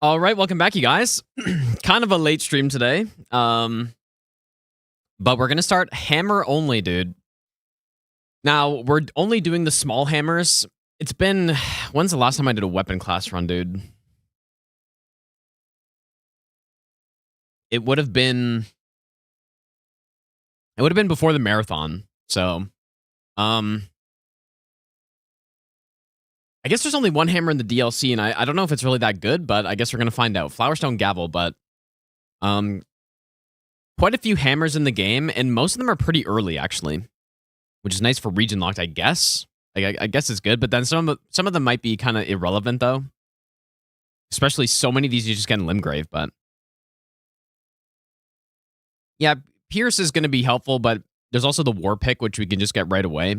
All right, welcome back, you guys. Kind of a late stream today, but we're gonna start hammer only, dude. Now we're only doing the small hammers. It's been when's the last time I did a weapon class run, dude? It would have been before the marathon. So, I guess there's only one hammer in the DLC, and I don't know if it's really that good, but I guess we're gonna find out. Flowerstone Gavel, but quite a few hammers in the game, and most of them are pretty early, actually, which is nice for region locked, I guess. I guess it's good, but then some of them might be kind of irrelevant, though. Especially so many of these you just get in Limgrave, but yeah, Pierce is going to be helpful, but there's also the War Pick, which we can just get right away.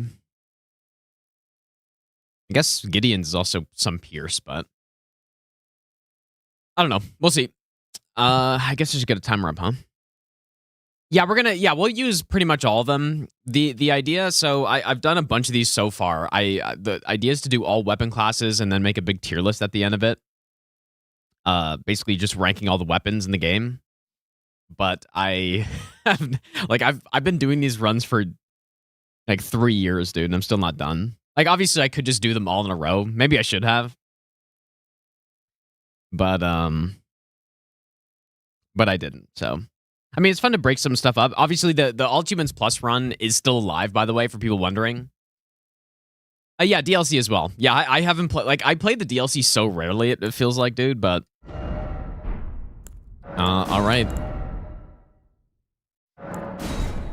I guess Gideon's is also some Pierce, but I don't know. We'll see. I guess I should get a timer up, huh? Yeah, we'll use pretty much all of them. The idea, so I've done a bunch of these so far. The idea is to do all weapon classes and then make a big tier list at the end of it. Basically just ranking all the weapons in the game. But I've been doing these runs for like 3 years, dude, and I'm still not done. Like, obviously I could just do them all in a row. Maybe I should have. But I didn't, so I mean, it's fun to break some stuff up. Obviously, the All Humans Plus run is still alive, by the way, for people wondering. Yeah, DLC as well. Yeah, I haven't played... Like, I played the DLC so rarely, it feels like, dude, but... all right.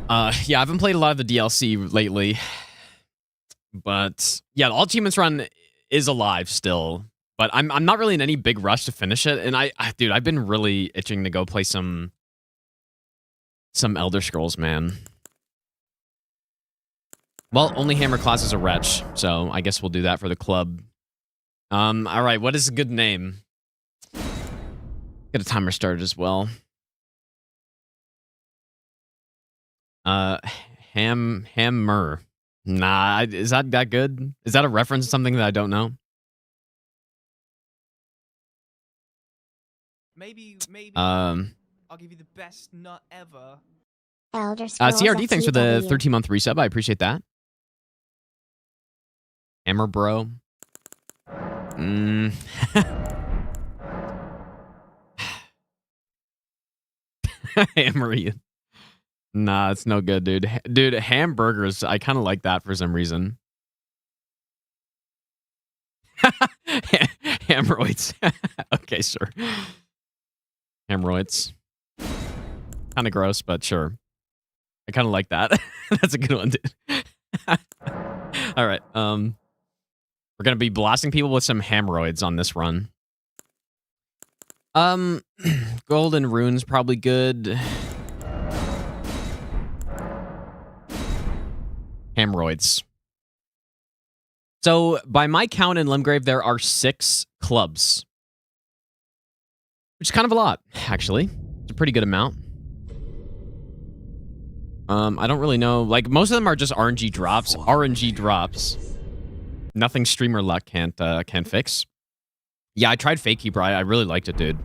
Yeah, I haven't played a lot of the DLC lately. But, yeah, the All Humans run is alive still. But I'm not really in any big rush to finish it. And dude, I've been really itching to go play some Elder Scrolls, man. Well, only hammer class is a wretch, so I guess we'll do that for the club. All right, what is a good name? Get a timer started as well. Hammer. Nah, is that good? Is that a reference to something that I don't know? Maybe. I'll give you the best nut ever. Elder Scrolls CRD, thanks for the FTW. 13-month resub. I appreciate that. Hammer bro. Hammer. Nah, it's no good, dude. Dude, hamburgers, I kind of like that for some reason. Hemorrhoids. Okay, sure. Hemorrhoids. Kind of gross, but sure. I kind of like that. That's a good one, dude. All right. We're gonna be blasting people with some hemorrhoids on this run. Golden rune's probably good. Hemorrhoids. So, by my count in Limgrave, there are 6 clubs. Which is kind of a lot, actually. It's a pretty good amount. I don't really know. Like, most of them are just RNG drops. RNG drops. Nothing streamer luck can't fix. Yeah, I tried Fate Keeper. I really liked it, dude.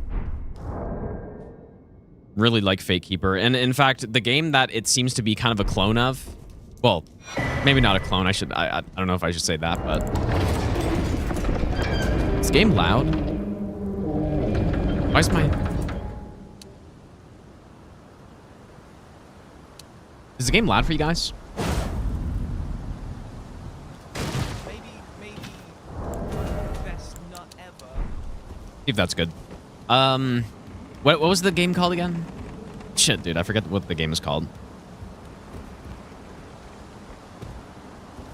Really like Fate Keeper. And in fact, the game that it seems to be kind of a clone of... Well, maybe not a clone. I don't know if I should say that, but... Is this game loud? Why is my... Is the game loud for you guys? Maybe best nut ever. See if that's good. What was the game called again? Shit, dude, I forget what the game is called.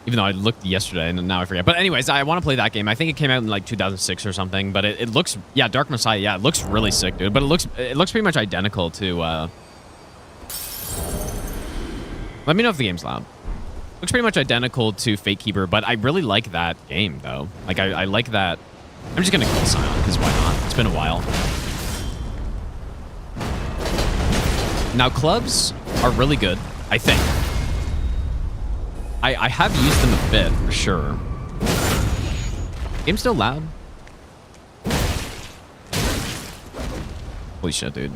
Even though I looked yesterday and now I forget. But anyways, I want to play that game. I think it came out in like 2006 or something. But it looks, yeah, Dark Messiah. Yeah, it looks really sick, dude. But it looks pretty much identical to. Let me know if the game's loud. Looks pretty much identical to Fate Keeper, but I really like that game though. Like I like that. I'm just gonna kill Silent because why not? It's been a while. Now clubs are really good, I think. I have used them a bit, for sure. Game's still loud. Holy shit, dude.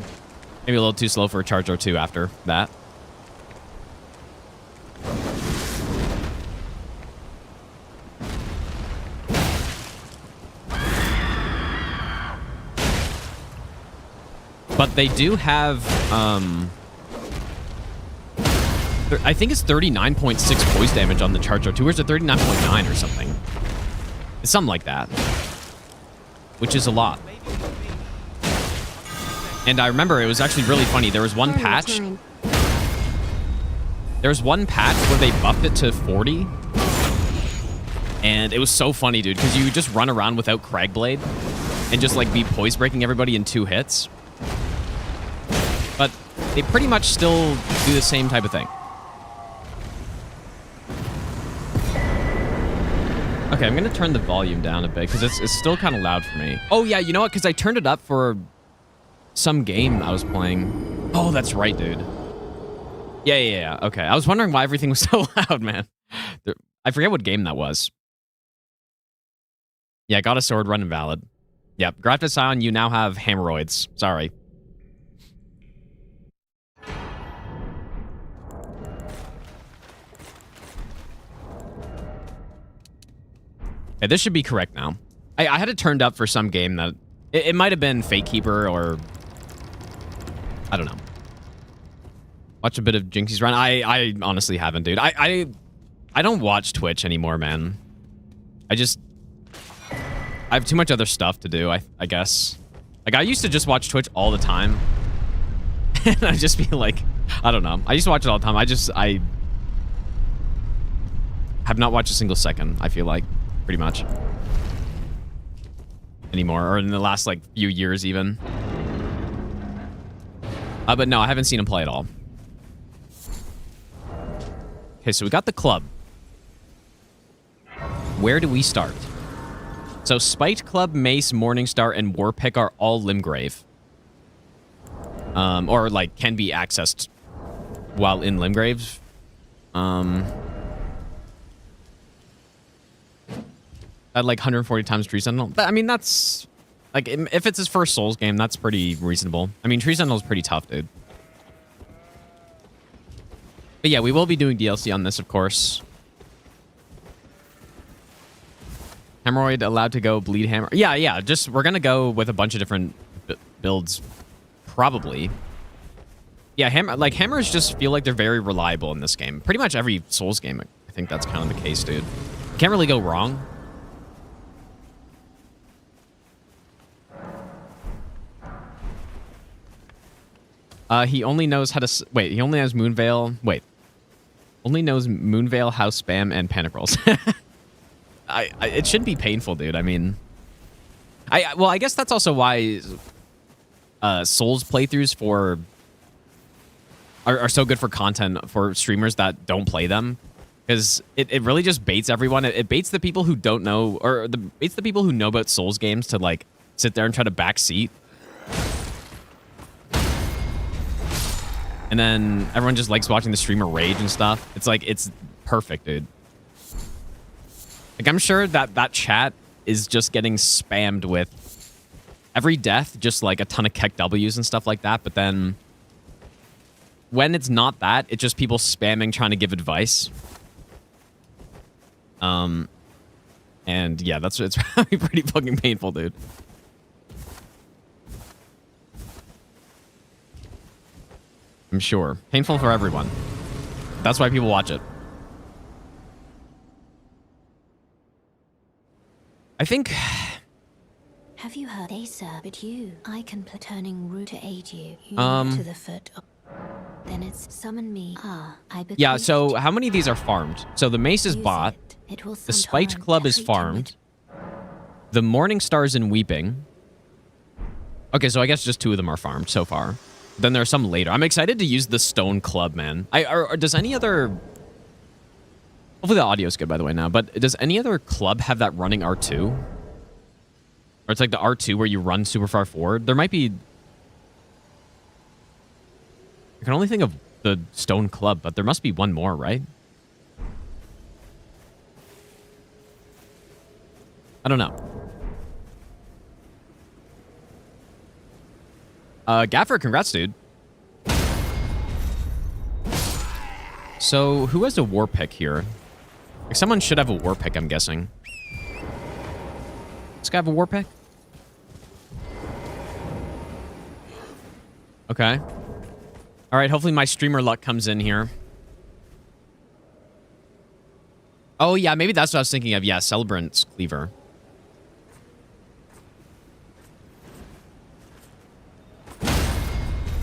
Maybe a little too slow for a charge or two after that. But they do have, I think it's 39.6 poise damage on the charge or two, or is it 39.9 or something? It's something like that, which is a lot. And I remember it was actually really funny. There was one patch. There was one patch where they buffed it to 40. And it was so funny, dude, because you just run around without Cragblade and just like be poise breaking everybody in 2 hits. But they pretty much still do the same type of thing. Okay, I'm going to turn the volume down a bit because it's still kind of loud for me. Oh, yeah, you know what? Because I turned it up for some game I was playing. Oh, that's right, dude. Yeah. Okay, I was wondering why everything was so loud, man. I forget what game that was. Yeah, got a sword, run invalid. Yep, grafted Scion, you now have hemorrhoids. Sorry. Okay, this should be correct now. I had it turned up for some game that... It might have been Fate Keeper or... I don't know. Watch a bit of Jinxie's run. I honestly haven't, dude. I don't watch Twitch anymore, man. I have too much other stuff to do, I guess. Like, I used to just watch Twitch all the time. And I'd just be like... I don't know. I used to watch it all the time. I have not watched a single second, I feel like. Pretty much. Anymore. Or in the last, like, few years, even. But no, I haven't seen him play at all. Okay, so we got the club. Where do we start? So Spiked Club, Mace, Morningstar, and Warpick are all Limgrave. Or, like, can be accessed while in Limgrave. At, like, 140 times Tree Sentinel. I mean, that's... Like, if it's his first Souls game, that's pretty reasonable. I mean, Tree Sentinel's pretty tough, dude. But yeah, we will be doing DLC on this, of course. Hemorrhoid allowed to go bleed hammer. Yeah, just we're gonna go with a bunch of different builds, probably. Yeah, hammers just feel like they're very reliable in this game. Pretty much every Souls game, I think that's kind of the case, dude. Can't really go wrong. He only knows how to... Wait, he only has Moonveil... Wait. Only knows Moonveil, House Spam, and Panic Rolls. It should be painful, dude. I mean... Well, I guess that's also why... Souls playthroughs for... Are so good for content for streamers that don't play them. Because it really just baits everyone. It baits the people who don't know... Or baits the people who know about Souls games to, like, sit there and try to backseat. And then everyone just likes watching the streamer rage and stuff. It's like, it's perfect, dude. Like, I'm sure that chat is just getting spammed with every death, just like a ton of Keck W's and stuff like that. But then when it's not that, it's just people spamming, trying to give advice. And yeah, it's probably pretty fucking painful, dude. I'm sure. Painful for everyone. That's why people watch it. I think... Have you heard they sir, but you? I can turning route to aid you. To the foot. Then it's summon me. Yeah, so how many of these are farmed? So the mace is bought. The Spiked Club is farmed. The Morningstar's in Weeping. Okay, so I guess just 2 of them are farmed so far. Then there are some later. I'm excited to use the Stone Club, man. Does any other... Hopefully the audio's good, by the way, now. But does any other club have that running R2? Or it's like the R2 where you run super far forward? There might be... I can only think of the Stone Club, but there must be one more, right? I don't know. Gaffer, congrats, dude. So, who has a war pick here? Like, someone should have a war pick, I'm guessing. This guy have a war pick? Okay. All right, hopefully my streamer luck comes in here. Oh, yeah, maybe that's what I was thinking of. Yeah, Celebrant's Cleaver.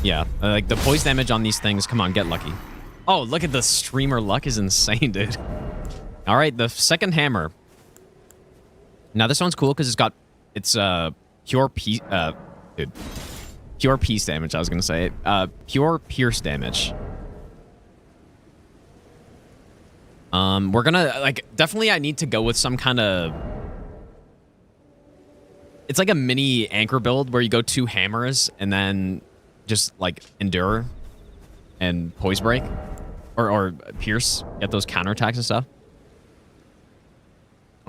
Yeah, like the poise damage on these things. Come on, get lucky. Oh, look at the streamer luck is insane, dude. All right, the second hammer. Now this one's cool because it's pure peace, dude. Pure peace damage, I was gonna say. Pure pierce damage. We're gonna, like, definitely I need to go with some kind of... It's like a mini anchor build where you go 2 hammers and then just, like, endure and poise break. Or pierce, get those counterattacks and stuff.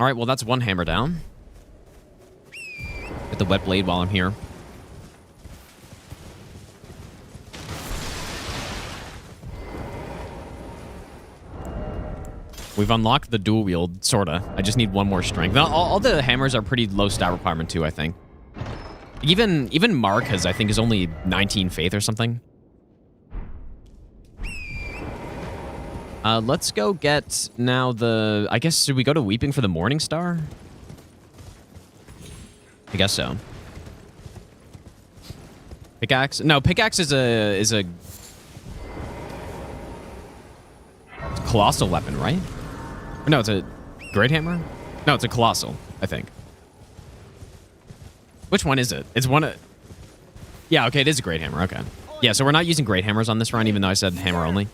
Alright, well that's 1 hammer down. Get the wet blade while I'm here. We've unlocked the dual wield, sorta. I just need 1 more strength. All the hammers are pretty low stat requirement too, I think. Even Mark has, I think, is only 19 faith or something. Let's go get now the... I guess, should we go to Weeping for the Morning Star? I guess so. Pickaxe? No, pickaxe is a colossal weapon, right? Or no, it's a great hammer? No, it's a colossal, I think. Which one is it? It's one of... Yeah, okay, it is a great hammer, okay. Yeah, so we're not using great hammers on this run, even though I said hammer only.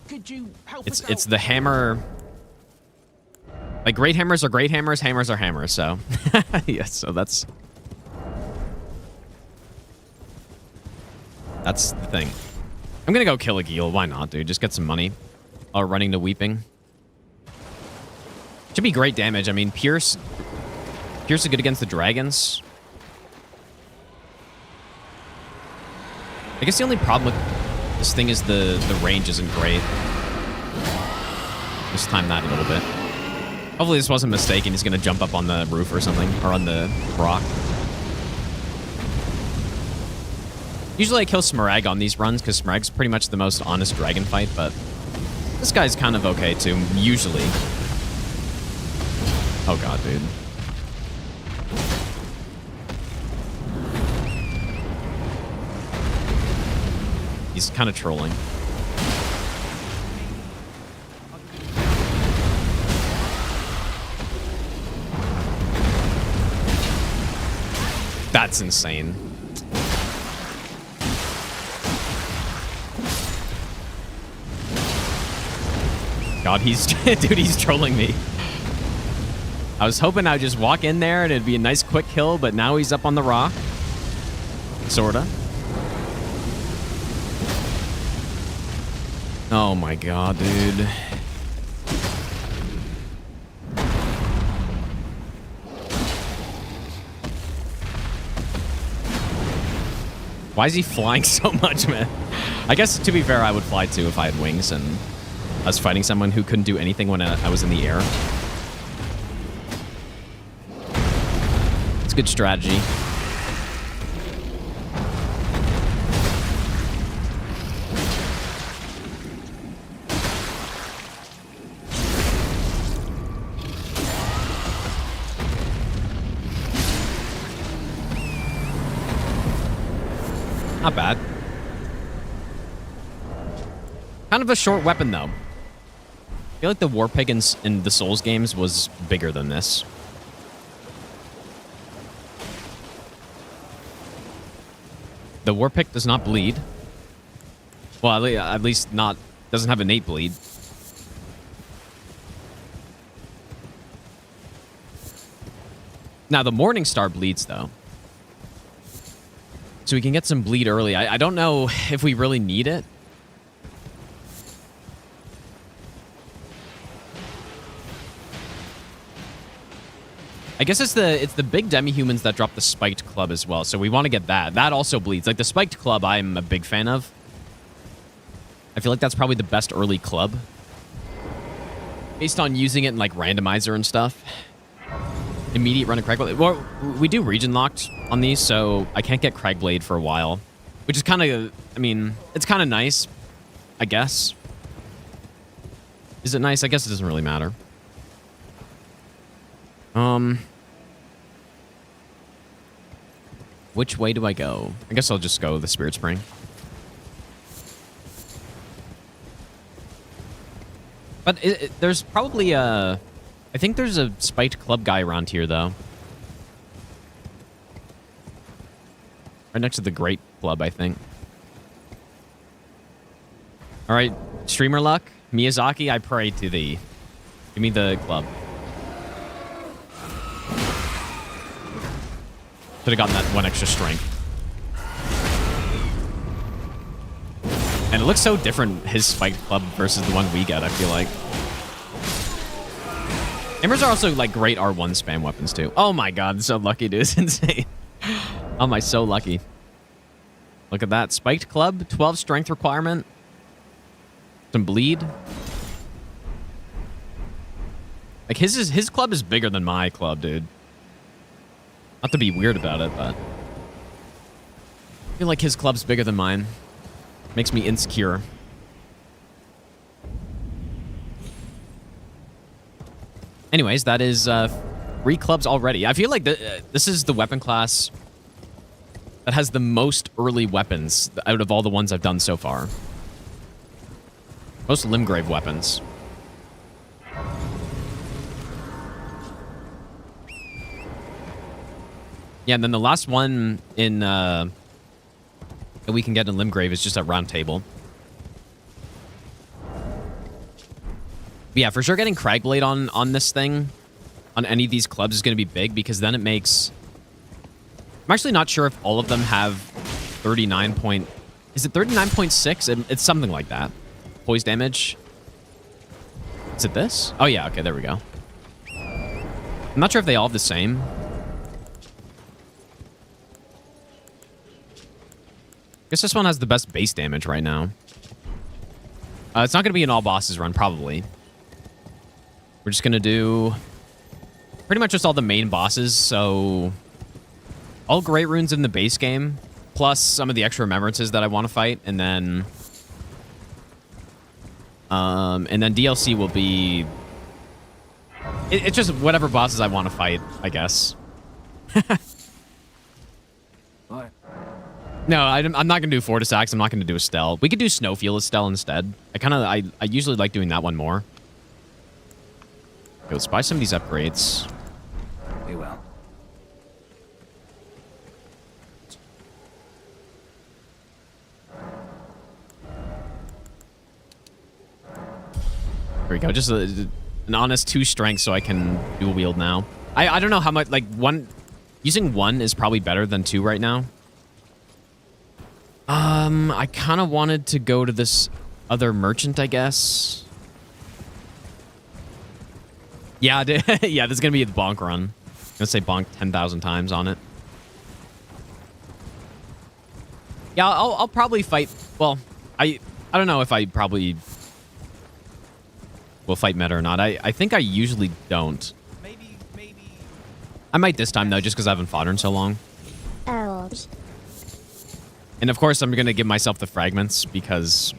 Could you help It's the hammer... Like, great hammers are great hammers, hammers are hammers, so... yeah, so that's... That's the thing. I'm gonna go kill a Geel. Why not, dude? Just get some money. While running to Weeping. Should be great damage. I mean, Pierce is good against the dragons. I guess the only problem with this thing is the range isn't great. Just time that a little bit. Hopefully this wasn't mistaken. He's gonna jump up on the roof or something, or on the rock. Usually I kill Smarag on these runs because Smarag's pretty much the most honest dragon fight, but this guy's kind of okay too, usually. Oh god, dude. He's kind of trolling. That's insane. God, dude, he's trolling me. I was hoping I'd just walk in there and it'd be a nice quick kill, but now he's up on the rock. Sorta. Oh my god, dude. Why is he flying so much, man? I guess, to be fair, I would fly too if I had wings and I was fighting someone who couldn't do anything when I was in the air. It's good strategy. Not bad. Kind of a short weapon, though. I feel like the War Pig in the Souls games was bigger than this. The War Pig does not bleed. Well, at least not... doesn't have innate bleed. Now, the Morning Star bleeds, though. So we can get some bleed early. I don't know if we really need it. I guess it's the big demi-humans that drop the spiked club as well, so we want to get that. That also bleeds. Like, the spiked club I'm a big fan of. I feel like that's probably the best early club. Based on using it in, like, randomizer and stuff. Immediate run of Cragblade. Well, we do region locked on these, so I can't get Cragblade for a while. Which is kind of, I mean, it's kind of nice, I guess. Is it nice? I guess it doesn't really matter. Which way do I go? I guess I'll just go the Spirit Spring. But there's probably a... I think there's a spiked club guy around here, though. Right next to the Great Club, I think. All right, streamer luck. Miyazaki, I pray to thee. Give me the club. Should have gotten that one extra strength. And it looks so different, his spiked club versus the one we get, I feel like. Hammers are also, like, great R1 spam weapons, too. Oh my god, so lucky, dude. It's insane. Oh my, so lucky. Look at that. Spiked club, 12 strength requirement. Some bleed. Like, his club is bigger than my club, dude. Not to be weird about it, but... I feel like his club's bigger than mine. Makes me insecure. Anyways, that is 3 clubs already. I feel like this is the weapon class that has the most early weapons out of all the ones I've done so far. Most Limgrave weapons. Yeah, and then the last one in that we can get in Limgrave is just a round table. But yeah, for sure getting Cragblade on this thing, on any of these clubs is going to be big, because then it makes... I'm actually not sure if all of them have 39 point... Is it 39.6? It's something like that. Poise damage. Is it this? Oh yeah, okay, there we go. I'm not sure if they all have the same. I guess this one has the best base damage right now. It's not going to be an all bosses run, probably. We're just going to do pretty much just all the main bosses, so all great runes in the base game, plus some of the extra remembrances that I want to fight, and then DLC will be... It's just whatever bosses I want to fight, I guess. What? No, I'm not going to do Fortis Axe. I'm not going to do Estelle. We could do Snowfield Estelle instead. I usually like doing that one more. Okay, let's buy some of these upgrades. We will. There we go. Just an honest 2 strength so I can dual wield now. I don't know how much, like, using 1 is probably better than 2 right now. I kind of wanted to go to this other merchant, I guess. Yeah, yeah, this is going to be the bonk run. I'm going to say bonk 10,000 times on it. Yeah, I'll probably fight... Well, I don't know if I probably will fight meta or not. I think I usually don't. Maybe. I might this time, though, just because I haven't fought her in so long. Ouch. And of course, I'm going to give myself the fragments, because...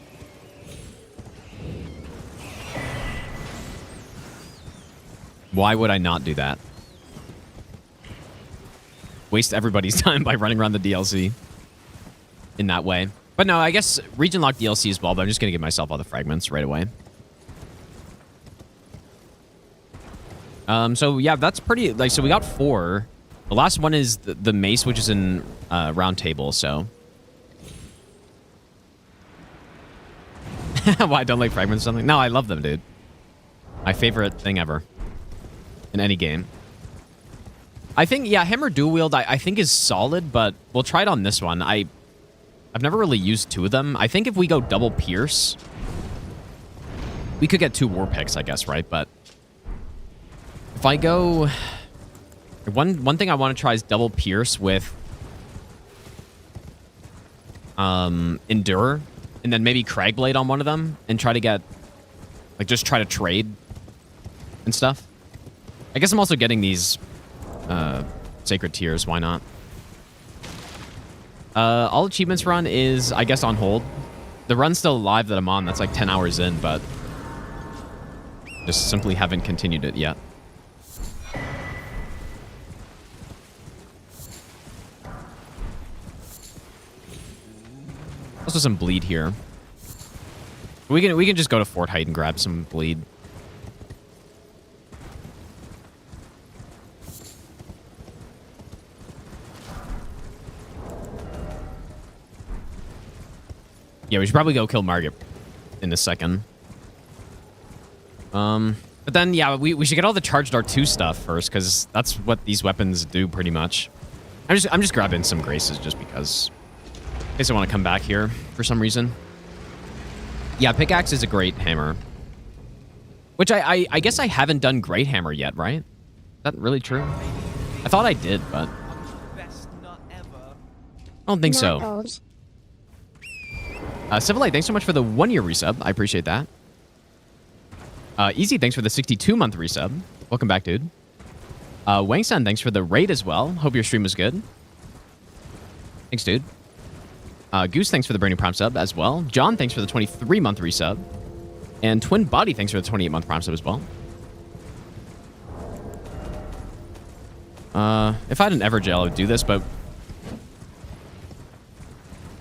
Why would I not do that? Waste everybody's time by running around the DLC in that way. But no, I guess region lock DLC as well, but I'm just going to give myself all the fragments right away. So yeah, that's pretty... Like, so we got 4. The last one is the mace, which is in round table, so... Why, I don't like fragments or something? No, I love them, dude. My favorite thing ever. In any game. I think, yeah, hammer dual wield I think is solid, but we'll try it on this one. I've never really used 2 of them. I think if we go double pierce, we could get 2 war picks, I guess, right? But if I go... One thing I want to try is double pierce with Endure, and then maybe Cragblade on one of them, and try to get, like, just try to trade and stuff. I guess I'm also getting these Sacred Tears. Why not? All achievements run is, I guess, on hold. The run's still alive that I'm on. That's like 10 hours in, but just simply haven't continued it yet. Also some bleed here. We can just go to Fort Height and grab some bleed. Yeah, we should probably go kill Margit in a second. But then, yeah, we should get all the charged R2 stuff first, because that's what these weapons do pretty much. I'm just grabbing some graces just because. In case I want to come back here for some reason. Yeah, pickaxe is a great hammer. Which I guess I haven't done great hammer yet, right? Is that really true? I thought I did, but I don't think so. Civilite, thanks so much for the 1-year resub. I appreciate that. Easy, thanks for the 62-month resub. Welcome back, dude. Wangsun, thanks for the raid as well. Hope your stream was good. Thanks, dude. Goose, thanks for the brand new Prime sub as well. John, thanks for the 23-month resub. And Twin Body, thanks for the 28-month Prime sub as well. If I had an Evergel, I would do this, but...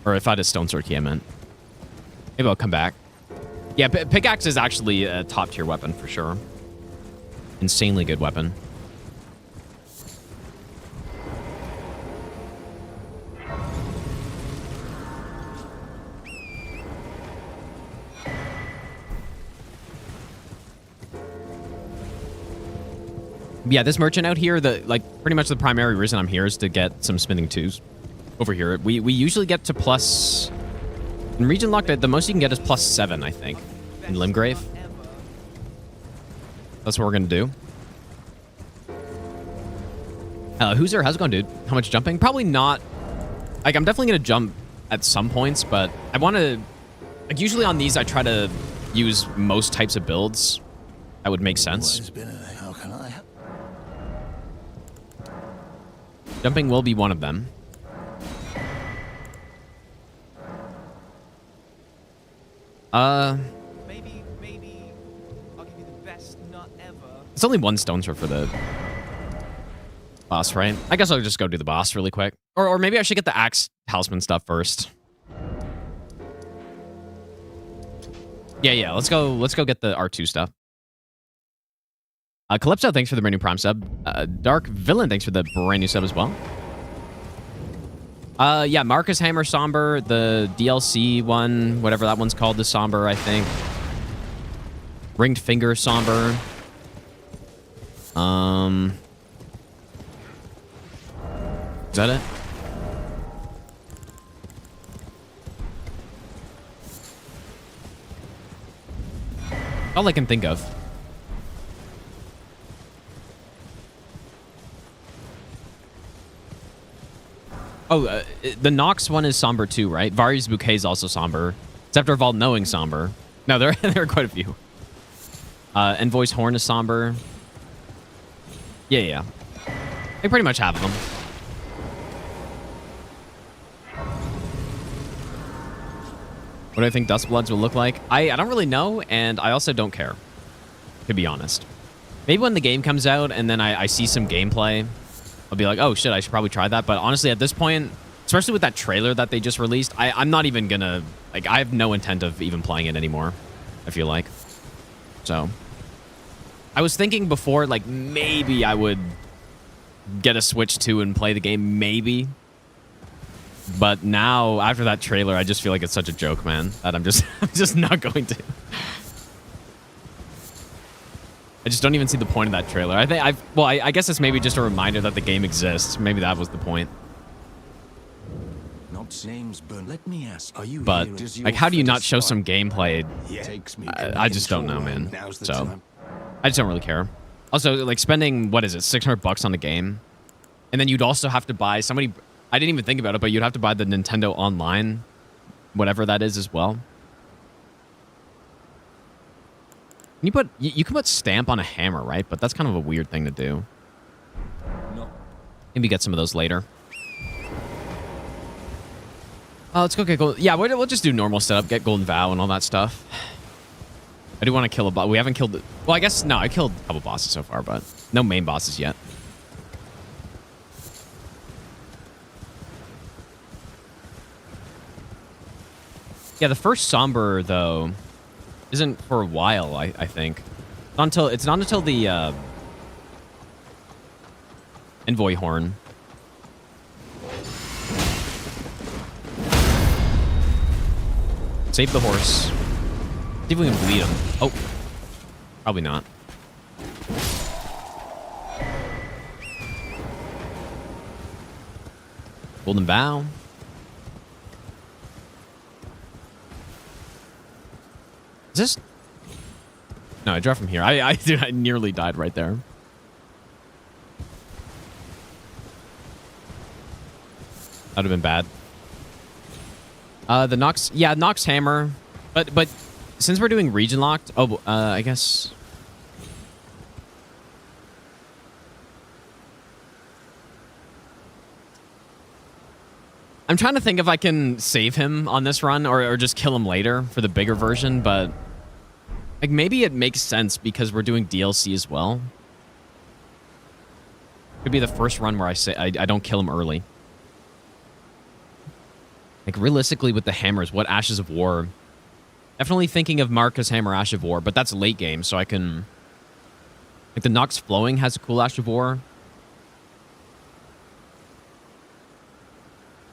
Or if I had a Stone Sword key, I meant. Maybe I'll come back. Yeah, pickaxe is actually a top-tier weapon for sure. Insanely good weapon. Yeah, this merchant out here, pretty much the primary reason I'm here is to get some spinning twos over here. We usually get to plus... In region locked, the most you can get is +7, I think, in Limgrave. That's what we're going to do. Who's there? How's it going, dude? How much jumping? Probably not... Like, I'm definitely going to jump at some points, but I want to... Like, usually on these, I try to use most types of builds. That would make sense. Jumping will be one of them. Maybe I'll give you the best nut ever. It's only one stone sword for the boss, right? I guess I'll just go do the boss really quick. Or maybe I should get the axe talisman stuff first. Yeah, let's go get the R2 stuff. Calypso, thanks for the brand new Prime sub. Dark Villain, thanks for the brand new sub as well. Yeah, Marcus Hammer Somber, the DLC one, whatever that one's called, the Somber, I think. Ringed Finger Somber. Is that it? All I can think of. Oh, the Nox one is Somber too, right? Vari's Bouquet is also Somber. It's after all knowing Somber. No, there are quite a few. Envoy's Horn is Somber. Yeah. They pretty much have them. What do I think Duskbloods will look like? I don't really know, and I also don't care, to be honest. Maybe when the game comes out and then I see some gameplay, I'll be like, oh shit, I should probably try that. But honestly, at this point, especially with that trailer that they just released, I'm not even gonna, like, I have no intent of even playing it anymore, I feel like. So, I was thinking before, like, maybe I would get a Switch 2 and play the game, maybe. But now, after that trailer, I just feel like it's such a joke, man, that I'm just not going to. I just don't even see the point of that trailer. I guess it's maybe just a reminder that the game exists. Maybe that was the point. Let me ask, are you but like, how do you not show some gameplay? I just don't know, man. So I just don't really care. Also, like, spending, what is it, $600 on the game? And then you'd also have to buy somebody. I didn't even think about it, but you'd have to buy the Nintendo Online, whatever that is as well. You can put stamp on a hammer, right? But that's kind of a weird thing to do. No. Maybe get some of those later. Let's go get gold. Yeah, we'll just do normal setup, get Golden Vow and all that stuff. I do want to kill a boss. We haven't killed it. Well, I guess, no, I killed a couple bosses so far, but no main bosses yet. Yeah, the first Somber, though, isn't for a while, I think. It's not until the Envoy Horn. Save the horse. See if we can bleed him. Oh. Probably not. Golden Vow. Is this? No, I dropped from here. I nearly died right there. That would have been bad. The Nox, yeah, Nox Hammer, but since we're doing region locked, I guess. I'm trying to think if I can save him on this run or just kill him later for the bigger version, but like maybe it makes sense because we're doing DLC as well. Could be the first run where I don't kill him early. Like, realistically, with the hammers, what Ashes of War? Definitely thinking of Marcus Hammer Ash of War, but that's late game, so I can... Like, the Nox Flowing has a cool Ash of War.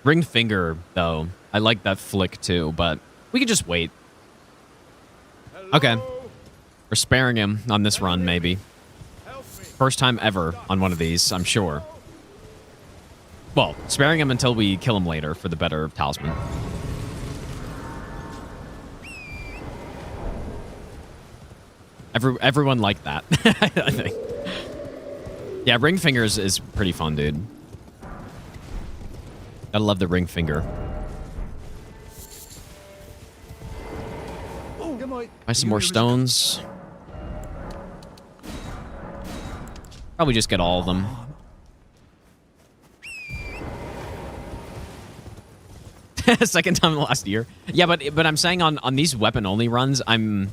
Ringed Finger, though. I like that flick, too, but we could just wait. Okay. We're sparing him on this run, maybe. First time ever on one of these, I'm sure. Well, sparing him until we kill him later for the better talisman. Everyone liked that, I think. Yeah, Ring Fingers is pretty fun, dude. Gotta love the Ring Finger. Buy some more stones. Probably just get all of them. Second time in the last year. Yeah, but I'm saying on these weapon only runs, I'm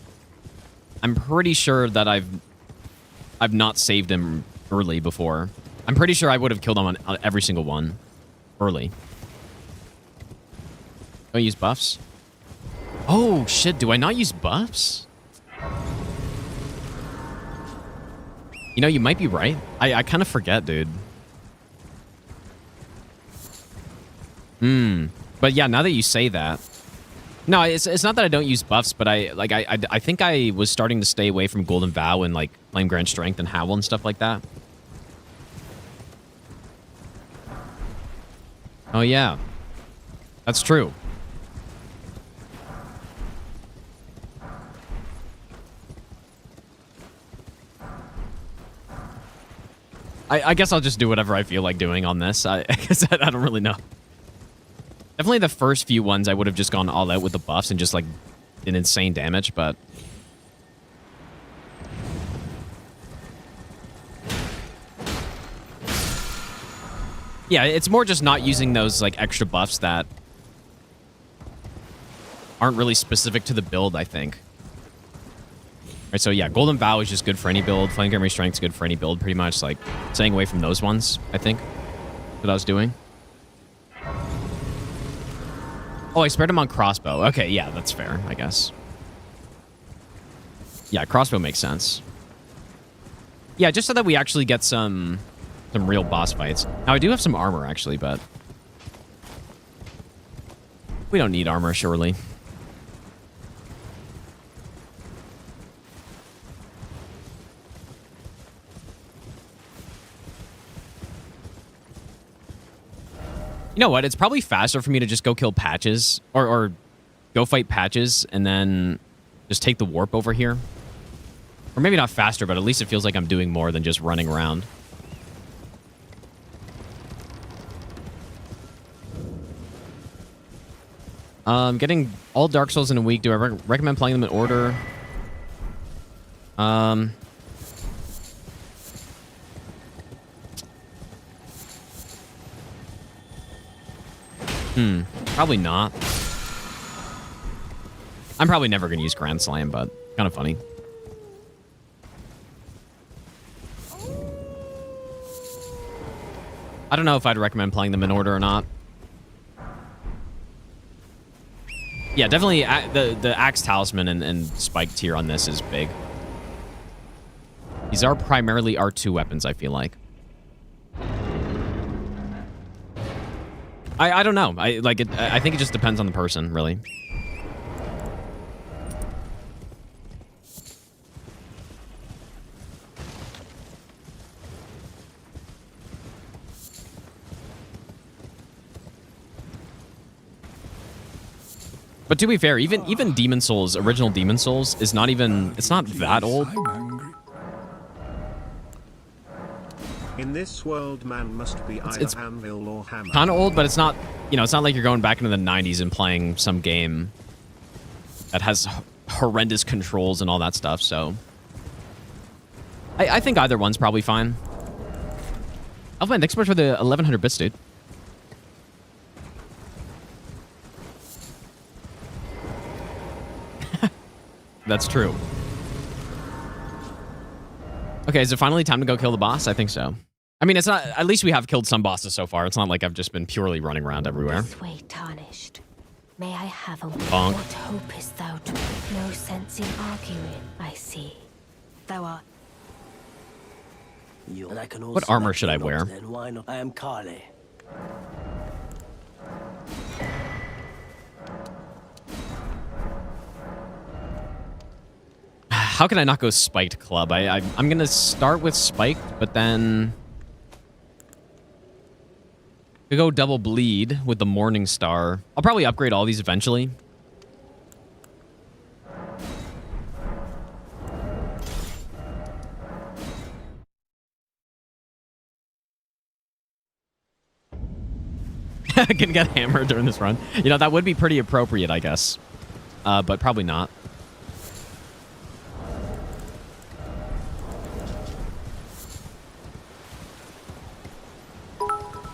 pretty sure that I've not saved him early before. I'm pretty sure I would have killed him on every single one early. Do I use buffs? Oh shit, do I not use buffs? You know, you might be right. I kind of forget, dude. But yeah, now that you say that, no, it's not that I don't use buffs, but I think I was starting to stay away from Golden Vow and like Flame Grand Strength and Howl and stuff like that. Oh yeah, that's true. I guess I'll just do whatever I feel like doing on this. I guess I don't really know. Definitely the first few ones I would have just gone all out with the buffs and just like did insane damage, but... Yeah, it's more just not using those like extra buffs that aren't really specific to the build, I think. Right, so yeah, Golden Vow is just good for any build. Flame Grand Strength is good for any build, pretty much. Like, staying away from those ones, I think, that I was doing. Oh, I spared him on crossbow. Okay, yeah, that's fair, I guess. Yeah, crossbow makes sense. Yeah, just so that we actually get some real boss fights. Now, I do have some armor, actually, but... we don't need armor, surely. You know what? It's probably faster for me to just go kill Patches or go fight Patches and then just take the warp over here. Or maybe not faster, but at least it feels like I'm doing more than just running around. Getting all Dark Souls in a week. Do I recommend playing them in order? Probably not. I'm probably never going to use Grand Slam, but kind of funny. I don't know if I'd recommend playing them in order or not. Yeah, definitely the Axe Talisman and Spike tier on this is big. These are primarily R2 weapons, I feel like. I don't know. I think it just depends on the person, really. But to be fair, even Demon Souls, original Demon Souls, is not even, it's not that old. In this world, man must be either anvil or hammer. Kind of old, but it's not, you know, it's not like you're going back into the 90s and playing some game that has horrendous controls and all that stuff, so. I think either one's probably fine. Elfman, thanks so much for the 1100 bits, dude. That's true. Okay, is it finally time to go kill the boss? I think so. I mean, it's not. At least we have killed some bosses so far. It's not like I've just been purely running around everywhere. This way tarnished. May I have a Bonk. What hope is thou to no sense in arguing, I see. Thou art. What armor should I wear? Then why not? I am Carly. How can I not go Spiked Club? I'm gonna start with Spiked, but then we go double bleed with the Morning Star. I'll probably upgrade all these eventually. Can get hammered during this run. You know, that would be pretty appropriate, I guess. But probably not.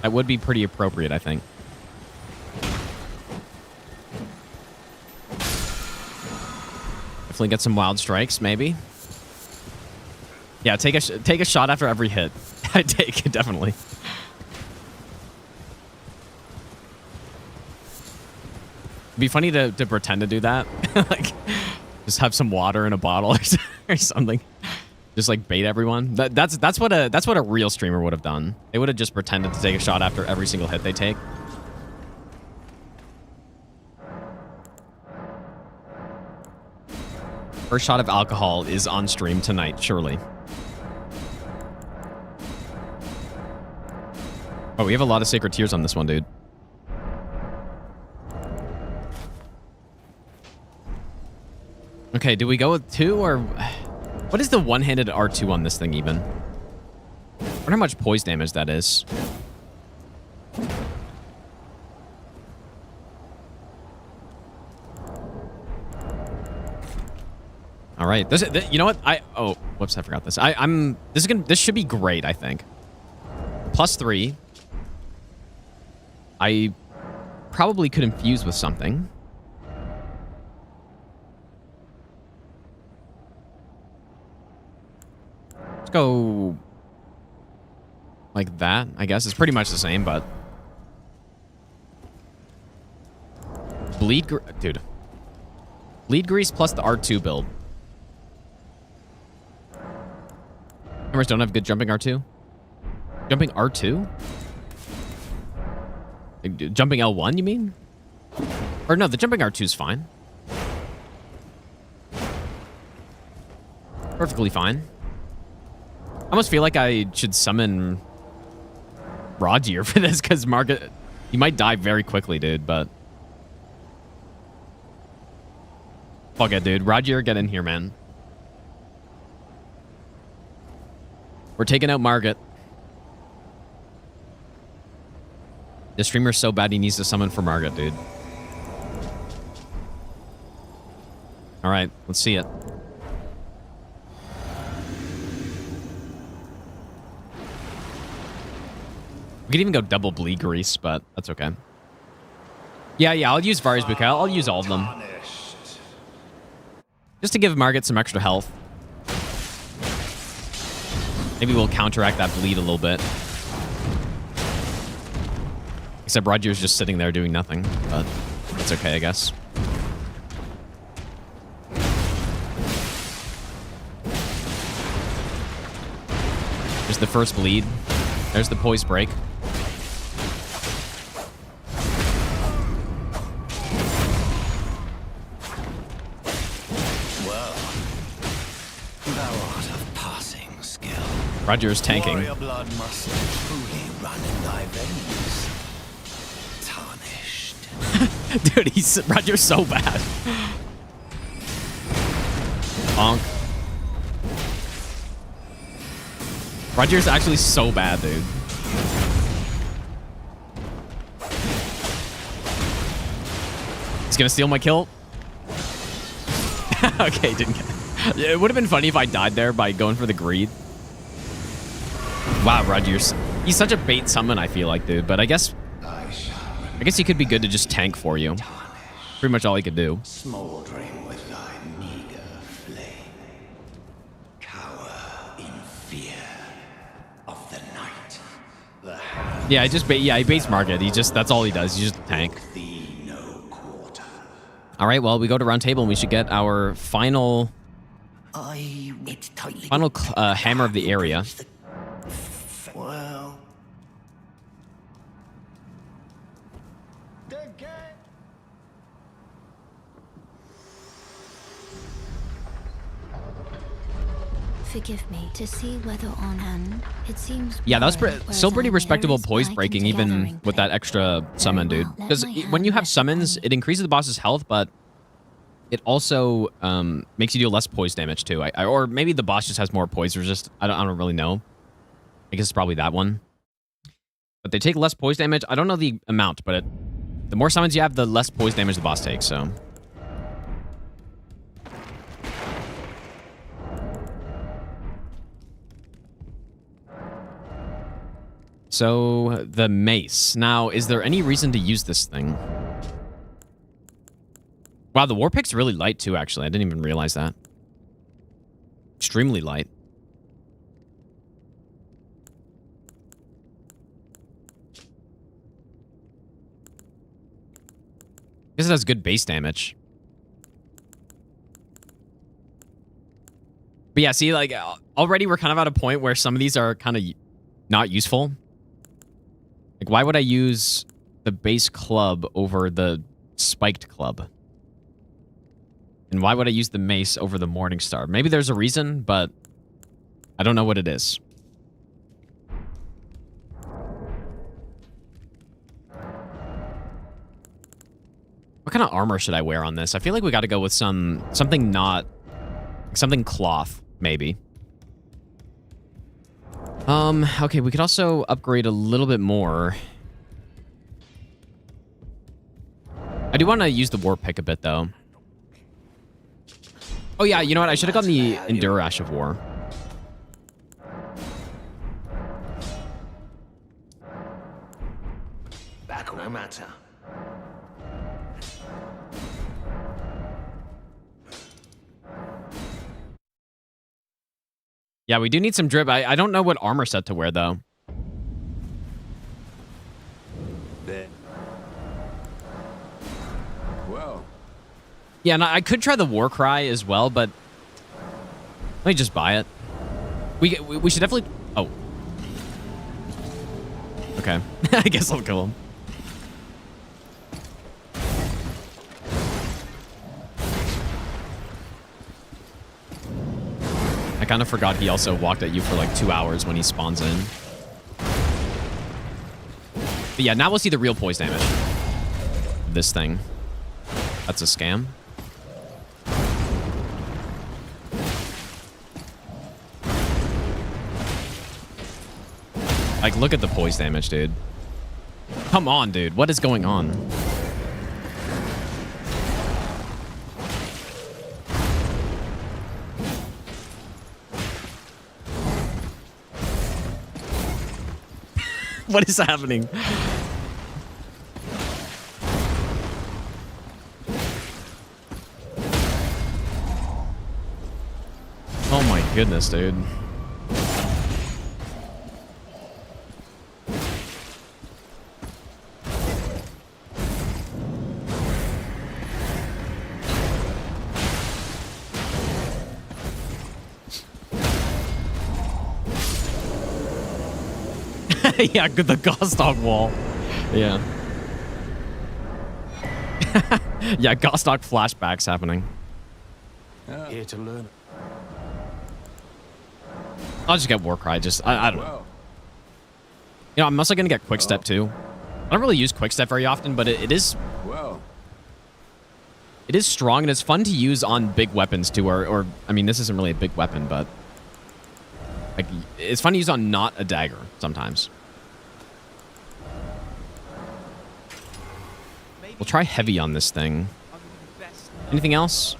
That would be pretty appropriate, I think. Definitely get some wild strikes, maybe. Yeah, take a shot after every hit. I take it, definitely. It'd be funny to pretend to do that. Like, just have some water in a bottle or something. Just like bait everyone. That's what a real streamer would have done. They would have just pretended to take a shot after every single hit they take. First shot of alcohol is on stream tonight, surely. Oh, we have a lot of sacred tears on this one, dude. Okay, do we go with 2 or... What is the one-handed R2 on this thing even? I wonder how much poise damage that is. All right, you know what? Oh, whoops, I forgot this. This should be great, I think. +3. I probably could infuse with something. Go like that, I guess. It's pretty much the same, but dude. Bleed grease plus the R2 build. Cameras don't have good jumping R2. Jumping R2? Like, jumping L1, you mean? Or no, the jumping R2 is fine. Perfectly fine. I almost feel like I should summon Rogier for this, because Margaret, he might die very quickly, dude, but... Fuck it, dude. Rogier, get in here, man. We're taking out Margaret. The streamer's so bad he needs to summon for Margaret, dude. All right, let's see it. We could even go double bleed grease, but that's okay. Yeah, I'll use Vari's Bouquet. I'll use all of them. Just to give Margit some extra health. Maybe we'll counteract that bleed a little bit. Except Roger's just sitting there doing nothing, but it's okay, I guess. There's the first bleed. There's the poise break. Roger is tanking. Warrior blood must truly run in thy veins. Tarnished. Dude, Roger's so bad. Bonk. Roger's actually so bad, dude. He's gonna steal my kill. Okay, didn't get it. It would have been funny if I died there by going for the greed. Wow, Roger's... He's such a bait summon, I feel like, dude. But I guess he could be good to just tank for you. Pretty much all he could do. Smoldering with thy meager flame. Cower in fear of the night. Yeah, he baits Margit. That's all he does. He's just a tank. All right, well, we go to round table and we should get our final hammer of the area. Well, Forgive me to see whether on hand it seems. Yeah, that was whereas still pretty on respectable here is poise light breaking, and even gathering with that extra summon, dude. well, let Because my when you hand have rest summons, upon it increases the boss's health, but it also makes you deal less poise damage too. Or maybe the boss just has more poise resist. I don't really know. I guess it's probably that one. But they take less poise damage. I don't know the amount, but the more summons you have, the less poise damage the boss takes. So the mace. Now, is there any reason to use this thing? Wow, the war pick's really light too, actually. I didn't even realize that. Extremely light. I guess it has good base damage. But yeah, see, like, already we're kind of at a point where some of these are kind of not useful. Like, why would I use the base club over the spiked club? And why would I use the mace over the Morning Star? Maybe there's a reason, but I don't know what it is. What kind of armor should I wear on this? I feel like we got to go with something cloth, maybe. Okay, we could also upgrade a little bit more. I do want to use the war pick a bit, though. Oh, yeah, you know what? I should have gotten the Endure Ash of War. back no matter. Yeah, we do need some drip. I don't know what armor set to wear, though. Well. Yeah, and I could try the War Cry as well, but let me just buy it. We should definitely... Oh. Okay. I guess I'll kill him. I kind of forgot he also walked at you for like 2 hours when he spawns in. But yeah, now we'll see the real poise damage. This thing. That's a scam. Like, look at the poise damage, dude. Come on, dude. What is going on? What is happening? Oh my goodness, dude. Yeah, the Ghost Dog wall. Yeah. Yeah, Ghost Dog flashbacks happening. Here to learn. I'll just get Warcry. I don't know. You know, I'm also gonna get Quick Step too. I don't really use Quick Step very often, but it is strong and it's fun to use on big weapons too. Or I mean, this isn't really a big weapon, but like it's fun to use on not a dagger sometimes. We'll try heavy on this thing. Anything else?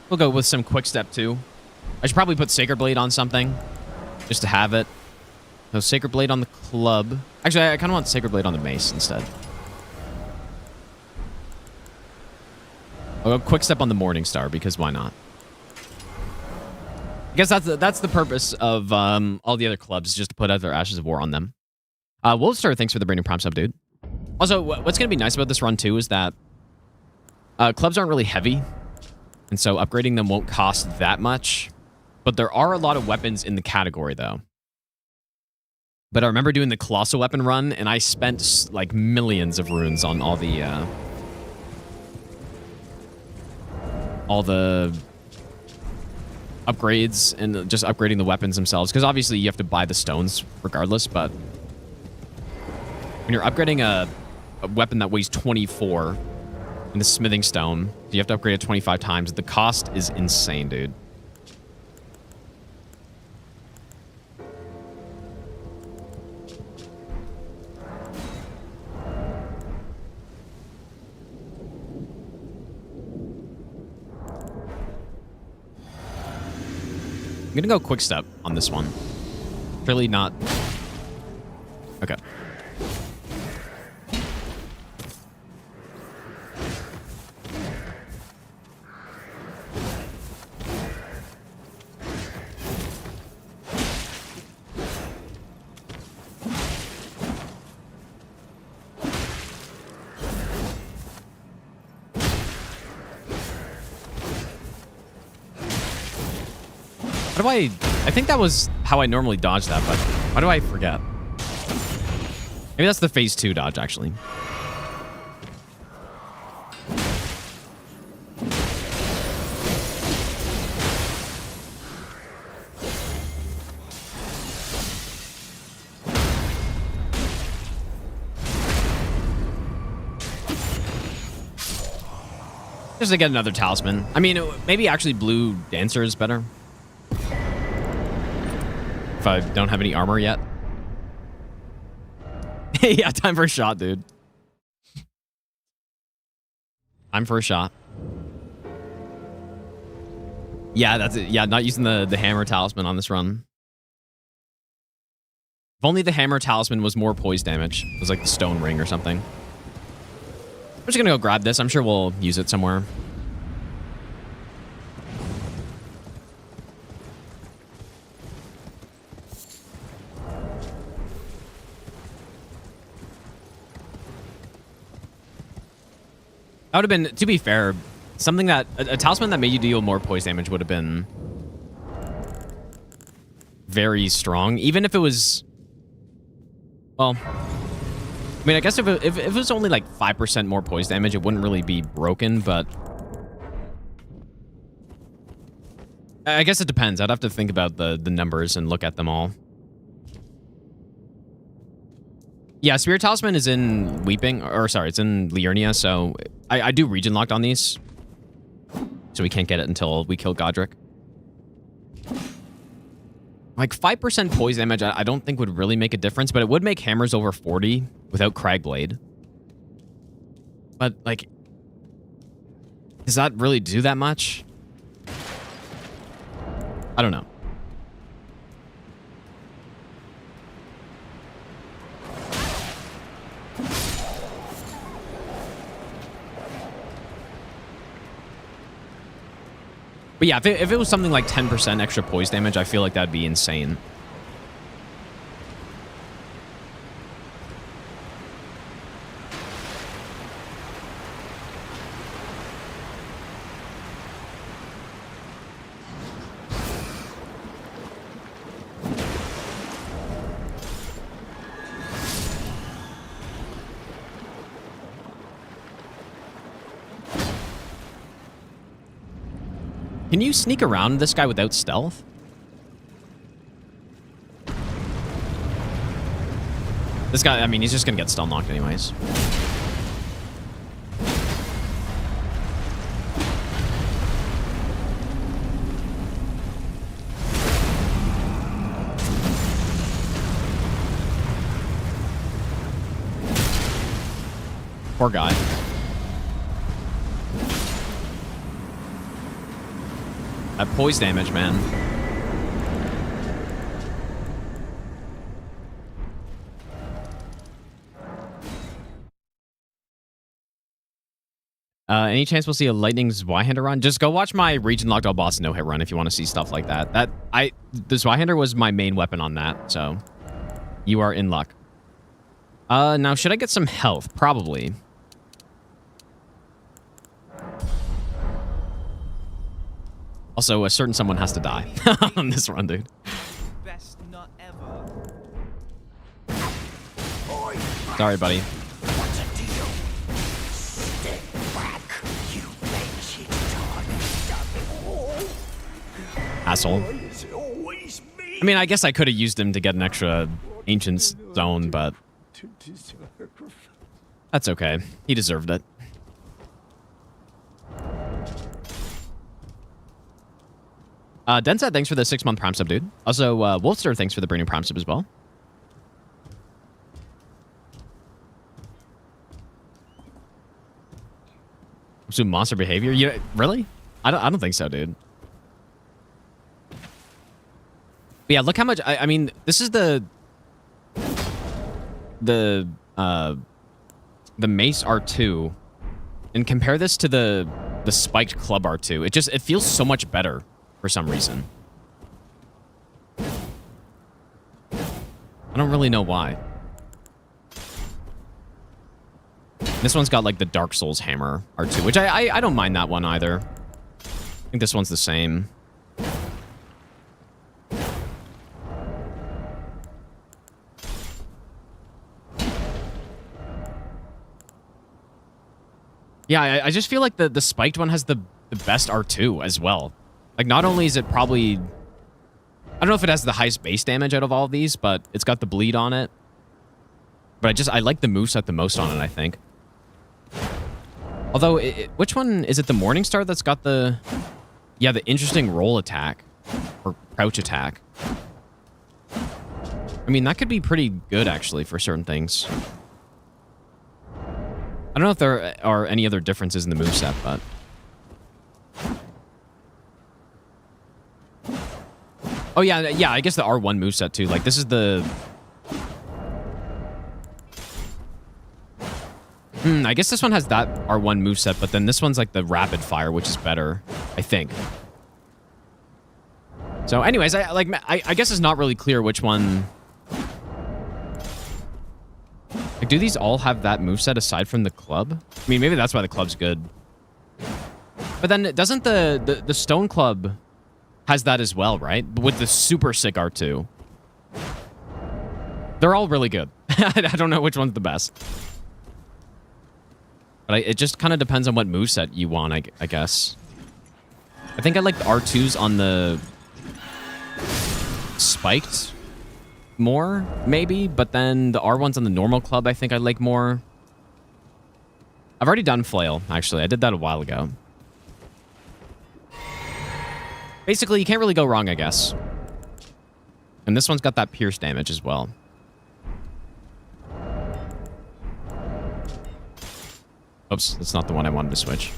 We'll go with some Quick Step too. I should probably put Sacred Blade on something just to have it. No, Sacred Blade on the club. Actually, I kind of want Sacred Blade on the mace instead. I'll go Quick Step on the Morning Star because why not? I guess that's the purpose of all the other clubs, just to put other Ashes of War on them. Wolfstar, thanks for the brand new prime sub, dude. Also, what's going to be nice about this run, too, is that clubs aren't really heavy, and so upgrading them won't cost that much. But there are a lot of weapons in the category, though. But I remember doing the Colossal Weapon run, and I spent, like, millions of runes on all the upgrades and just upgrading the weapons themselves. Because obviously you have to buy the stones regardless, but when you're upgrading a weapon that weighs 24 in the smithing stone, you have to upgrade it 25 times. The cost is insane, dude. I'm gonna go Quick Step on this one. Really not. Okay. How do I think that was how I normally dodge that, but why do I forget? Maybe that's the phase 2 dodge, actually. Just to get another talisman. I mean, maybe actually blue dancer is better. If I don't have any armor yet. Yeah, time for a shot, dude. Time for a shot. Yeah, that's it. Yeah, not using the hammer talisman on this run. If only the hammer talisman was more poise damage. It was like the stone ring or something. I'm just gonna go grab this. I'm sure we'll use it somewhere. That would have been, to be fair, something that a talisman that made you deal more poise damage would have been very strong, even if it was, well, I mean, I guess if it was only like 5% more poise damage, it wouldn't really be broken, but I guess it depends. I'd have to think about the numbers and look at them all. Yeah, Spirit Talisman is in Weeping, or sorry, it's in Liurnia, so I do region locked on these. So we can't get it until we kill Godric. Like 5% poise damage, I don't think would really make a difference, but it would make hammers over 40 without Cragblade. But, like, does that really do that much? I don't know. But yeah, if it was something like 10% extra poise damage, I feel like that'd be insane. Can you sneak around this guy without stealth? This guy, I mean, he's just gonna get stun locked anyways. Poor guy. That poise damage, man. Any chance we'll see a Lightning Zweihander run? Just go watch my region locked all boss no hit run if you want to see stuff like that. The Zweihander was my main weapon on that, so you are in luck. Now should I get some health? Probably. Also, a certain someone has to die on this run, dude. Best nut ever. Sorry, buddy. What's a deal? Step back, you wretched target. Asshole. It's always me. I mean, I guess I could have used him to get an extra Ancient Stone, but To deserve. that's okay. He deserved it. Denset, thanks for the 6-month Prime sub, dude. Also, Wolfster, thanks for the brand new Prime sub as well. Some monster behavior? Yeah, really? I don't think so, dude. But yeah, look how much. I mean, this is the Mace R2, and compare this to the spiked Club R2. It feels so much better for some reason. I don't really know why. This one's got like the Dark Souls hammer R2, which I don't mind that one either. I think this one's the same. Yeah, I just feel like the spiked one has the best R2 as well. Like, not only is it probably... I don't know if it has the highest base damage out of all of these, but it's got the bleed on it. But I like the moveset the most on it, I think. Although, which one? Is it the Morningstar that's got the... Yeah, the interesting roll attack. Or crouch attack. I mean, that could be pretty good, actually, for certain things. I don't know if there are any other differences in the moveset, but... Oh, yeah, I guess the R1 moveset, too. Like, this is the... I guess this one has that R1 moveset, but then this one's like the rapid fire, which is better, I think. So, anyways, I guess it's not really clear which one... Like, do these all have that moveset aside from the club? I mean, maybe that's why the club's good. But then, doesn't the Stone Club... has that as well, right? With the super sick R2. They're all really good. I don't know which one's the best. But it just kind of depends on what moveset you want, I guess. I think I like the R2s on the spiked more, maybe. But then the R1s on the normal club, I think I like more. I've already done Flail, actually. I did that a while ago. Basically, you can't really go wrong, I guess. And this one's got that pierce damage as well. Oops, that's not the one I wanted to switch.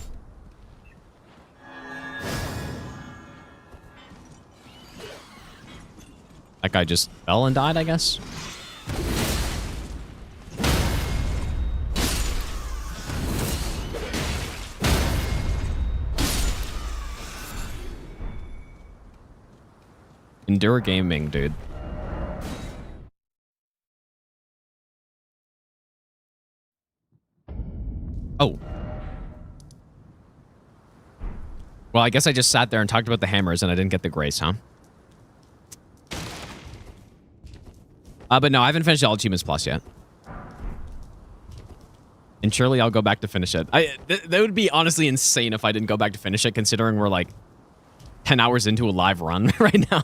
That guy just fell and died, I guess. Endure Gaming, dude. Oh. Well, I guess I just sat there and talked about the hammers and I didn't get the grace, huh? But no, I haven't finished All Achievements Plus yet. And surely I'll go back to finish it. That would be honestly insane if I didn't go back to finish it, considering we're like 10 hours into a live run right now.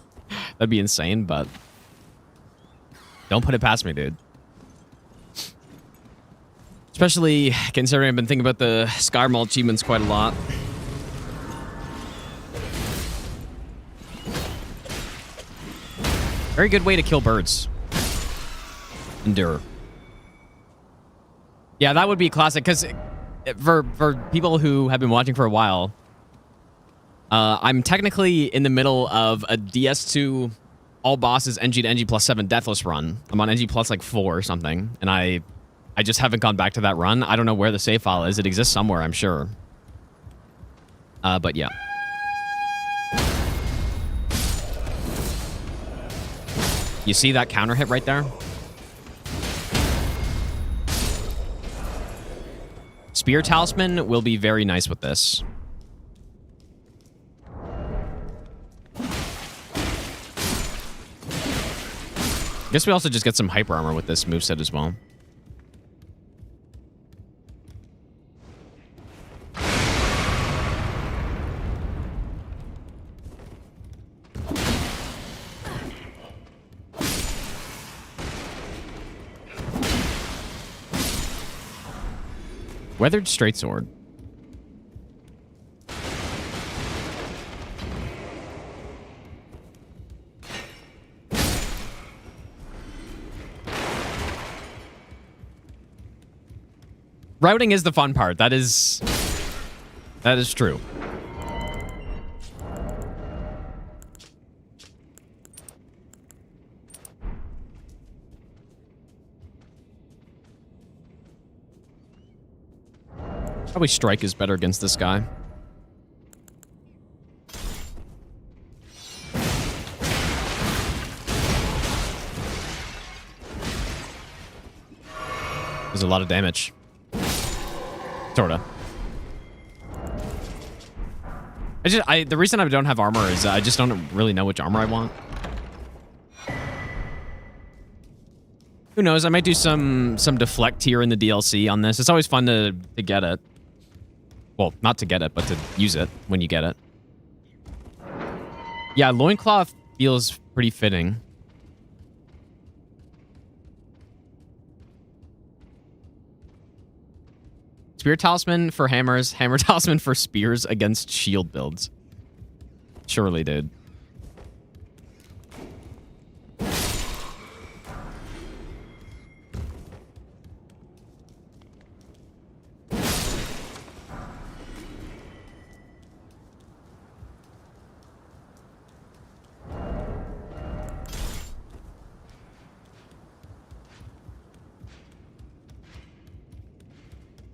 That'd be insane, but don't put it past me, dude. Especially considering I've been thinking about the Skyrim achievements quite a lot. Very good way to kill birds. Endure. Yeah, that would be classic, because for people who have been watching for a while, I'm technically in the middle of a DS2 all bosses NG to NG plus 7 deathless run. I'm on NG plus like 4 or something, and I just haven't gone back to that run. I don't know where the save file is. It exists somewhere, I'm sure. But yeah. You see that counter hit right there? Spear Talisman will be very nice with this. I guess we also just get some hyper armor with this moveset as well. Weathered straight sword. Routing is the fun part. That is true. Probably strike is better against this guy. There's a lot of damage. Sorta. The reason I don't have armor is I just don't really know which armor I want. Who knows? I might do some deflect here in the DLC on this. It's always fun to get it. Well, not to get it, but to use it when you get it. Yeah, loincloth feels pretty fitting. Spear Talisman for hammers, Hammer Talisman for spears against shield builds. Surely, dude.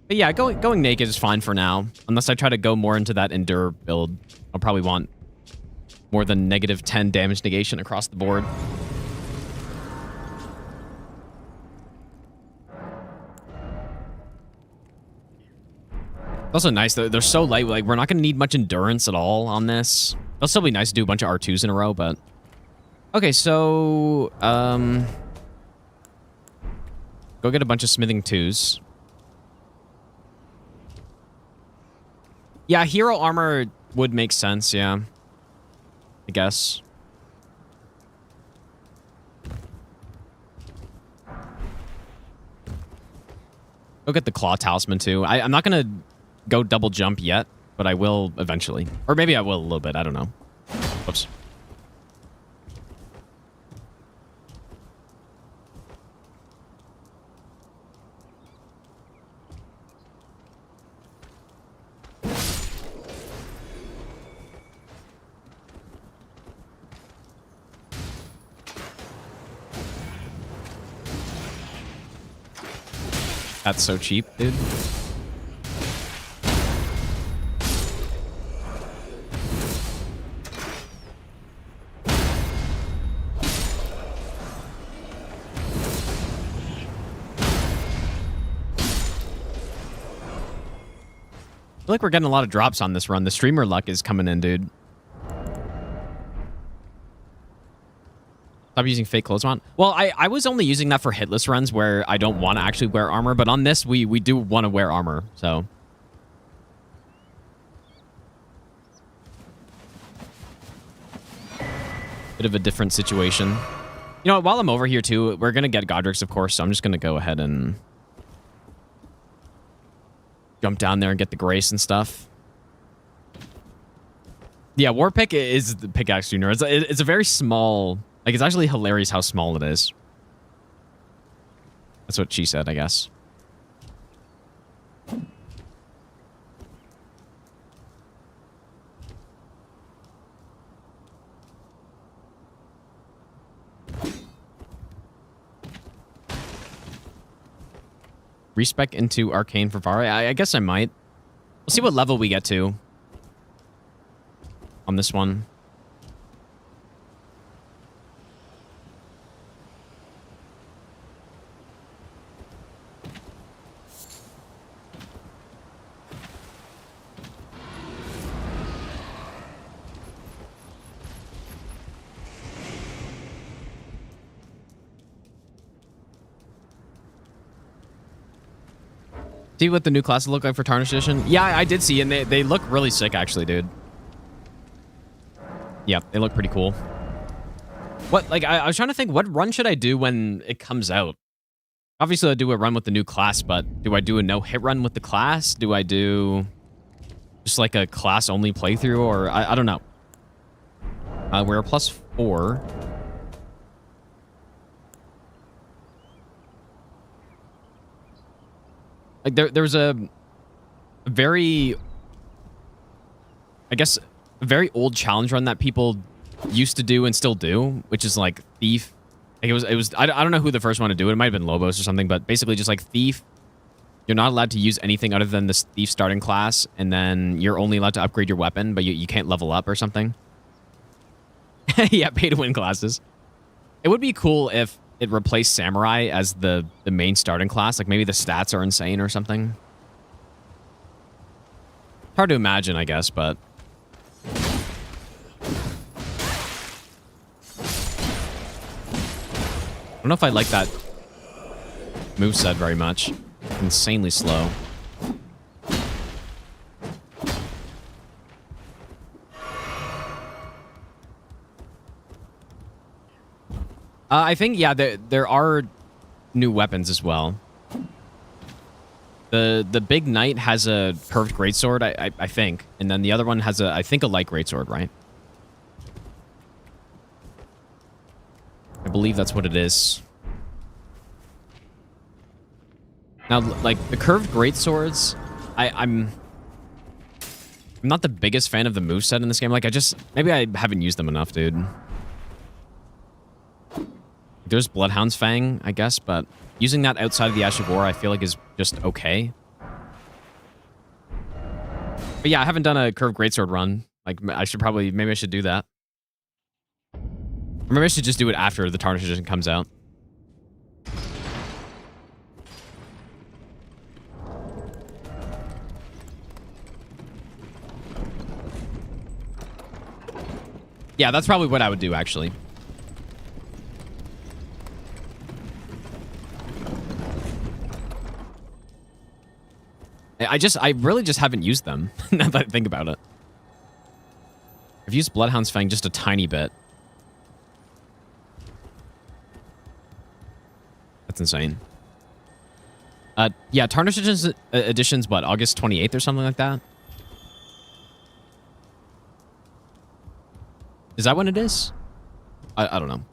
But yeah, going naked is fine for now. Unless I try to go more into that Endure build. I'll probably want more than negative 10 damage negation across the board. It's also nice that they're so light. Like, we're not going to need much endurance at all on this. It'll still be nice to do a bunch of R2s in a row, but... Okay, so... Go get a bunch of smithing 2s. Yeah, hero armor would make sense, yeah. I guess. Go get the claw talisman, too. I'm not going to go double jump yet, but I will eventually. Or maybe I will a little bit, I don't know. Whoops. That's so cheap, dude. feel like we're getting a lot of drops on this run. The streamer luck is coming in, dude. Stop using fake clothes on. Well, I was only using that for hitless runs where I don't want to actually wear armor, but on this, we do want to wear armor, so. Bit of a different situation. You know what, while I'm over here too, we're going to get Godric's, of course, so I'm just going to go ahead and jump down there and get the Grace and stuff. Yeah, Warpick is the Pickaxe Junior. It's a very small... Like, it's actually hilarious how small it is. That's what she said, I guess. Respec into Arcane for Vare? I guess I might. We'll see what level we get to on this one. See what the new classes look like for Tarnished Edition? Yeah, I did see, and they look really sick, actually, dude. Yeah, they look pretty cool. What, like, I was trying to think, what run should I do when it comes out? Obviously, I do a run with the new class, but do I do a no-hit run with the class? Do I do just, like, a class-only playthrough? Or, I don't know. We're a +4. Like, there's a very, I guess, a very old challenge run that people used to do and still do, which is like Thief. Like it was I don't know who the first one to do it. It might have been Lobos or something, but basically just like Thief. You're not allowed to use anything other than this Thief starting class, and then you're only allowed to upgrade your weapon, but you can't level up or something. Yeah, pay-to-win classes. It would be cool if it replaced Samurai as the main starting class. Like, maybe the stats are insane or something. Hard to imagine, I guess, but... I don't know if I like that moveset very much. Insanely slow. I think, yeah, there are new weapons as well. The big knight has a curved greatsword, I think. And then the other one has, I think, a light greatsword, right? I believe that's what it is. Now, like, the curved greatswords, I'm not the biggest fan of the moveset in this game. Like, maybe I haven't used them enough, dude. There's Bloodhound's Fang, I guess, but using that outside of the Ash of War, I feel like is just okay. But yeah, I haven't done a curved greatsword run. Like, maybe I should do that. Or maybe I should just do it after the Tarnished Edition comes out. Yeah, that's probably what I would do, actually. I really just haven't used them, now that I think about it. I've used Bloodhound's Fang just a tiny bit. That's insane. Yeah, Tarnished Edition's what, August 28th or something like that? Is that when it is? I don't know.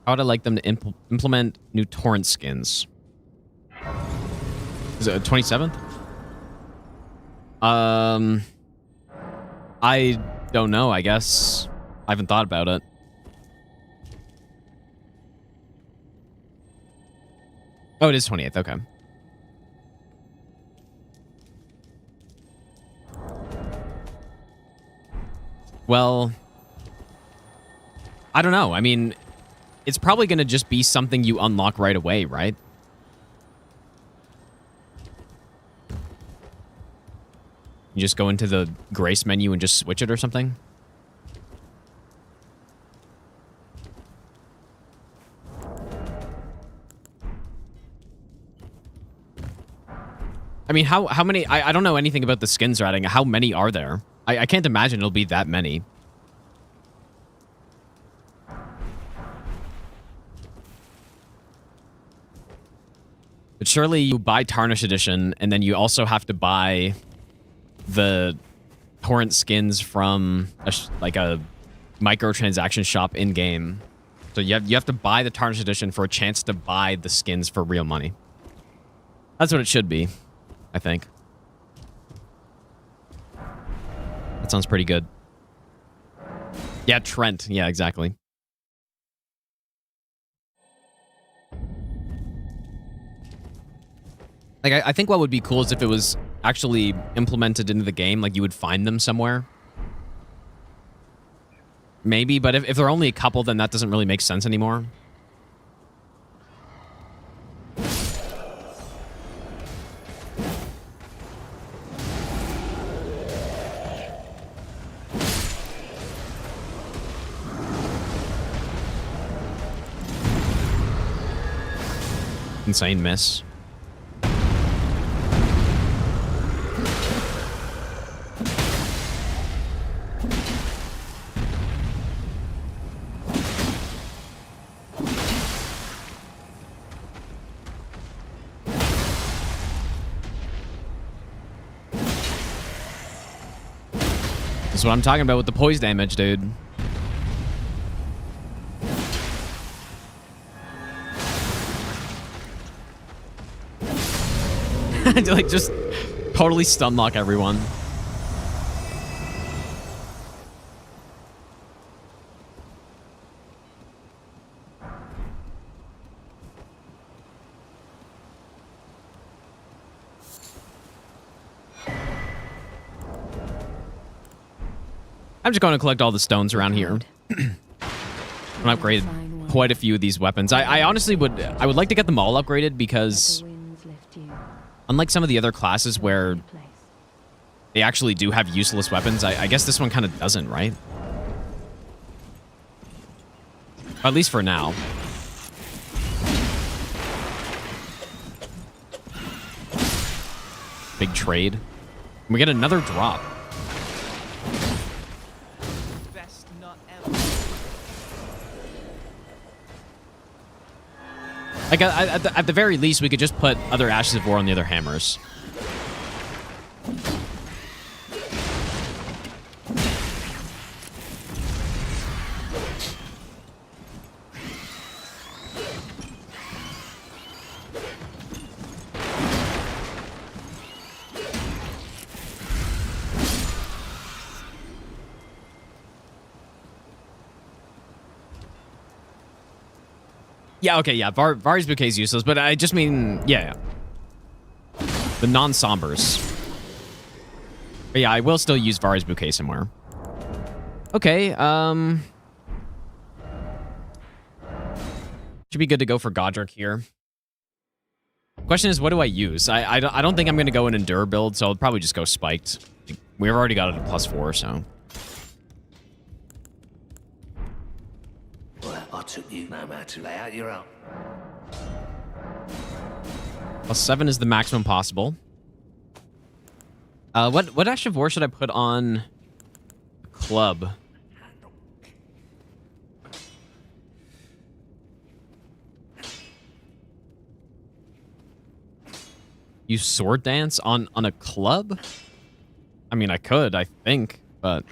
How would I like them to implement new torrent skins? Is it 27th? I don't know, I guess. I haven't thought about it. Oh, it is 28th, okay. Well, I don't know. I mean, it's probably going to just be something you unlock right away, right? You just go into the grace menu and just switch it or something? I mean, how many... I don't know anything about the skins they're adding. How many are there? I can't imagine it'll be that many. But surely you buy Tarnish Edition, and then you also have to buy the torrent skins from like a microtransaction shop in-game. So you have to buy the Tarnish Edition for a chance to buy the skins for real money. That's what it should be, I think. That sounds pretty good. Yeah, Trent. Yeah, exactly. Like, I think what would be cool is if it was actually implemented into the game, like you would find them somewhere. Maybe, but if they're only a couple, then that doesn't really make sense anymore. Insane miss. This is what I'm talking about with the poise damage, dude. Like, just totally stun lock everyone. I'm just going to collect all the stones around here. I'm upgraded quite a few of these weapons. I honestly would like to get them all upgraded because unlike some of the other classes where they actually do have useless weapons, I guess this one kind of doesn't, right? At least for now. Big trade. We get another drop. Best nut ever. Like, at the very least, we could just put other Ashes of War on the other hammers. Yeah, okay, yeah. Vari's Bouquet is useless, but I just mean, yeah. The non-sombers. But yeah, I will still use Vari's Bouquet somewhere. Okay, should be good to go for Godric here. Question is, what do I use? I don't think I'm going to go an Endure build, so I'll probably just go Spiked. We've already got it at +4, so... I took you no matter to lay out your own. +7 is the maximum possible. What Ash of War should I put on Club? Use Sword Dance on a club? I mean, I could, I think, but...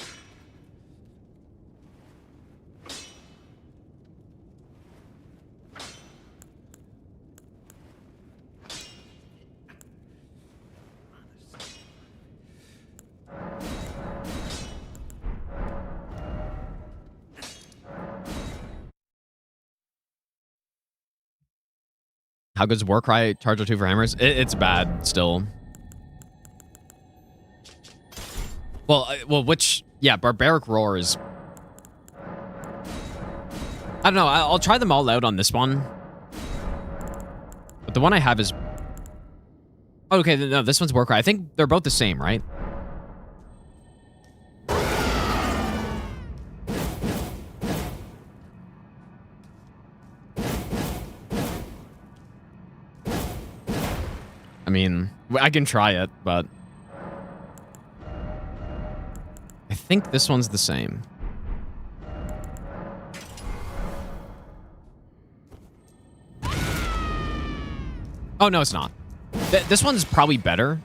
How good's Warcry Charger 2 for hammers? It's bad still. Well, which... Yeah, Barbaric Roar is... I don't know. I'll try them all out on this one. But the one I have is... Okay, no, this one's Warcry. I think they're both the same, right? I mean, I can try it, but I think this one's the same. Oh, no, it's not. This one's probably better.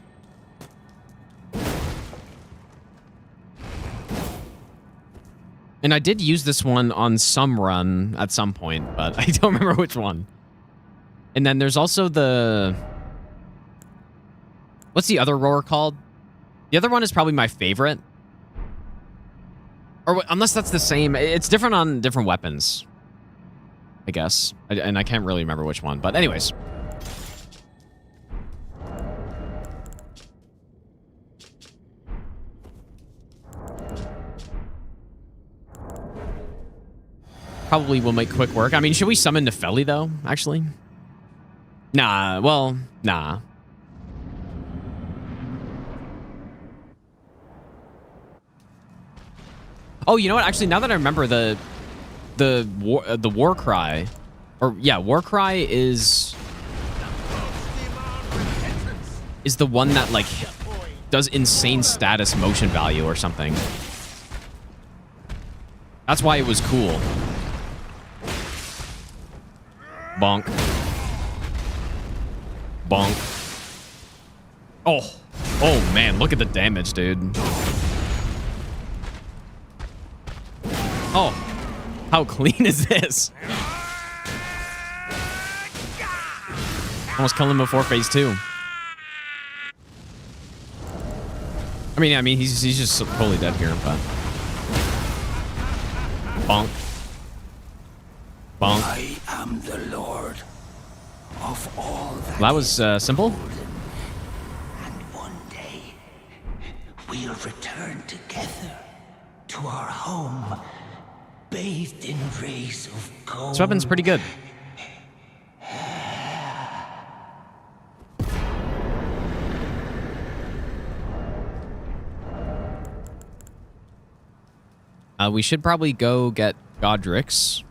And I did use this one on some run at some point, but I don't remember which one. And then there's also the... What's the other roar called? The other one is probably my favorite. Or unless that's the same. It's different on different weapons, I guess. And I can't really remember which one. But anyways. Probably will make quick work. I mean, should we summon Nefeli, though, actually? Nah, well, nah. Oh, you know what? Actually, now that I remember, the war cry, or yeah, war cry is the one that like does insane status motion value or something. That's why it was cool. Bonk. Bonk. Oh. Oh, man. Look at the damage, dude. Oh. How clean is this? Almost killed him before phase 2. I mean, he's just totally dead here, but... Bonk. Bonk. I am the Lord of all that was simple. And one day we'll return together to our home, bathed in rays of gold. This weapon's pretty good. We should probably go get Godric's.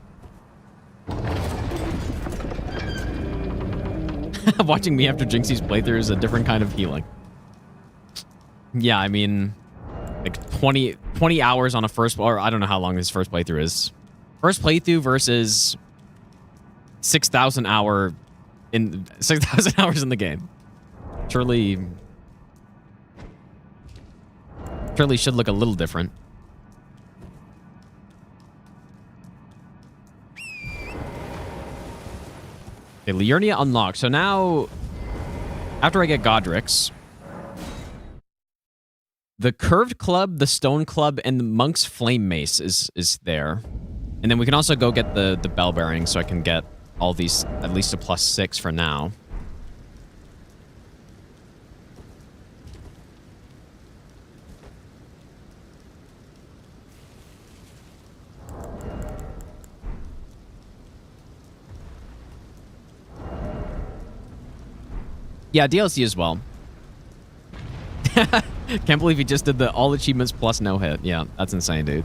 Watching me after Jinxie's playthrough is a different kind of healing. Yeah, I mean, like 20 hours on a first, or I don't know how long this first playthrough is. First playthrough versus 6,000 hours in the game. Surely should look a little different. Okay, Liurnia unlocked. So now, after I get Godric's, the Curved Club, the Stone Club, and the Monk's Flame Mace is there. And then we can also go get the Bell Bearing, so I can get all these, at least a +6 for now. Yeah, DLC as well. Can't believe he just did the all achievements plus no hit. Yeah, that's insane, dude.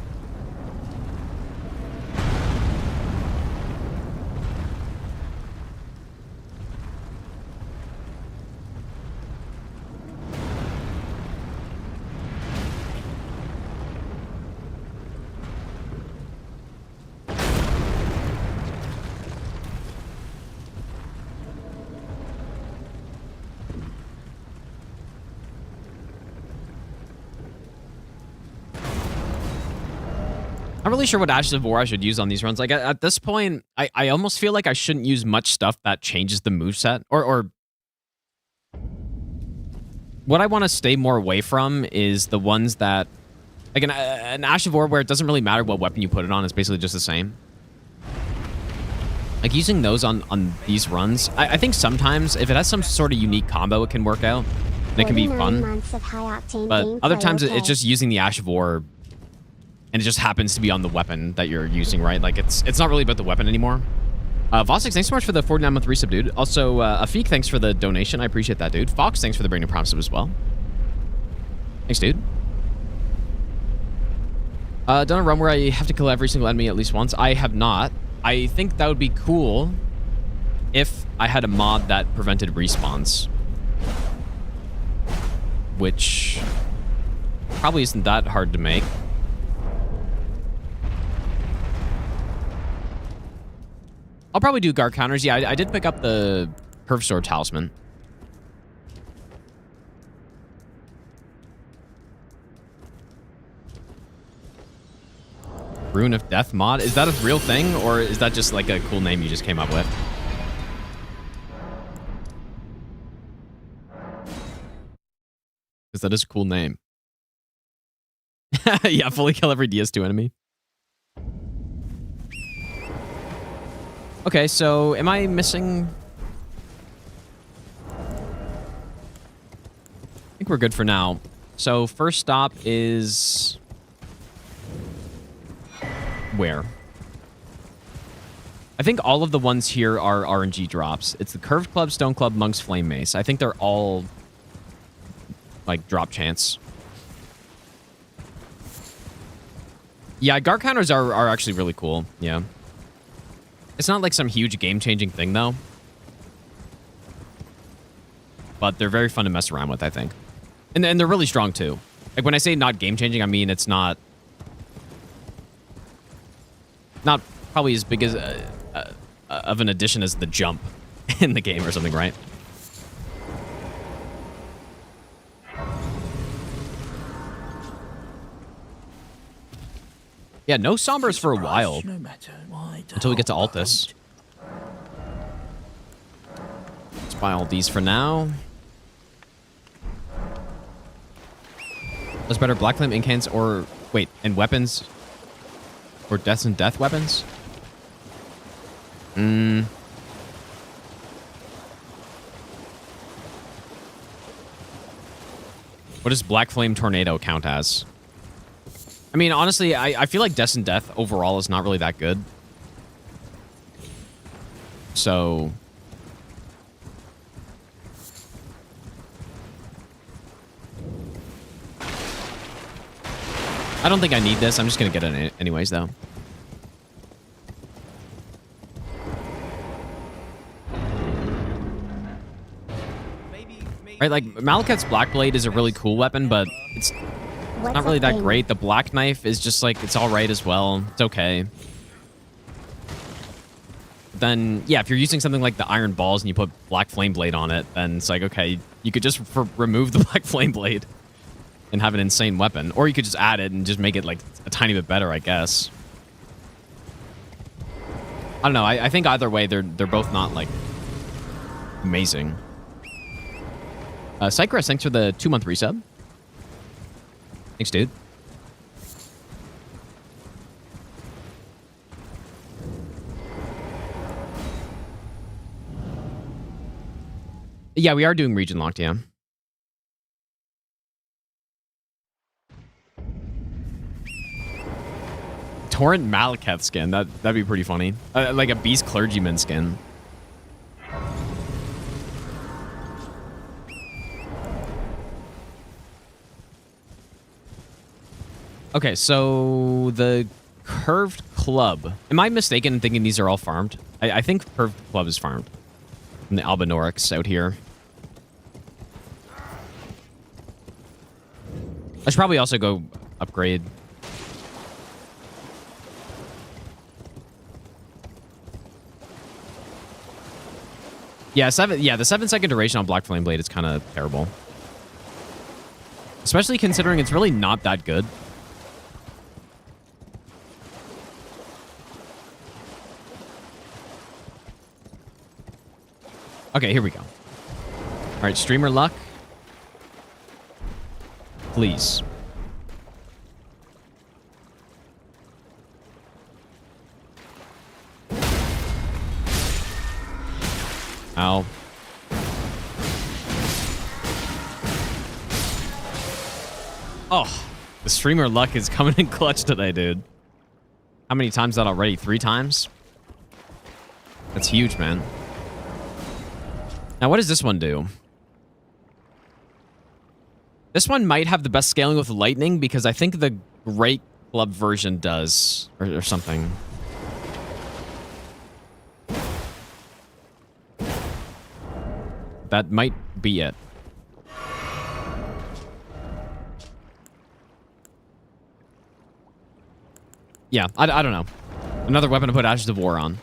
I'm really sure what Ashes of War I should use on these runs. Like, at this point, I almost feel like I shouldn't use much stuff that changes the moveset. Or what I want to stay more away from is the ones that... Like, an Ash of War where it doesn't really matter what weapon you put it on. It's basically just the same. Like, using those on these runs, I think sometimes, if it has some sort of unique combo, it can work out. And it can be fun. But other times, it's just using the Ash of War... And it just happens to be on the weapon that you're using, right? Like, it's not really about the weapon anymore. Vostix, thanks so much for the 49-month resub, dude. Also, Afik, thanks for the donation. I appreciate that, dude. Fox, thanks for the brand new prompt sub as well. Thanks, dude. Done a run where I have to kill every single enemy at least once. I have not. I think that would be cool if I had a mod that prevented respawns. which probably isn't that hard to make. I'll probably do guard counters. Yeah, I did pick up the Curved Sword Talisman. Rune of Death mod? Is that a real thing, or is that just like a cool name you just came up with? Because that is a cool name. Yeah, fully kill every DS2 enemy. Okay, so am I missing... I think we're good for now. So first stop is... where? I think all of the ones here are RNG drops. It's the Curved Club, Stone Club, Monk's Flame Mace. I think they're all like drop chance. Yeah, guard counters are actually really cool. Yeah. It's not like some huge game-changing thing, though. But they're very fun to mess around with, I think. And they're really strong, too. Like, when I say not game-changing, I mean it's not probably as big as of an addition as the jump in the game or something, right? Yeah, no Sombras for a while. Until we get to Altus. Let's buy all these for now. What's better, Black Flame Incants or... wait, and weapons? Or Deaths and Death weapons? What does Black Flame Tornado count as? I mean, honestly, I feel like Deaths and Death overall is not really that good. So... I don't think I need this. I'm just going to get it anyways, though. Right, like, Malekith's Black Blade is a really cool weapon, but it's not really that great. The Black Knife is just, like, it's alright as well. It's okay. Then, yeah, if you're using something like the Iron Balls and you put Black Flame Blade on it, then it's like, okay, you could just remove the Black Flame Blade and have an insane weapon. Or you could just add it and just make it, like, a tiny bit better, I guess. I don't know. I think either way, they're both not, like, amazing. Cycrus, thanks for the 2-month resub. Thanks, dude. Yeah, we are doing region locked, yeah. Torrent Malekith skin. That'd be pretty funny. Like a Beast Clergyman skin. Okay, so the Curved Club. Am I mistaken in thinking these are all farmed? I think Curved Club is farmed. And the Albinorix out here. I should probably also go upgrade. Yeah, the 7-second duration on Black Flame Blade is kind of terrible. Especially considering it's really not that good. Okay, here we go. All right, streamer luck. Please. Ow. Oh, the streamer luck is coming in clutch today, dude. How many times that already? 3 times? That's huge, man. Now, what does this one do? This one might have the best scaling with lightning because I think the Great Club version does, or something. That might be it. Yeah, I don't know. Another weapon to put Ashes of War on.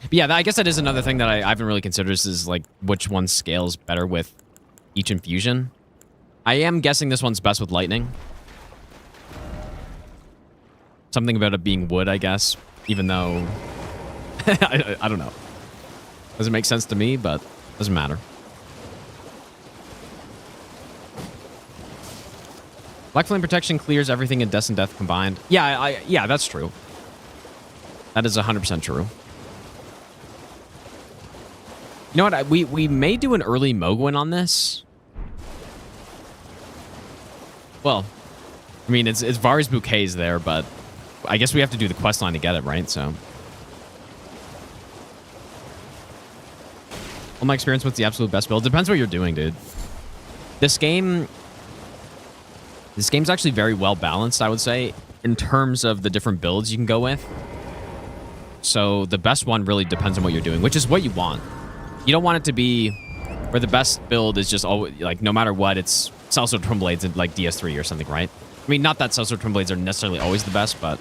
But yeah, I guess that is another thing that I haven't really considered is like which one scales better with each infusion. I am guessing this one's best with lightning. Something about it being wood, I guess, even though I don't know. Doesn't make sense to me, but doesn't matter. Black Flame Protection clears everything in Death and Death combined. Yeah, yeah, that's true. That is 100% true. You know what? We may do an early Mogwin on this. Well, I mean, it's Vari's Bouquets there, but I guess we have to do the quest line to get it, right? So, all my experience with the absolute best build depends what you're doing, dude. This game's actually very well balanced, I would say, in terms of the different builds you can go with. So the best one really depends on what you're doing, which is what you want. You don't want it to be where the best build is just always, like, no matter what, it's Sellsword Twin Blades in, like, DS3 or something, right? I mean, not that Sellsword Twin Blades are necessarily always the best, but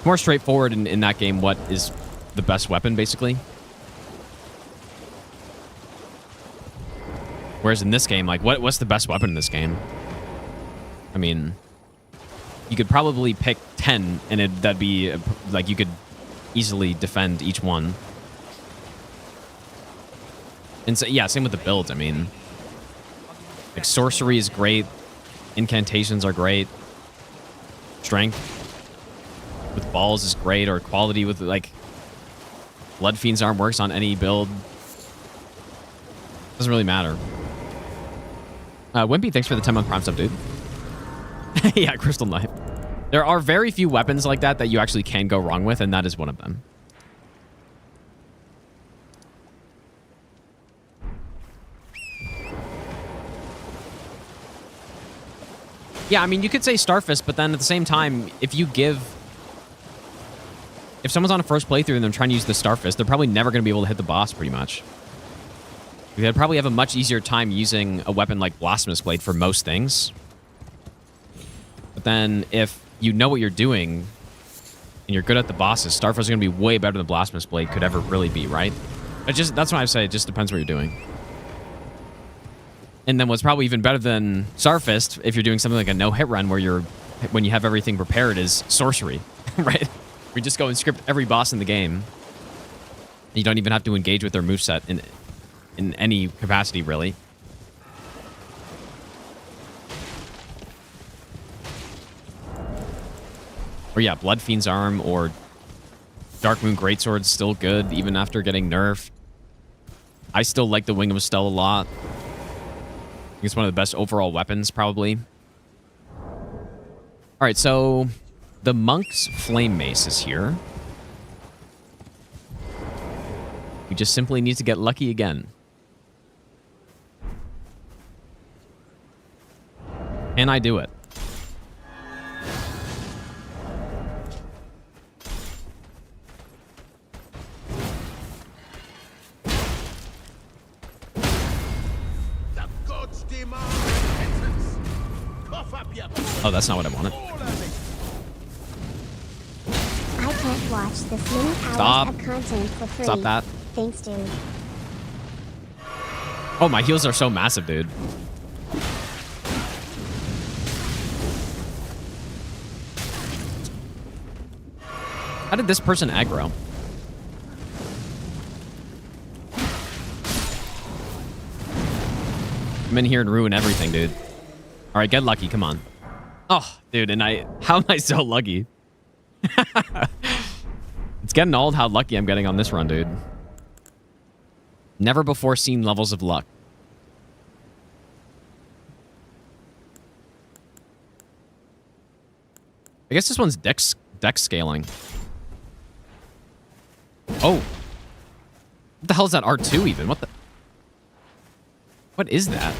more straightforward in that game what is the best weapon, basically. Whereas in this game, like, what's the best weapon in this game? I mean, you could probably pick 10, and that'd be, like, you could easily defend each one. And so, yeah, same with the builds. I mean, like, sorcery is great. Incantations are great. Strength with balls is great, or quality with, like, Blood Fiend's Arm works on any build. Doesn't really matter. Wimpy, thanks for the 10-month Prime sub, dude. Yeah, Crystal Knife. There are very few weapons like that you actually can go wrong with, and that is one of them. Yeah, I mean, you could say Starfist, but then at the same time, if someone's on a first playthrough and they're trying to use the Starfist, they're probably never going to be able to hit the boss, pretty much. They'd probably have a much easier time using a weapon like Blasphemous Blade for most things. But then, if you know what you're doing, and you're good at the bosses, Starfist is going to be way better than Blasphemous Blade could ever really be, right? That's why I say it just depends what you're doing. And then what's probably even better than Starfist, if you're doing something like a no-hit run where when you have everything prepared, is sorcery, right? We just go and script every boss in the game. You don't even have to engage with their moveset in any capacity, really. Or yeah, Blood Fiend's Arm or Dark Moon Greatsword's still good, even after getting nerfed. I still like the Wing of Estelle a lot. I think it's one of the best overall weapons, probably. Alright, so the Monk's Flame Mace is here. We just simply need to get lucky again. Can I do it? Oh, that's not what I wanted. I can't watch this many hours of content for free. Stop that. Thanks, dude. Oh, my heals are so massive, dude. How did this person aggro? I'm in here and ruin everything, dude. All right, get lucky. Come on. Oh, dude, how am I so lucky? It's getting old how lucky I'm getting on this run, dude. Never before seen levels of luck. I guess this one's dex scaling. Oh. What the hell is that R2 even? What is that?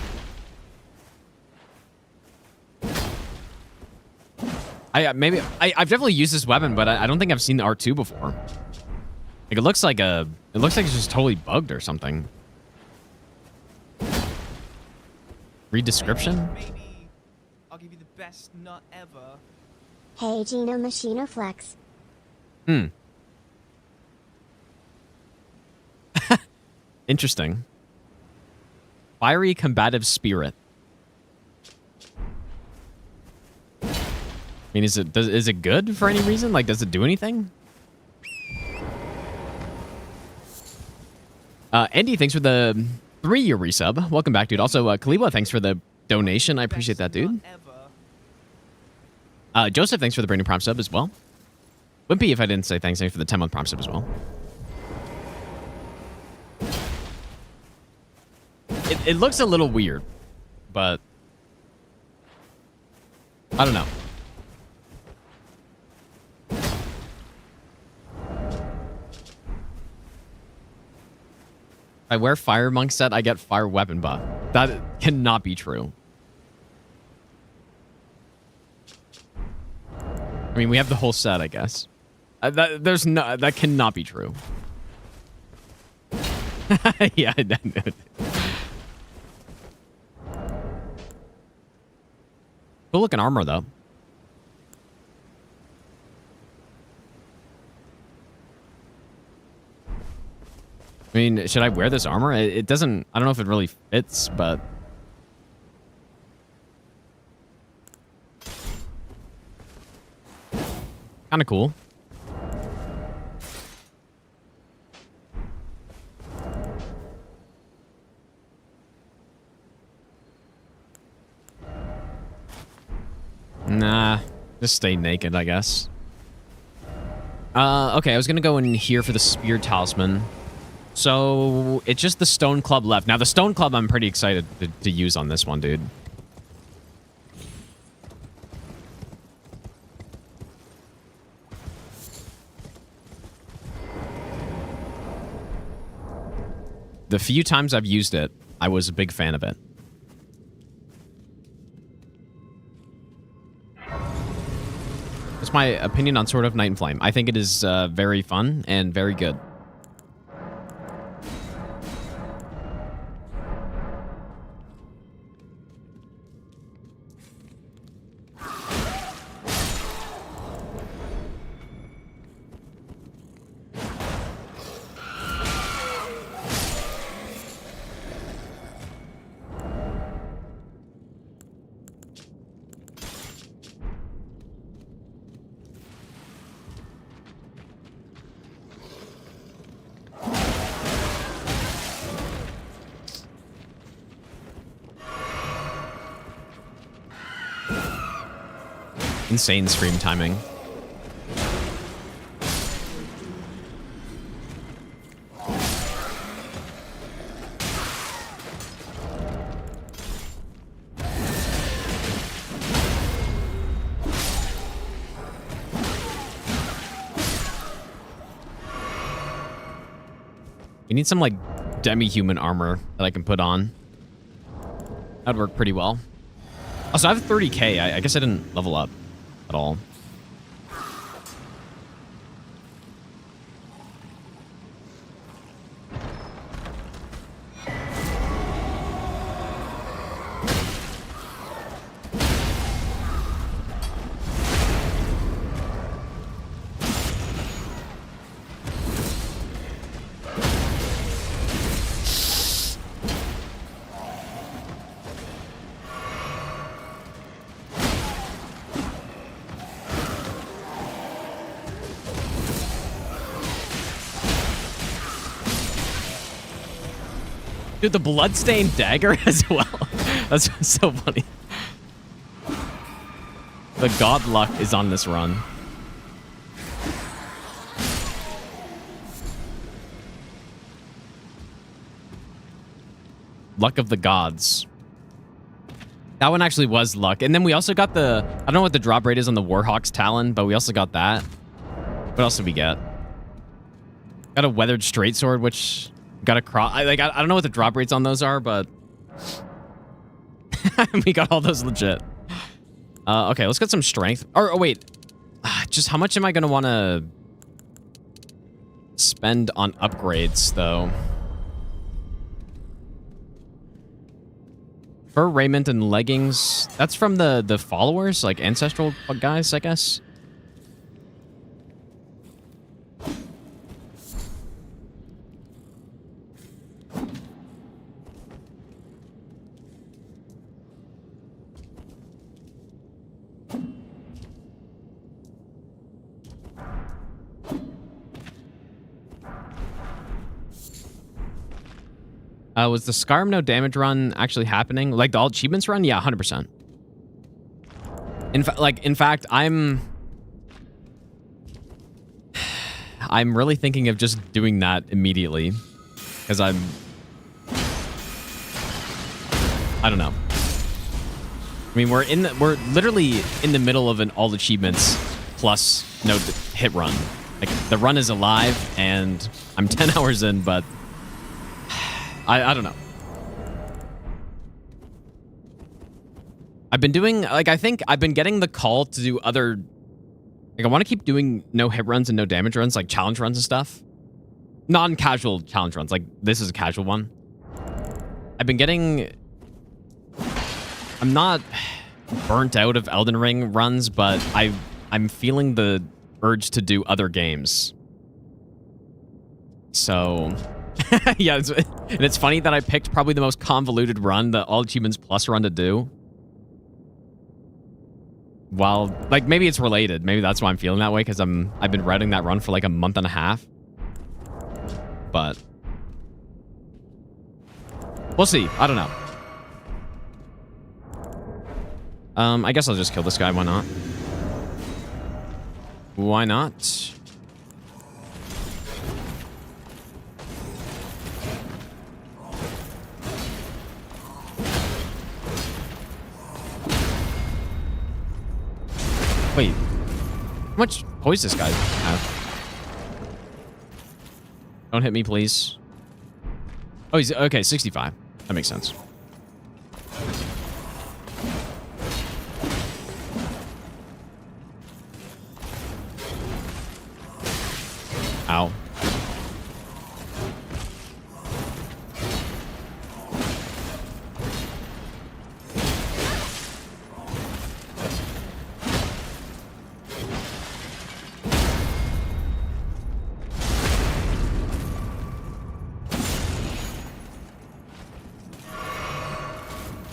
I've definitely used this weapon, but I don't think I've seen the R2 before. Like, it looks like it's just totally bugged or something. Read description? Maybe I'll give you the best nut ever. Hey Gino Machino Flex. Interesting. Fiery combative spirit. I mean, is it good for any reason? Like, does it do anything? Andy, thanks for the 3-year resub. Welcome back, dude. Also, Kaliwa, thanks for the donation. I appreciate that, dude. Joseph, thanks for the brand new prompt sub as well. Wimpy, if I didn't say thanks for the 10-month prompt sub as well. It looks a little weird, but I don't know. I wear Fire Monk set, I get Fire Weapon buff. That cannot be true. I mean, we have the whole set, I guess. That cannot be true. Yeah, cool looking armor, though. I mean, should I wear this armor? It doesn't... I don't know if it really fits, but... kind of cool. Nah, just stay naked, I guess. Okay, I was gonna go in here for the Spear Talisman. So, it's just the Stone Club left. Now, the Stone Club I'm pretty excited to use on this one, dude. The few times I've used it, I was a big fan of it. That's my opinion on Sword of Night and Flame. I think it is very fun and very good. Insane stream timing. We need some, like, demi-human armor that I can put on. That'd work pretty well. Also, I have 30k. I guess I didn't level up at all. Dude, the bloodstained dagger as well. That's so funny. The god luck is on this run. Luck of the gods. That one actually was luck. And then we also got the... I don't know what the drop rate is on the Warhawk's Talon, but we also got that. What else did we get? Got a weathered straight sword, which... Got a cross. I don't know what the drop rates on those are, but we got all those legit. Okay, let's get some strength. Or, oh, wait. Just how much am I going to want to spend on upgrades, though? Fur raiment and leggings. That's from the followers, like ancestral guys, I guess. Was the Skyrim no damage run actually happening? Like the all achievements run? Yeah, 100%. In fact, I'm really thinking of just doing that immediately because I don't know. I mean, we're literally in the middle of an all achievements plus no hit run. Like the run is alive and I'm 10 hours in, but I don't know. I've been doing, like, I think I've been getting the call to do other, like, I want to keep doing no hit runs and no damage runs, like challenge runs and stuff. Non-casual challenge runs, like this is a casual one. I've been getting, I'm not burnt out of Elden Ring runs, but I'm feeling the urge to do other games. So, yeah, and it's funny that I picked probably the most convoluted run, the All Achievements Plus run to do. Well, like, maybe it's related. Maybe that's why I'm feeling that way, because I've been writing that run for like a month and a half. But we'll see. I don't know. I guess I'll just kill this guy. Why not? Why not? Wait, how much poise does this guy have? Don't hit me, please. Oh, he's okay. 65. That makes sense. Ow.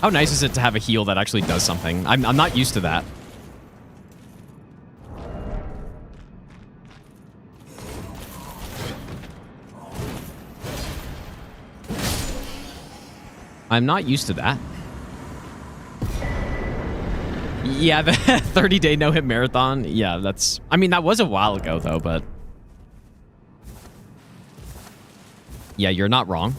How nice is it to have a heal that actually does something? I'm not used to that. I'm not used to that. Yeah, the 30-day no-hit marathon. Yeah, that's... I mean, that was a while ago, though, but... Yeah, you're not wrong.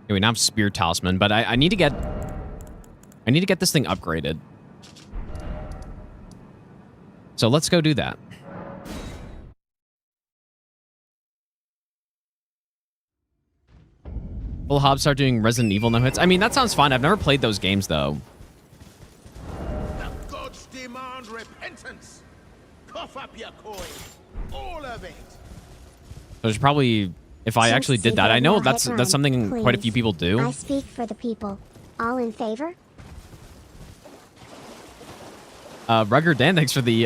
Anyway, now I'm Spear Talisman, but I need to get this thing upgraded. So let's go do that. Will Hobbs start doing Resident Evil no hits? I mean, that sounds fun. I've never played those games though. The gods demand repentance. Cough up your coin, all of it. There's probably, if I actually did that, I know that's something Please. quite a few people do. I speak for the people. All in favor? Rugger Dan, thanks for the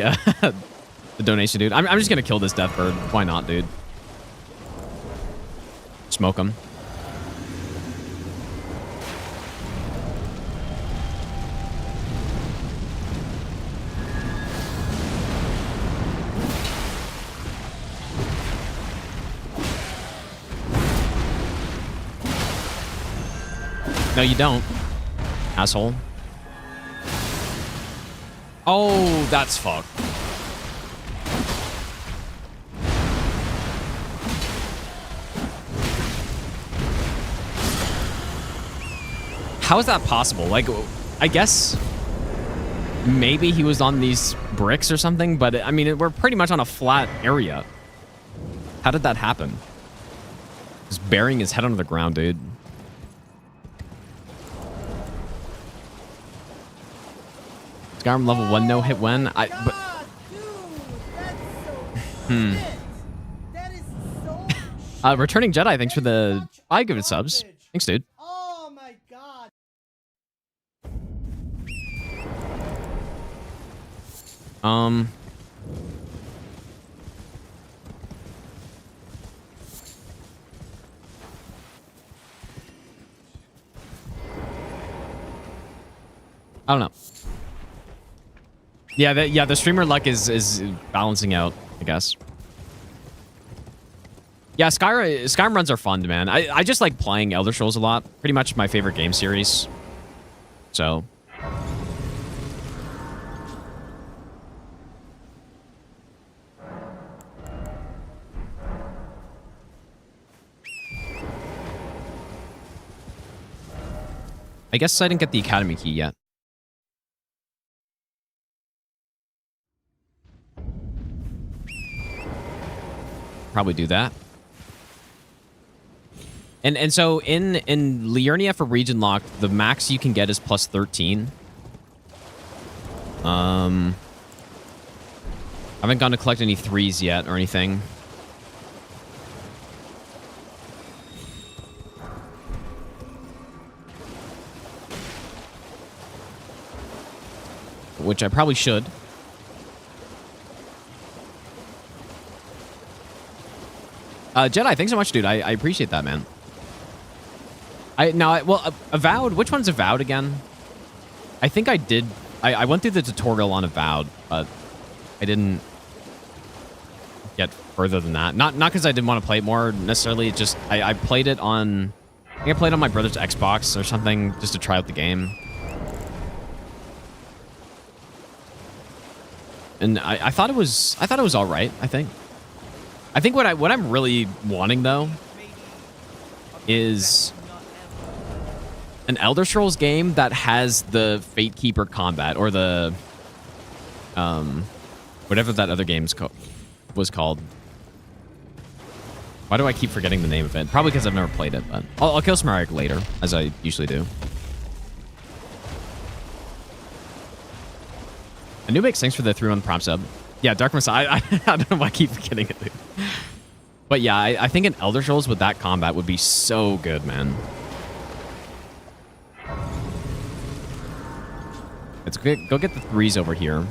the donation, dude. I'm just gonna kill this death bird. Why not, dude? Smoke him. No, you don't, asshole. Oh, that's fucked. How is that possible? Like, I guess maybe he was on these bricks or something, but I mean, we're pretty much on a flat area. How did that happen? Just burying his head under the ground, dude. Skyrim level 1 no hit when? Returning Jedi, thanks for the 5 gifted subs. Thanks, dude. Oh my god. I don't know. Yeah, the streamer luck is balancing out, I guess. Yeah, Skyrim runs are fun, man. I just like playing Elder Scrolls a lot. Pretty much my favorite game series. So. I guess I didn't get the Academy key yet. Probably do that. And so in Liurnia for region lock, the max you can get is plus 13. I haven't gone to collect any 3s yet or anything. Which I probably should. Jedi, thanks so much, dude. I appreciate that, man. Avowed. Which one's Avowed again? I think I did. I went through the tutorial on Avowed, but I didn't get further than that. Not because I didn't want to play it more necessarily. Just I played it on. I think I played on my brother's Xbox or something just to try out the game. And I thought it was all right. I think what I'm really wanting though is an Elder Scrolls game that has the Fate Keeper combat or the whatever that other game was called. Why do I keep forgetting the name of it? Probably because I've never played it, but I'll kill Smarak later, as I usually do. Anubix, thanks for the 3-month prompt sub. Yeah, Dark Messiah. I don't know why I keep forgetting it, dude. But yeah, I think an Elder Scrolls with that combat would be so good, man. Let's go get the 3s over here.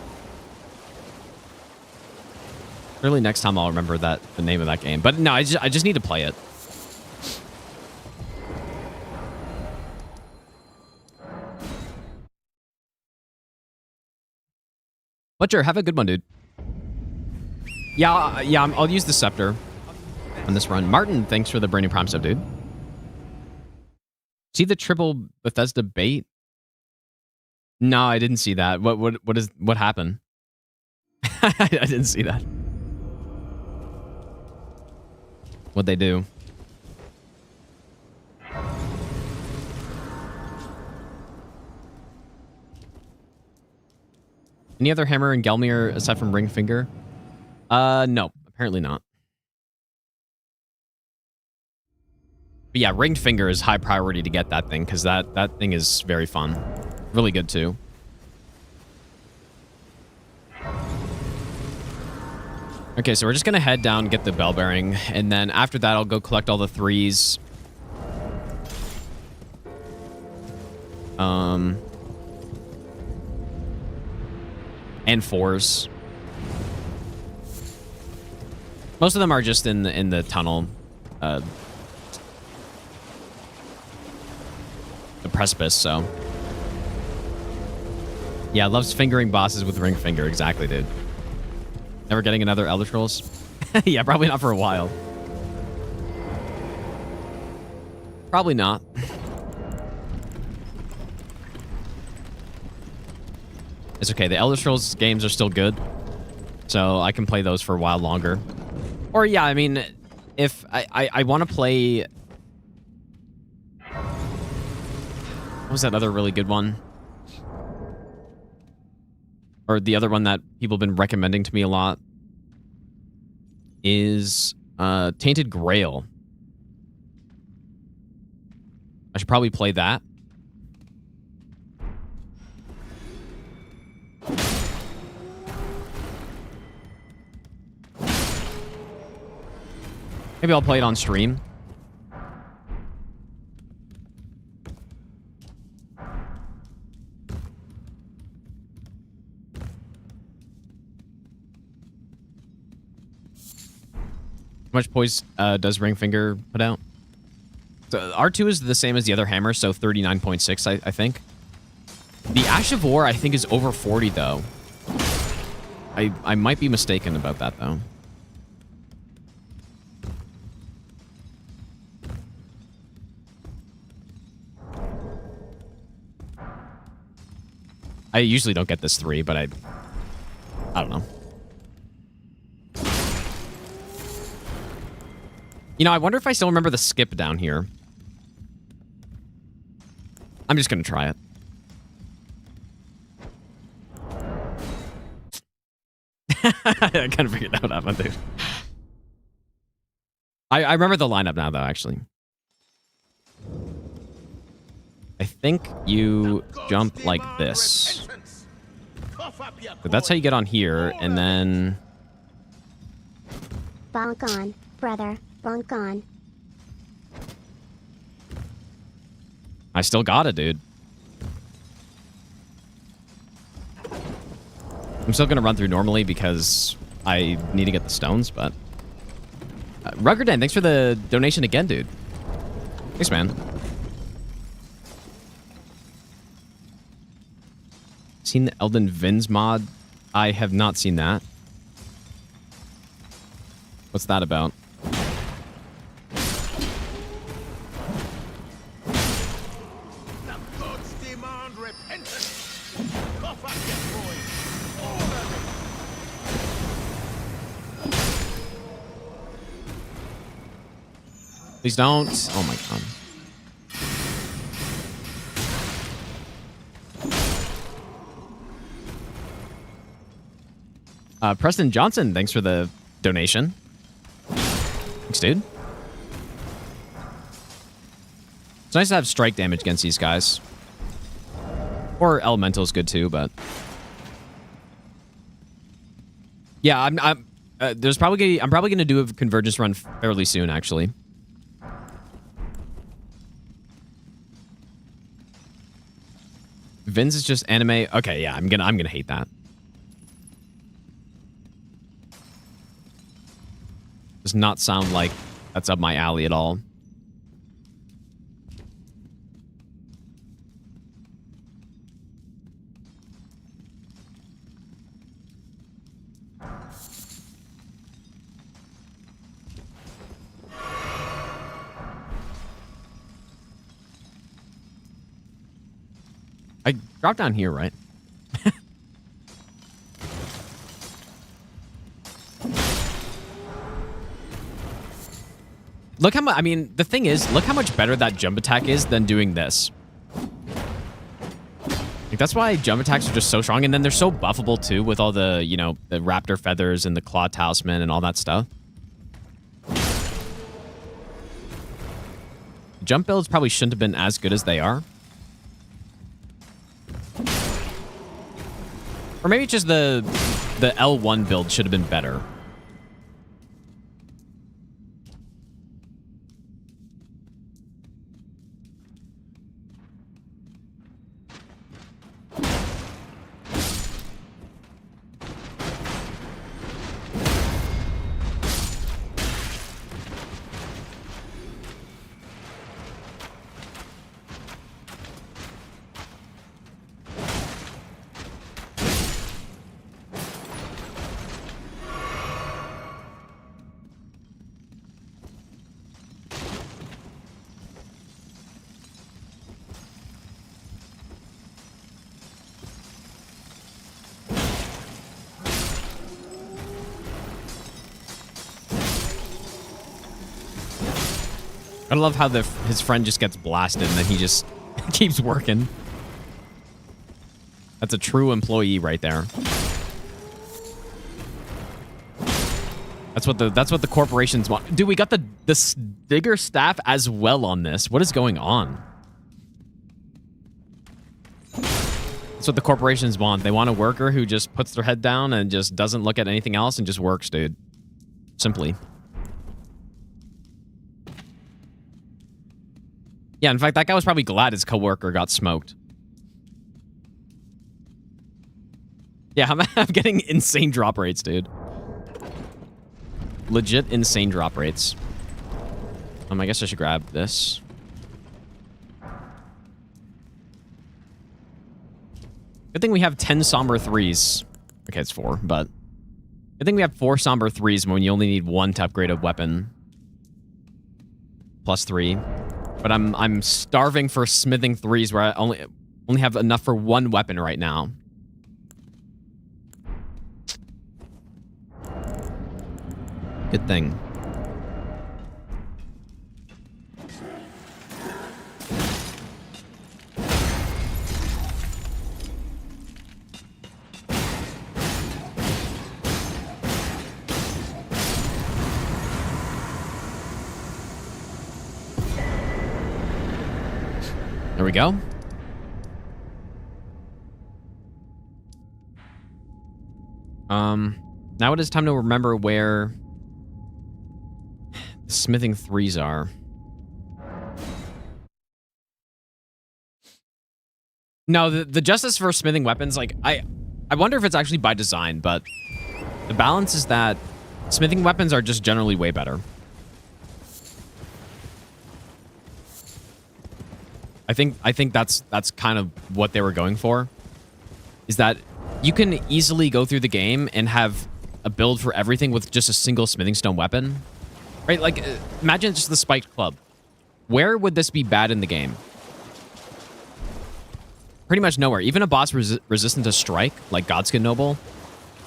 Surely next time I'll remember the name of that game. But no, I just need to play it. Butcher, have a good one, dude. Yeah, I'll use the scepter on this run. Martin, thanks for the brand new prompt sub, dude. See the triple Bethesda bait? No, I didn't see that. What happened? I didn't see that. What'd they do? Any other hammer in Gelmir aside from Ringfinger? No, apparently not. But yeah, Ringed Finger is high priority to get that thing, because that thing is very fun. Really good, too. Okay, so we're just going to head down, get the bell bearing, and then after that, I'll go collect all the 3s. And 4s. Most of them are just in the tunnel. The precipice, so. Yeah, loves fingering bosses with ring finger. Exactly, dude. Never getting another Elder Scrolls? Yeah, probably not for a while. Probably not. It's okay. The Elder Scrolls games are still good. So I can play those for a while longer. Or yeah, I mean, if I want to play... What was that other really good one? Or the other one that people have been recommending to me a lot is Tainted Grail. I should probably play that. Maybe I'll play it on stream. How much poise does Ringfinger put out? So R2 is the same as the other hammer, so 39.6, I think. The Ash of War, I think, is over 40, though. I might be mistaken about that, though. I usually don't get this 3, but I don't know. You know, I wonder if I still remember the skip down here. I'm just going to try it. I kind of figured that out, dude. I remember the lineup now, though, actually. I think you jump like this. But that's how you get on here, and then... Bonk on, brother. Bonk on. I still got it, dude. I'm still going to run through normally because I need to get the stones, but... Ruggerden, thanks for the donation again, dude. Thanks, man. Seen the Elden Vins mod? I have not seen that. What's that about? Please don't. Oh my god. Preston Johnson, thanks for the donation. Thanks, dude. It's nice to have strike damage against these guys. Or elemental is good too, but yeah, I'm probably gonna do a convergence run fairly soon, actually. Vince is just anime. Okay, yeah, I'm gonna hate that. Does not sound like that's up my alley at all. I dropped down here, right? Look how much, I mean, the thing is, look how much better that jump attack is than doing this. Like, that's why jump attacks are just so strong, and then they're so buffable too with all the, you know, the raptor feathers and the claw talisman and all that stuff. Jump builds probably shouldn't have been as good as they are. Or maybe just the L1 build should have been better. I love how his friend just gets blasted and then he just keeps working. That's a true employee right there. That's what the corporations want. Dude, we got the digger staff as well on this. What is going on? That's what the corporations want. They want a worker who just puts their head down and just doesn't look at anything else and just works, dude. Simply. Yeah, in fact, that guy was probably glad his coworker got smoked. Yeah, I'm getting insane drop rates, dude. Legit insane drop rates. I guess I should grab this. Good thing we have 10 Somber 3s. Okay, it's 4, but... Good thing we have 4 Somber 3s when you only need 1 to upgrade a weapon. Plus 3. But I'm starving for smithing 3s where I only have enough for 1 weapon right now. Good thing. There we go. Now it is time to remember where the smithing 3s are. No, the justice for smithing weapons, like, I wonder if it's actually by design, but the balance is that smithing weapons are just generally way better. I think that's kind of what they were going for, is that you can easily go through the game and have a build for everything with just a single smithing stone weapon, right? Like, imagine just the spiked club. Where would this be bad in the game? Pretty much nowhere. Even a boss resistant to strike, like Godskin Noble,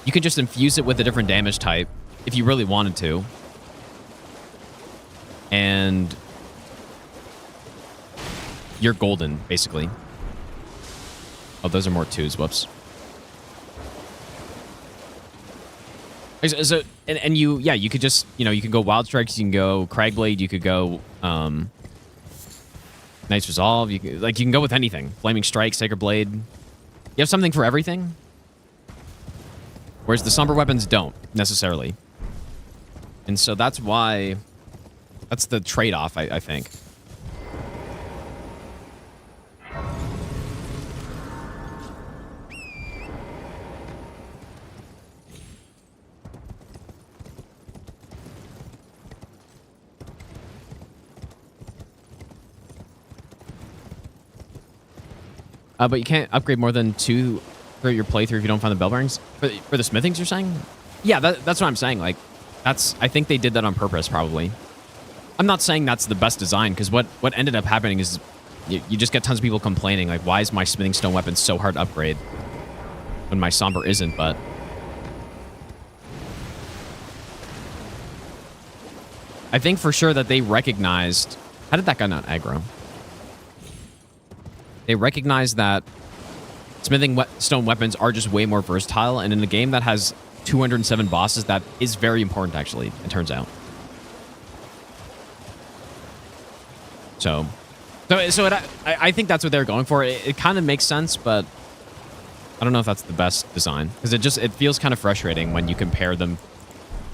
you can just infuse it with a different damage type if you really wanted to. And you're golden, basically. Oh, those are more 2s. Whoops. So, and you, yeah, you could just, you can go Wild Strikes, you can go Cragblade, you could go Knight's Resolve, you can go with anything. Flaming Strike, Sacred Blade. You have something for everything. Whereas the Somber weapons don't, necessarily. And so that's why, that's the trade-off, I think. But you can't upgrade more than 2 for your playthrough if you don't find the bell bearings. For the smithings, you're saying? Yeah, that's what I'm saying. Like, I think they did that on purpose, probably. I'm not saying that's the best design, because what ended up happening is you just get tons of people complaining, like, why is my smithing stone weapon so hard to upgrade when my Somber isn't, but... I think for sure that they recognized... How did that guy not aggro? They recognize that smithing stone weapons are just way more versatile, and in a game that has 207 bosses, that is very important, actually, it turns out. So I think that's what they're going for. It kind of makes sense, but I don't know if that's the best design, because it feels kind of frustrating when you compare them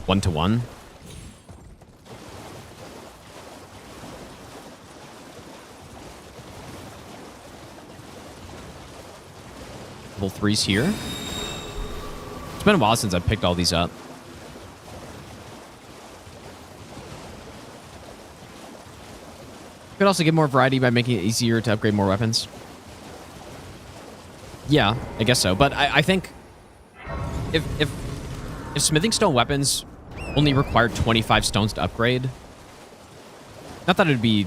1-to-1. Level 3s here. It's been a while since I've picked all these up. Could also get more variety by making it easier to upgrade more weapons. Yeah, I guess so. But I think if smithing stone weapons only required 25 stones to upgrade, not that it would be...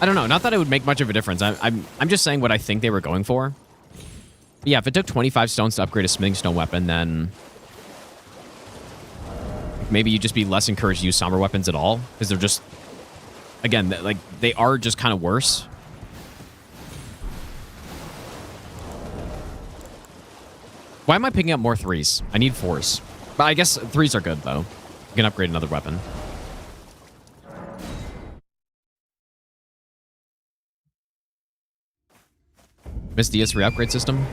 I don't know. Not that it would make much of a difference. I'm just saying what I think they were going for. But yeah, if it took 25 stones to upgrade a smithing stone weapon, then maybe you'd just be less encouraged to use somber weapons at all, because they're just, again, like, they are just kind of worse. Why am I picking up more 3s? I need 4s. But I guess 3s are good, though. You can upgrade another weapon. Miss DS3 upgrade system.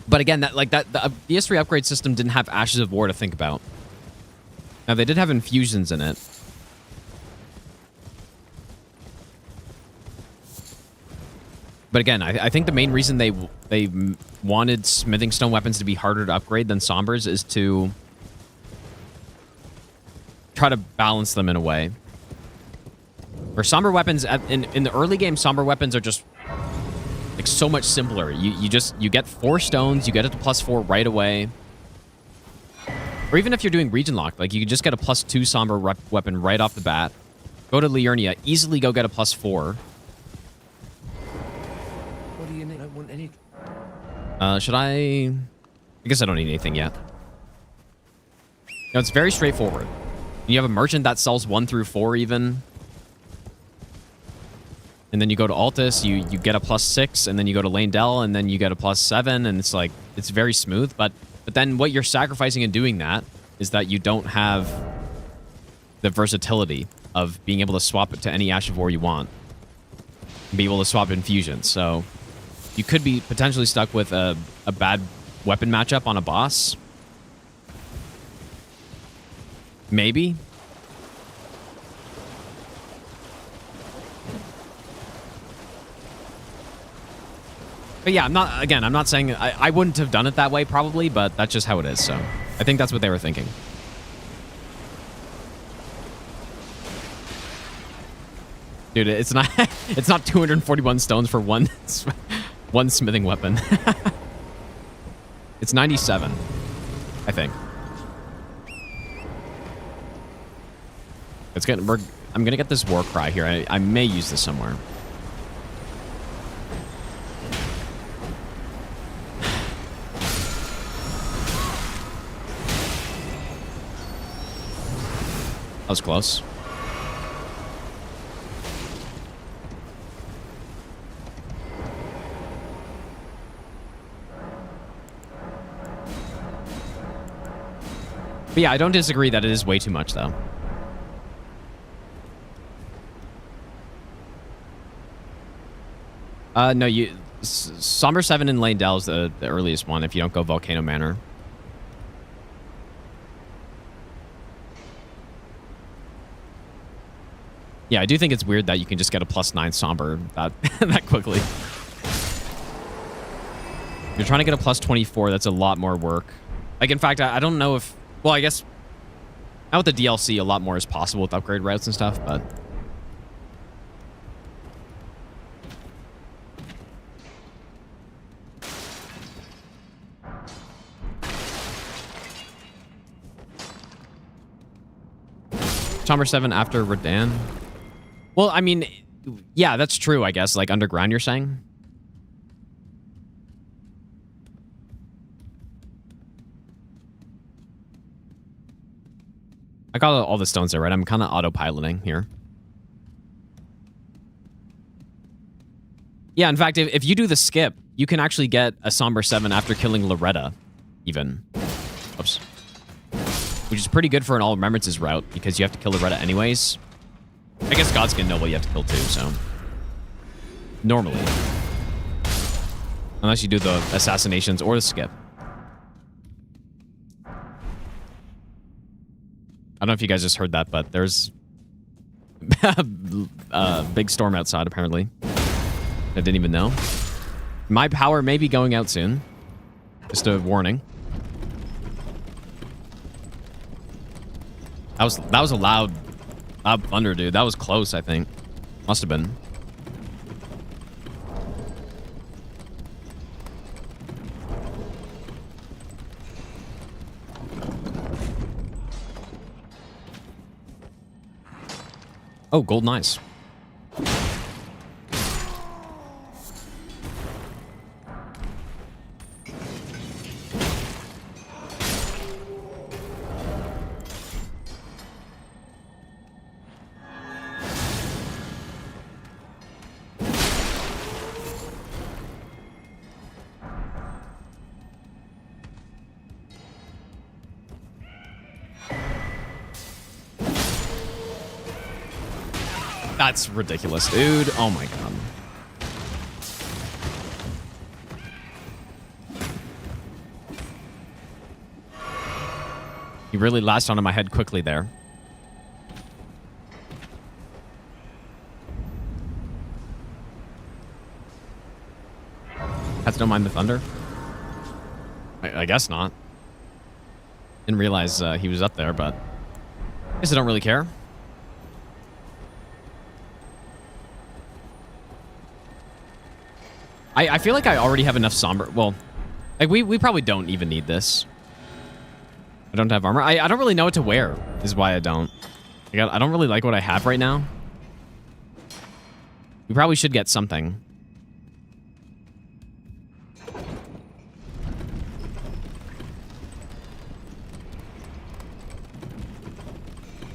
But again, the DS3 upgrade system didn't have Ashes of War to think about. Now, they did have infusions in it. But again, I think the main reason they wanted smithing stone weapons to be harder to upgrade than sombers is to try to balance them in a way. Or somber weapons in the early game, somber weapons are just like so much simpler. You get 4 stones, you get it to +4 right away. Or even if you're doing region lock, like you can just get a +2 somber weapon right off the bat. Go to Liurnia, easily go get a +4. What do you need? I don't want any. Should I guess I don't need anything yet. No, it's very straightforward. You have a merchant that sells 1 through 4 even. And then you go to Altus, you get a +6, and then you go to Lane Dell, and then you get a +7, and it's like, it's very smooth. But then what you're sacrificing in doing that is that you don't have the versatility of being able to swap it to any Ash of War you want. And be able to swap infusions. So you could be potentially stuck with a bad weapon matchup on a boss. Maybe. But yeah, I'm not saying I wouldn't have done it that way probably, but that's just how it is. So I think that's what they were thinking. Dude, it's not 241 stones for one smithing weapon. It's 97, I think. I'm gonna get this war cry here. I may use this somewhere. That was close. But yeah, I don't disagree that it is way too much, though. No, Somber 7 in Lane Dell is the earliest one if you don't go Volcano Manor. Yeah, I do think it's weird that you can just get a +9 Somber that quickly. You're trying to get a +24, that's a lot more work. Like, in fact, I don't know if... Well, I guess... Now with the DLC, a lot more is possible with upgrade routes and stuff, but... Somber 7 after Redan? Well, I mean, yeah, that's true, I guess. Like, underground, you're saying? I got all the stones there, right? I'm kind of autopiloting here. Yeah, in fact, if you do the skip, you can actually get a Somber 7 after killing Loretta, even. Oops. Which is pretty good for an All Remembrances route, because you have to kill Loretta anyways. I guess Godskin Noble you have to kill too, so... Normally. Unless you do the assassinations or the skip. I don't know if you guys just heard that, but there's... a big storm outside, apparently. I didn't even know. My power may be going out soon. Just a warning. That was a loud thunder, dude. That was close, I think. Must have been. Oh, gold nice. That's ridiculous, dude. Oh my god. He really latched onto my head quickly there. Cats don't mind the thunder? I guess not. Didn't realize he was up there, but I guess I don't really care. I feel like I already have enough somber. Well, like we probably don't even need this. I don't have armor. I don't really know what to wear, is why I don't. Like, I don't really like what I have right now. We probably should get something.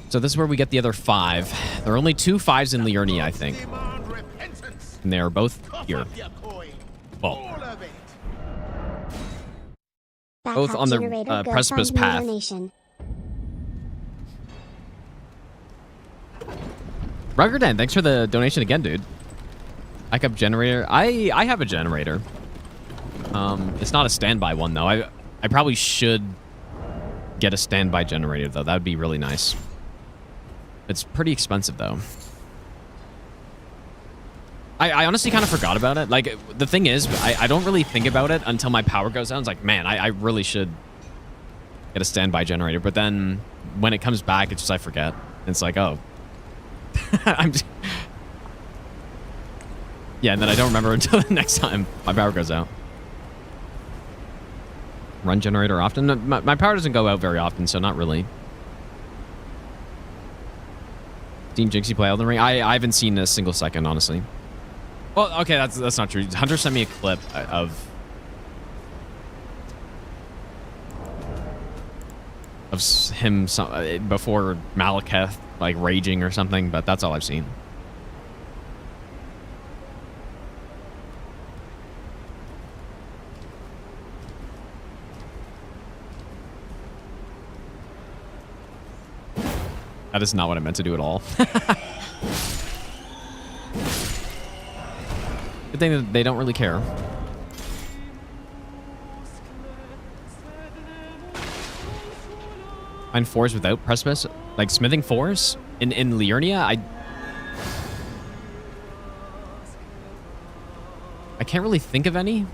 So this is where we get the other 5. There are only 2 5s in Liurnia, I think. And they are both here. Well, both on the precipice path. Ruggerden, thanks for the donation again, dude. Backup generator. I have a generator. It's not a standby one, though. I probably should get a standby generator, though. That would be really nice. It's pretty expensive, though. I honestly kind of forgot about it. Like, the thing is, I don't really think about it until my power goes down. It's like, man, I really should get a standby generator. But then when it comes back, it's just I forget. It's like, oh. Yeah, and then I don't remember until the next time my power goes out. Run generator often? No, my power doesn't go out very often, so not really. Seen Jinxie play Elden Ring? I haven't seen a single second, honestly. Well, okay, that's not true. Hunter sent me a clip of him before Malekith, like, raging or something, but that's all I've seen. That is not what I meant to do at all. Good thing that they don't really care. Find 4s without precipice? Like smithing 4s? In Liurnia? I can't really think of any.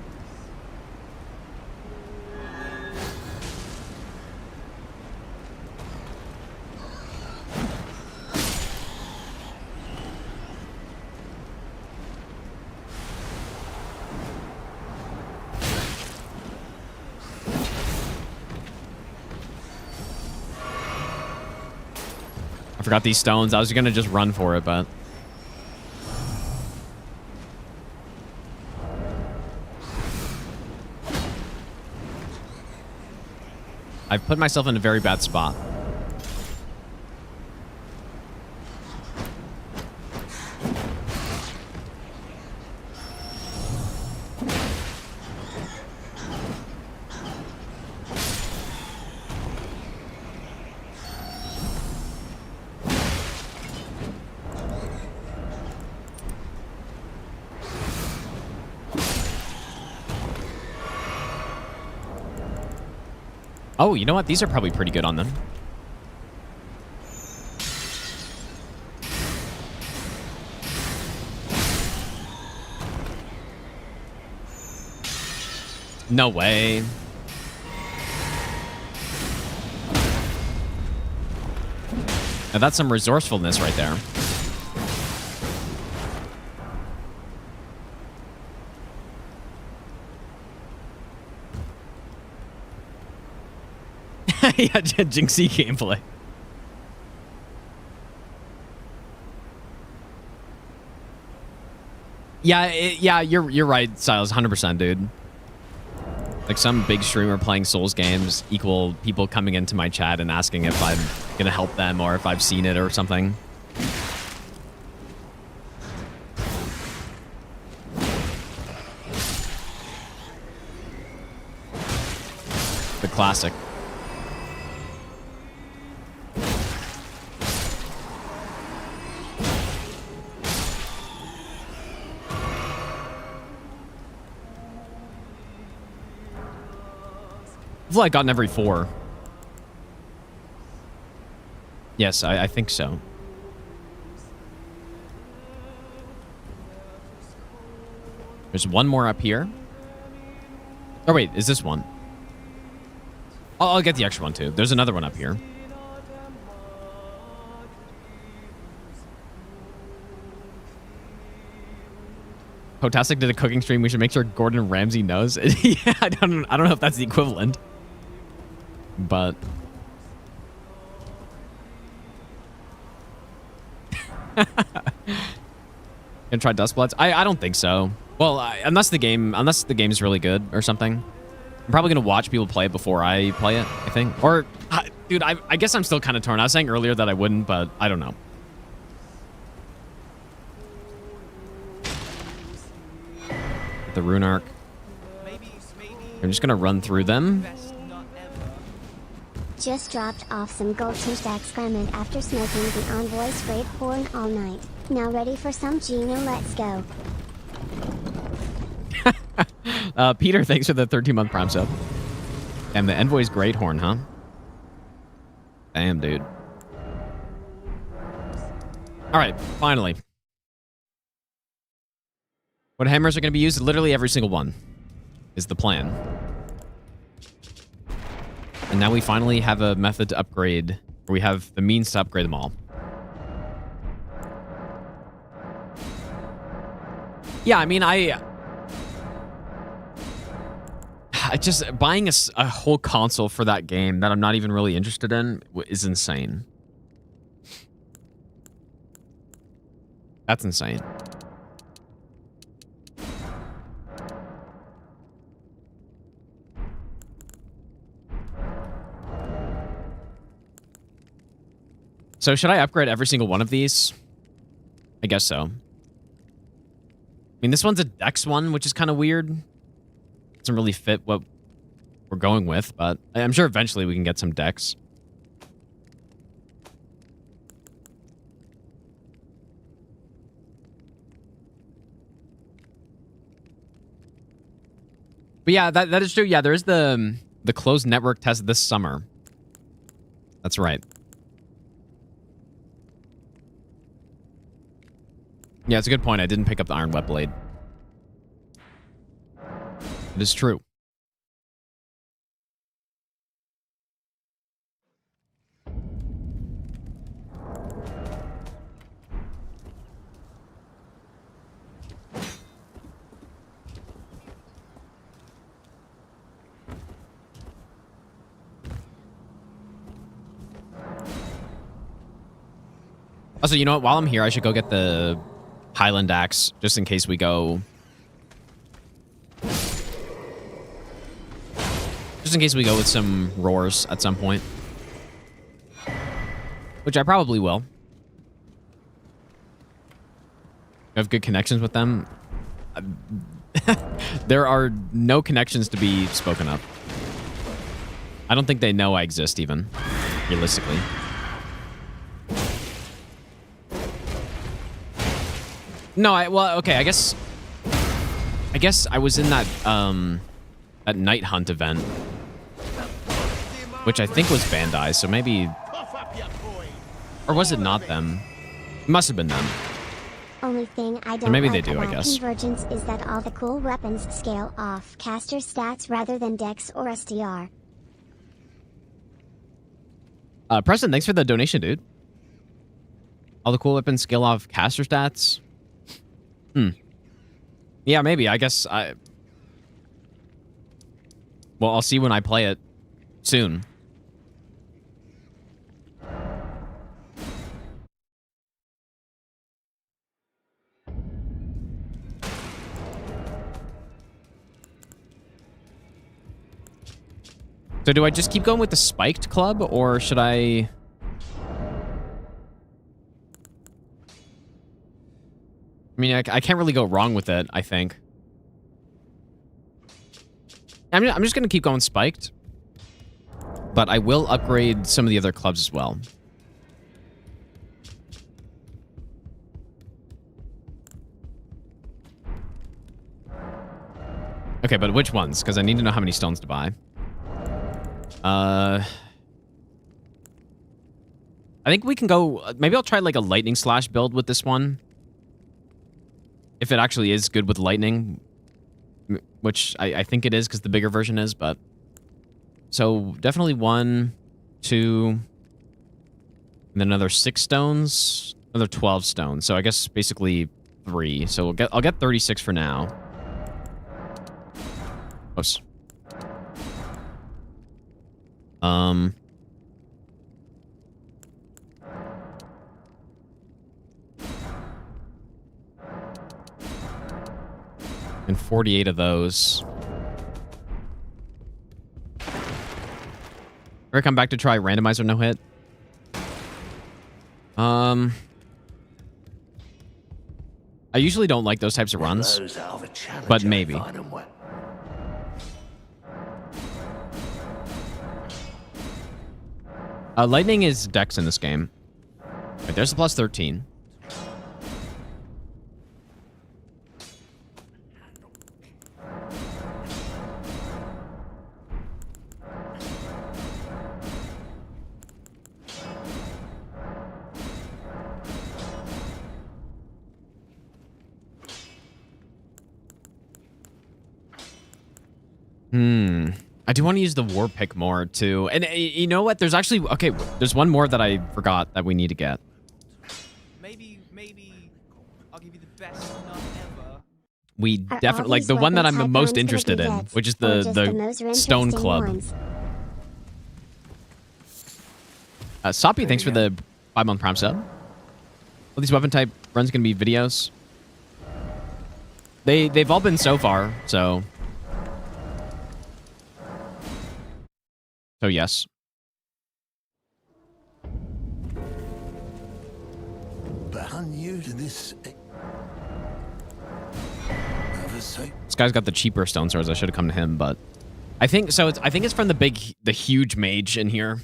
I forgot these stones. I was gonna just run for it, but I've put myself in a very bad spot. Oh, you know what? These are probably pretty good on them. No way. Now that's some resourcefulness right there. Yeah, Jinxie gameplay. Yeah, yeah, you're right, Silas, 100%, dude. Like some big streamer playing Souls games equal people coming into my chat and asking if I'm gonna help them or if I've seen it or something. The classic. I've gotten every 4. Yes, I think so. There's one more up here. Oh, wait, is this one? I'll get the extra one, too. There's another one up here. Potastic did a cooking stream. We should make sure Gordon Ramsay knows. Yeah, I don't know if that's the equivalent. But gonna try Dustbloods? I don't think so. Well, unless the game's really good or something. I'm probably gonna watch people play it before I play it, I think. Or, dude, I guess I'm still kind of torn. I was saying earlier that I wouldn't, but I don't know. The Rune Arc. I'm just gonna run through them. Just dropped off some gold-tinged excrement after smoking the Envoy's great horn all night. Now ready for some Gino, let's go. Peter, thanks for the 13-month Prime sub. And the Envoy's great horn, huh? Damn, dude. Alright, finally. What hammers are going to be used? Literally every single one is the plan. And now we finally have a method to upgrade, or we have the means to upgrade them all. Yeah, I mean, I just buying a whole console for that game that I'm not even really interested in is insane. That's insane. So should I upgrade every single one of these? I guess so. I mean, this one's a Dex one, which is kind of weird. Doesn't really fit what we're going with, but I'm sure eventually we can get some Dex. But yeah, that is true. Yeah, there is the closed network test this summer. That's right. Yeah, it's a good point. I didn't pick up the Iron Wet Blade. It is true. Also, you know what? While I'm here, I should go get the Highland Axe, just in case we go... Just in case we go with some roars at some point. Which I probably will. I have good connections with them. There are no connections to be spoken of. I don't think they know I exist, even. Realistically. No, well, okay, I guess I was in that, that Night Hunt event. Which I think was Bandai, so maybe... Or was it not them? It must have been them. Only thing I don't maybe like they do, I about guess. Convergence is that all the cool weapons scale off caster stats rather than Dex or SDR. Preston, thanks for the donation, dude. All the cool weapons scale off caster stats? Yeah, maybe. I guess I... Well, I'll see when I play it soon. So do I just keep going with the spiked club, or should I... I mean, I can't really go wrong with it, I think. I'm just going to keep going spiked. But I will upgrade some of the other clubs as well. Okay, but which ones? Because I need to know how many stones to buy. I think we can go... Maybe I'll try like a lightning slash build with this one. If it actually is good with lightning. Which I think it is because the bigger version is, but... So definitely 1, 2... And then another 6 stones. Another 12 stones. So I guess basically 3. So I'll get 36 for now. Oops. And 48 of those. Ever come back to try randomizer no hit? I usually don't like those types of runs, but maybe. Lightning is Dex in this game. Right, there's the plus 13. I do want to use the war pick more too. And you know what? There's actually there's one more that I forgot that we need to get. Maybe I'll give you the best nut ever. We definitely like the one that I'm the most interested in, which is the stone club. Soppy, thanks for the 5-month Prime sub. All these weapon type runs gonna be videos. They've all been so far, so. So yes. But I'm new to this. This guy's got the cheaper stone swords. I should have come to him, but I think so. I think it's from the huge mage in here.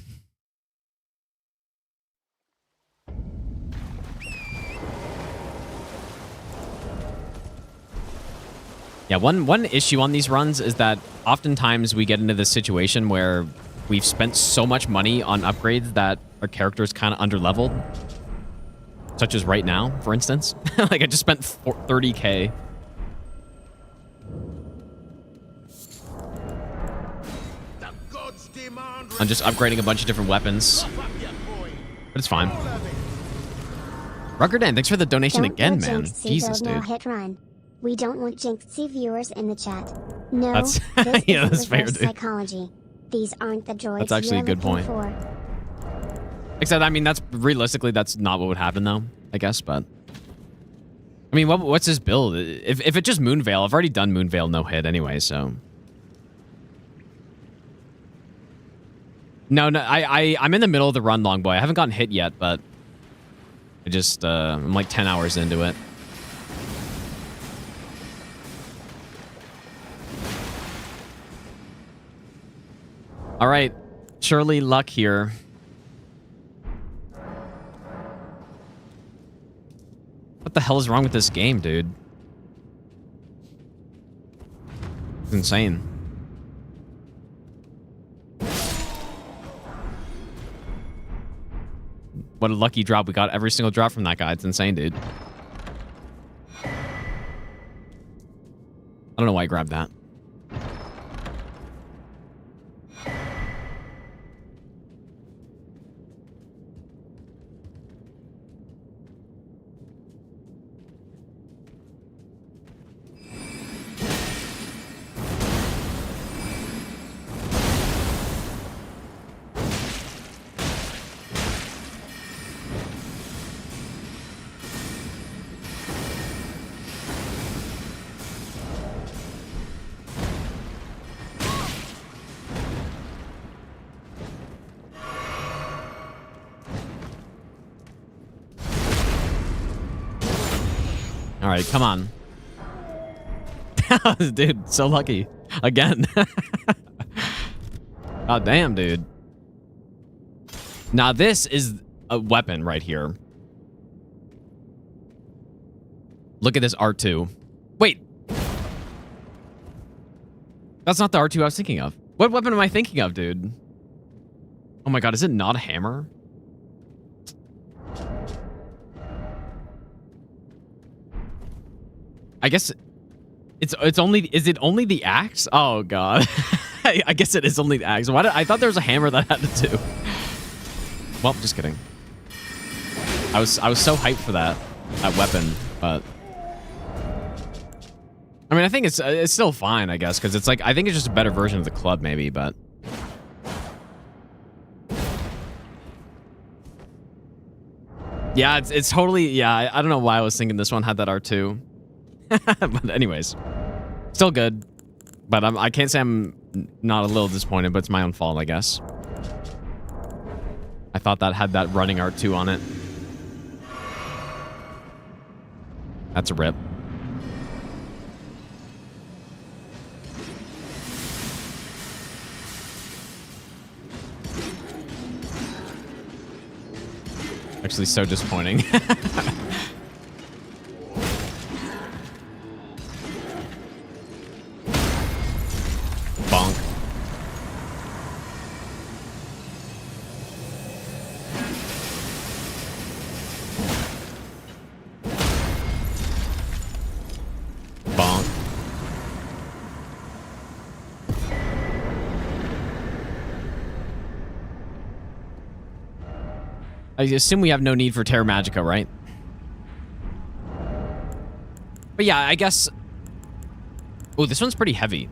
Yeah, one issue on these runs is that oftentimes we get into this situation where we've spent so much money on upgrades that our character is kind of underleveled. Such as right now, for instance. Like, I just spent 30k. On just upgrading a bunch of different weapons. But it's fine. Ruckerdan, thanks for the donation again, man. Jesus, dude. Hit run. We don't want jinxie viewers in the chat. No, that's this yeah, isn't that's fair, reverse dude. Psychology. These aren't the droids That's actually a good point. For. Except, I mean, that's realistically, that's not what would happen, though, I guess, but. I mean, what's his build? If it's just Moonveil, I've already done Moonveil no hit anyway, so. No, I'm in the middle of the run, Longboy. I haven't gotten hit yet, but I just, I'm like 10 hours into it. All right, Shirley Luck here. What the hell is wrong with this game, dude? It's insane. What a lucky drop. We got every single drop from that guy. It's insane, dude. I don't know why I grabbed that. All right, come on. Dude, so lucky. Again. Oh, damn, dude. Now, this is a weapon right here. Look at this R2. Wait. That's not the R2 I was thinking of. What weapon am I thinking of, dude? Oh my god, is it not a hammer? I guess it's only, is it only the axe? Oh god. I guess it is only the axe. I thought there was a hammer that had it too. Well, just kidding. I was so hyped for that weapon, but I mean, I think it's still fine, I guess, because it's like, I think it's just a better version of the club, maybe, but... Yeah, it's totally... Yeah, I don't know why I was thinking this one had that R2. But anyways. Still good. But I can't say I'm not a little disappointed, but it's my own fault, I guess. I thought that had that running R2 on it. That's a rip. Actually, so disappointing. Bonk. Bonk. I assume we have no need for Terra Magica, right? But yeah, I guess... Oh, this one's pretty heavy.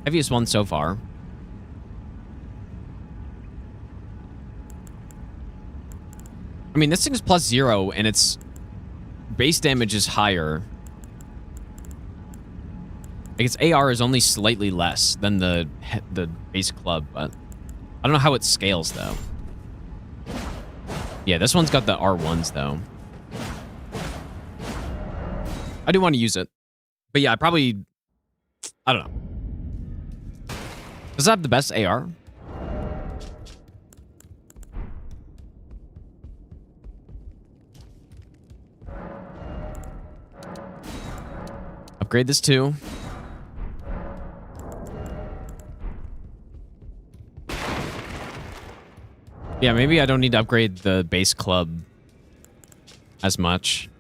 Heaviest one so far. I mean, this thing's +0, and its base damage is higher. Like, its AR is only slightly less than the base club, but I don't know how it scales, though. Yeah, this one's got the R1s, though. I do want to use it. But yeah, I don't know. Does it have the best AR? Upgrade this too. Yeah, maybe I don't need to upgrade the base club as much.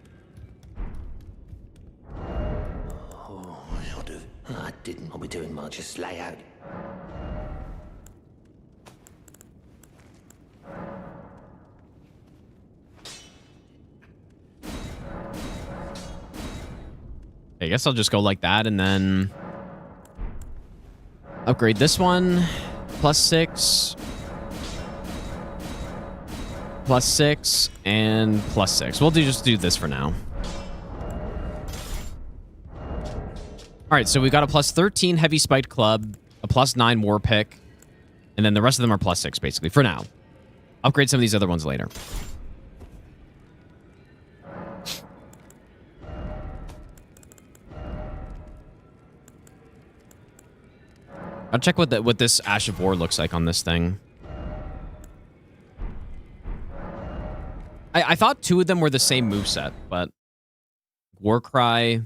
Oh, I didn't want to be doing much, just lay out. I guess I'll just go like that and then upgrade this one. +6. +6 and +6. We'll just do this for now. All right, so we got a +13 heavy spiked club, a +9 war pick, and then the rest of them are +6 basically for now. Upgrade some of these other ones later. I'll check what this Ash of War looks like on this thing. I thought 2 of them were the same moveset, but Warcry,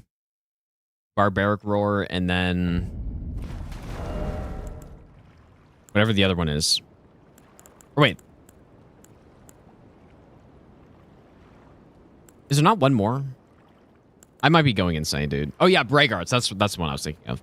Barbaric Roar, and then whatever the other one is. Or wait. Is there not one more? I might be going insane, dude. Oh yeah, Braggarts. That's the one I was thinking of.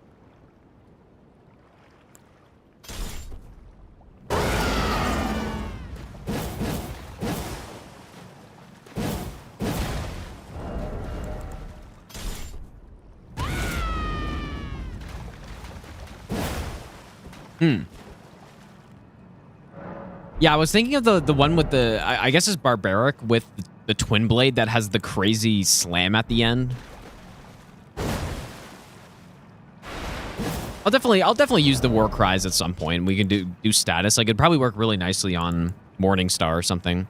Yeah, I was thinking of the one with the... I guess it's Barbaric with the Twin Blade that has the crazy slam at the end. I'll definitely use the War Cries at some point. We can do status. Like, it'd probably work really nicely on Morningstar or something.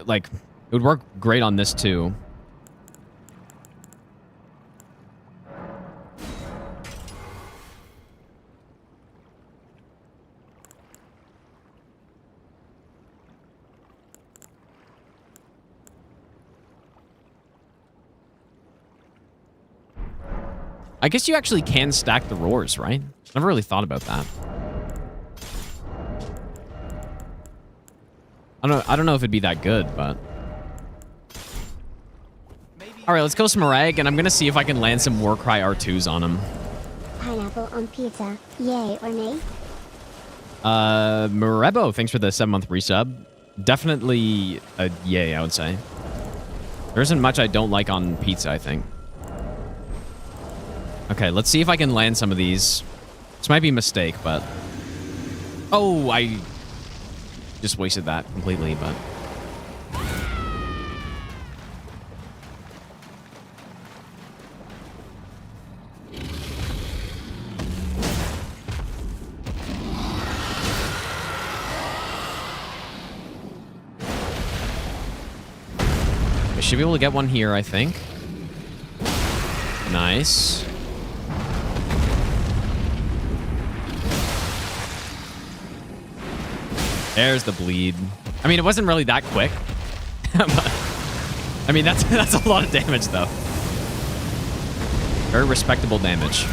Like, it would work great on this too. I guess you actually can stack the roars, right? Never really thought about that. I don't know if it'd be that good, but... All right, let's go Smaragd, and I'm going to see if I can land some Warcry R2s on him. Pineapple on pizza, yay or nay? Marebo, thanks for the 7-month resub. Definitely a yay, I would say. There isn't much I don't like on pizza, I think. Okay, let's see if I can land some of these. This might be a mistake, but... Oh, I just wasted that completely, but... I should be able to get one here, I think. Nice. There's the bleed. I mean, it wasn't really that quick. But, I mean, that's a lot of damage, though. Very respectable damage.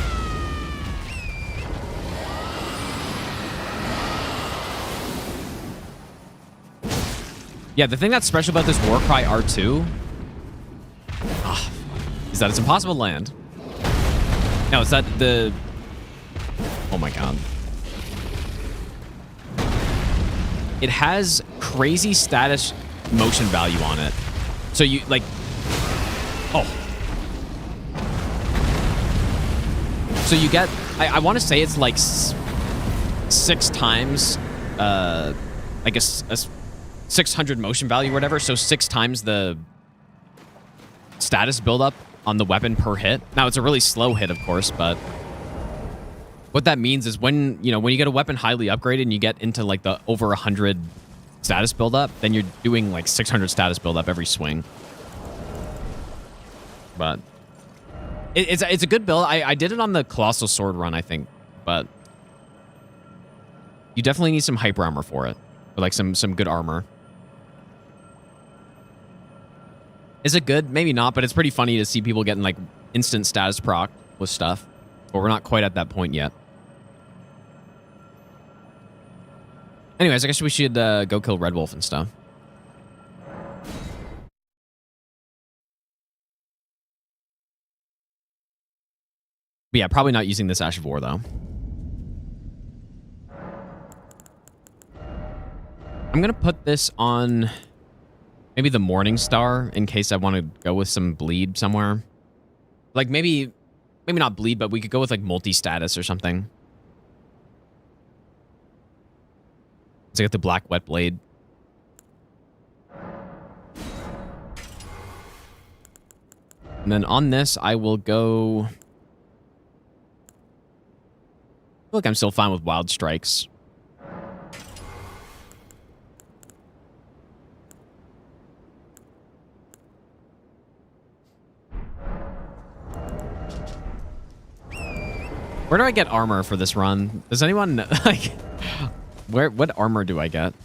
Yeah, the thing that's special about this Warcry R2 is that it's impossible to land. No, it's that the... Oh my god. It has crazy status motion value on it. So you, like... Oh. So you get... I want to say it's like 6 times... I guess... 600 motion value or whatever, so 6 times the status buildup on the weapon per hit. Now, it's a really slow hit, of course, but what that means is when you get a weapon highly upgraded and you get into like the over 100 status buildup, then you're doing like 600 status buildup every swing. But it's a good build. I did it on the Colossal Sword run, I think, but you definitely need some hyper armor for it, or like some good armor. Is it good? Maybe not, but it's pretty funny to see people getting like instant status proc with stuff. But we're not quite at that point yet. Anyways, I guess we should go kill Red Wolf and stuff. But yeah, probably not using this Ash of War, though. I'm going to put this on... maybe the Morning Star in case I want to go with some bleed somewhere. Like maybe not bleed, but we could go with like multi-status or something. So I got the Black Wet Blade. And then on this, I will go... I feel like I'm still fine with Wild Strikes. Where do I get armor for this run? Does anyone know, like, what armor do I get?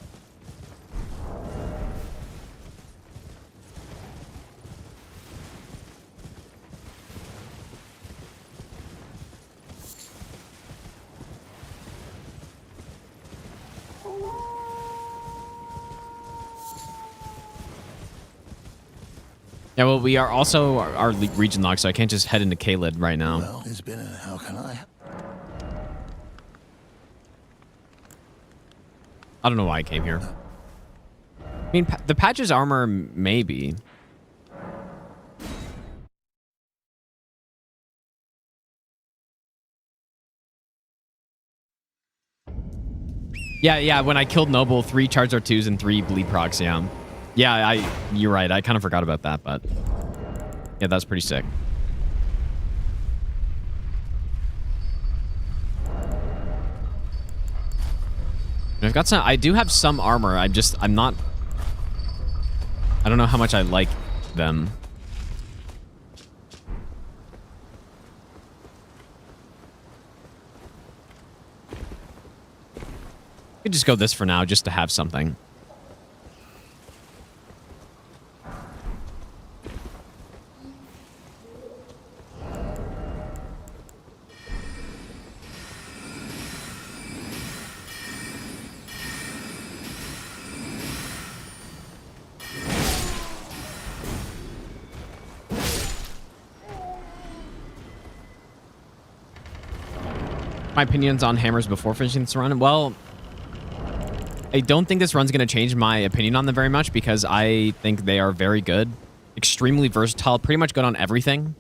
Yeah, well, we are also our region locked, so I can't just head into Kaled right now. Well, it's been a... how can I... I don't know why I came here. I mean, the Patch's armor, maybe. Yeah, when I killed Noble, 3 Charge R2s and 3 bleed procs, yeah. Yeah, you're right. I kind of forgot about that, but... yeah, that's pretty sick. I've got some... I do have some armor. I'm not... I don't know how much I like them. I could just go this for now, just to have something. My opinions on hammers before finishing this run? Well, I don't think this run's going to change my opinion on them very much because I think they are very good. Extremely versatile, pretty much good on everything.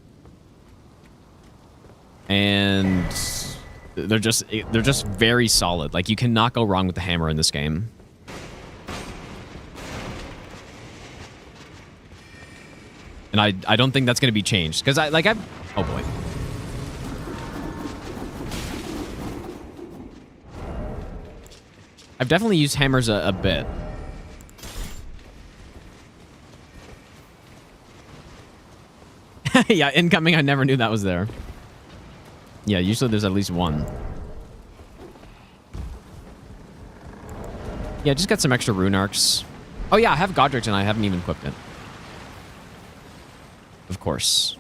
And they're just very solid. Like, you cannot go wrong with the hammer in this game. And I don't think that's going to be changed because oh boy. I've definitely used hammers a bit. Yeah, incoming, I never knew that was there. Yeah, usually there's at least one. Yeah, just got some extra rune arcs. Oh yeah, I have Godric and I haven't even equipped it. Of course.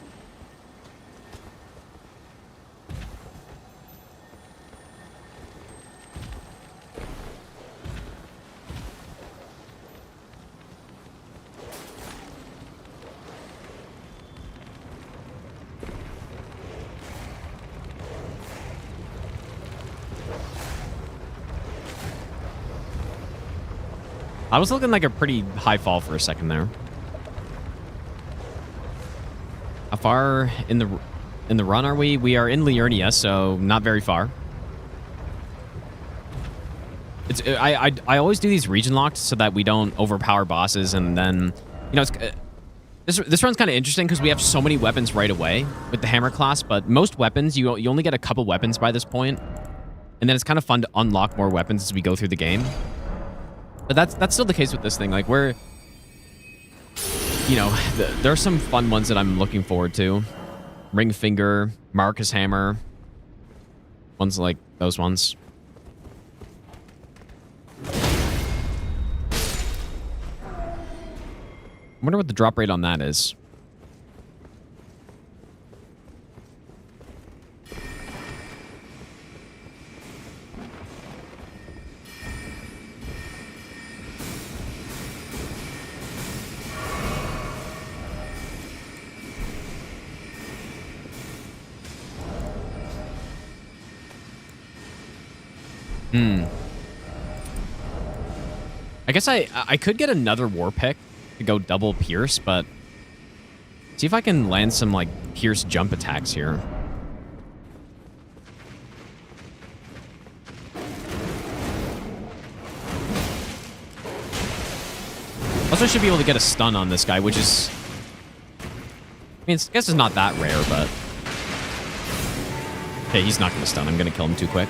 I was looking like a pretty high fall for a second there. How far in the run are we? We are in Liurnia, so not very far. It's I always do these region locks so that we don't overpower bosses, and then it's this run's kind of interesting because we have so many weapons right away with the hammer class, but most weapons you only get a couple weapons by this point, and then it's kind of fun to unlock more weapons as we go through the game. But that's still the case with this thing. Like, there are some fun ones that I'm looking forward to. Ring Finger, Marcus Hammer. Ones like those ones. I wonder what the drop rate on that is. I guess I could get another war pick to go double pierce, but see if I can land some like pierce jump attacks here. Also should be able to get a stun on this guy, which is, I guess it's not that rare, but okay, he's not gonna stun. I'm gonna kill him too quick.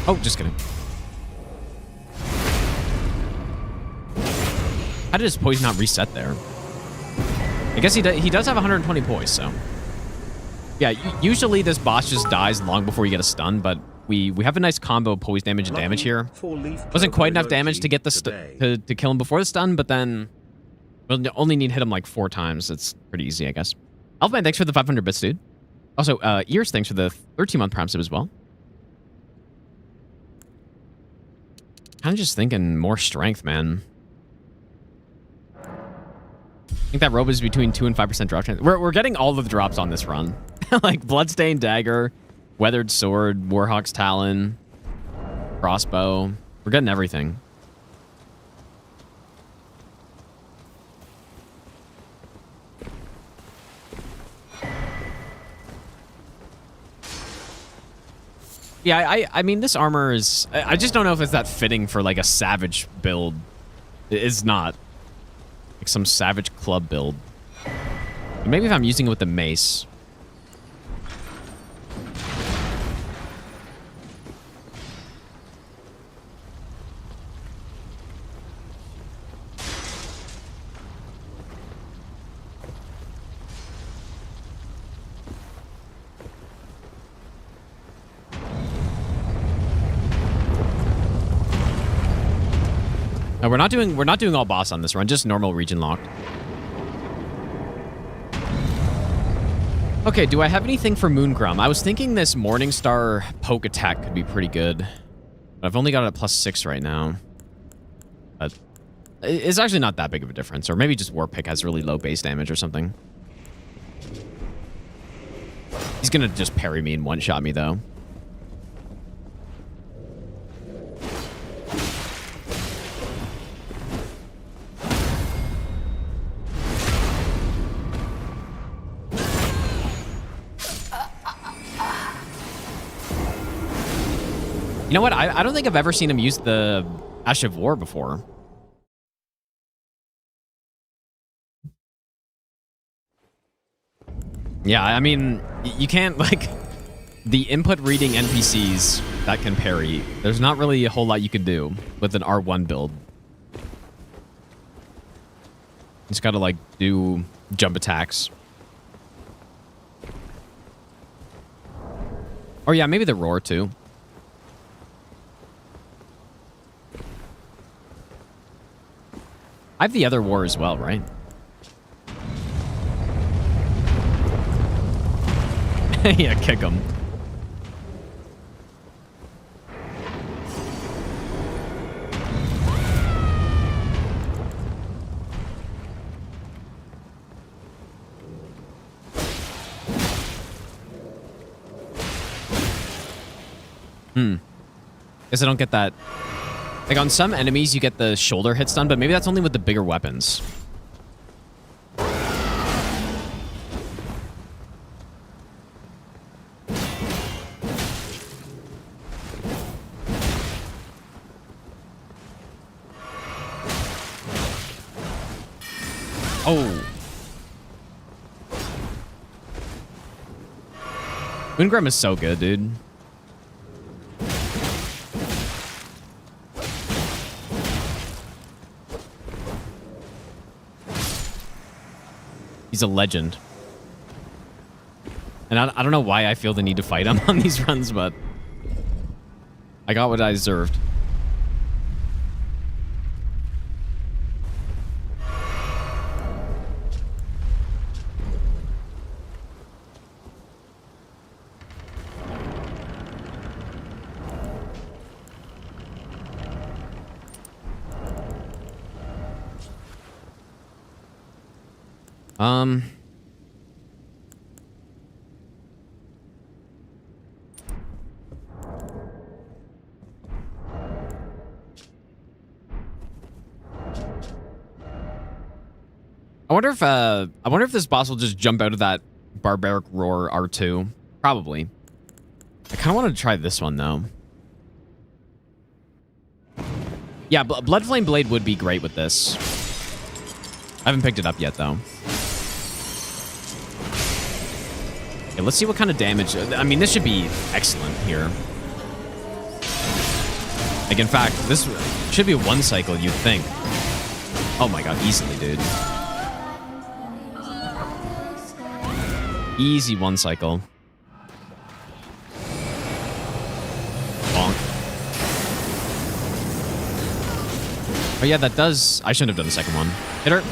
Oh, just kidding. How did his poise not reset there? I guess he does have 120 poise, so. Yeah, usually this boss just dies long before you get a stun, but we have a nice combo of poise damage and damage here. Wasn't quite enough damage to get the to kill him before the stun, but then we'll only need to hit him like 4 times. It's pretty easy, I guess. Elfman, thanks for the 500 bits, dude. Also, Ears, thanks for the 13-month Prime sub as well. Kind of just thinking more strength, man. I think that robe is between 2 and 5% drop chance. We're getting all of the drops on this run. Like Bloodstained Dagger, Weathered Sword, Warhawk's Talon, Crossbow. We're getting everything. Yeah, I mean, this armor is... I just don't know if it's that fitting for, like, a Savage build. It is not. Like, some Savage Club build. Maybe if I'm using it with the mace. No, we're not doing all boss on this run, just normal region lock. Okay, do I have anything for Moongrum? I was thinking this Morningstar poke attack could be pretty good. But I've only got it at +6 right now. But it's actually not that big of a difference. Or maybe just War Pick has really low base damage or something. gonna just parry me and one-shot me, though. You know what? I don't think I've ever seen him use the Ash of War before. Yeah, I mean, you can't, like, the input reading NPCs that can parry, there's not really a whole lot you can do with an R1 build. Just gotta, like, do jump attacks. Or yeah, maybe the roar, too. I have the other war as well, right? Yeah, kick him. Guess I don't get that. Like, on some enemies, you get the shoulder hit stun, but maybe that's only with the bigger weapons. Oh. Moongrim is so good, dude. He's a legend. And I don't know why I feel the need to fight him on these runs, but I got what I deserved. I wonder if this boss will just jump out of that barbaric roar R2. Probably. I kind of want to try this one though. Yeah, Bloodflame Blade would be great with this. I haven't picked it up yet though. Okay, let's see what kind of damage. I mean, this should be excellent here. Like, in fact, this should be a one cycle, you'd think. Oh my god, easily, dude. Easy one cycle. Bonk. Oh yeah, that does... I shouldn't have done the second one. Hit her.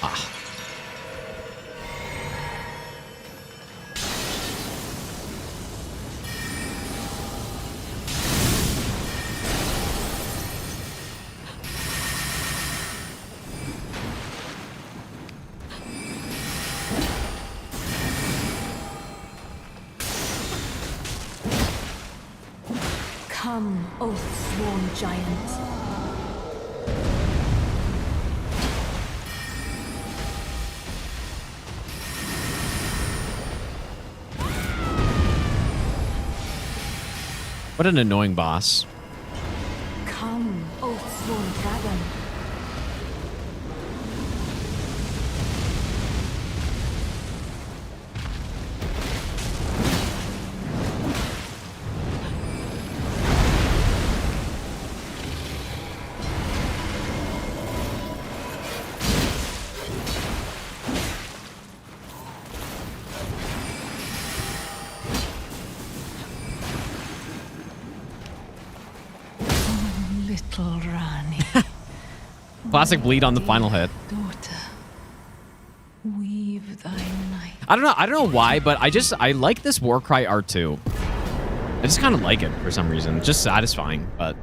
Ah. Come, oath-sworn giant. What an annoying boss. Come, oath-sworn dragon. Little Rani. Classic bleed on the final hit. Daughter, weave thy night. I don't know why, but I like this Warcry R2. I just kind of like it for some reason. It's just satisfying, but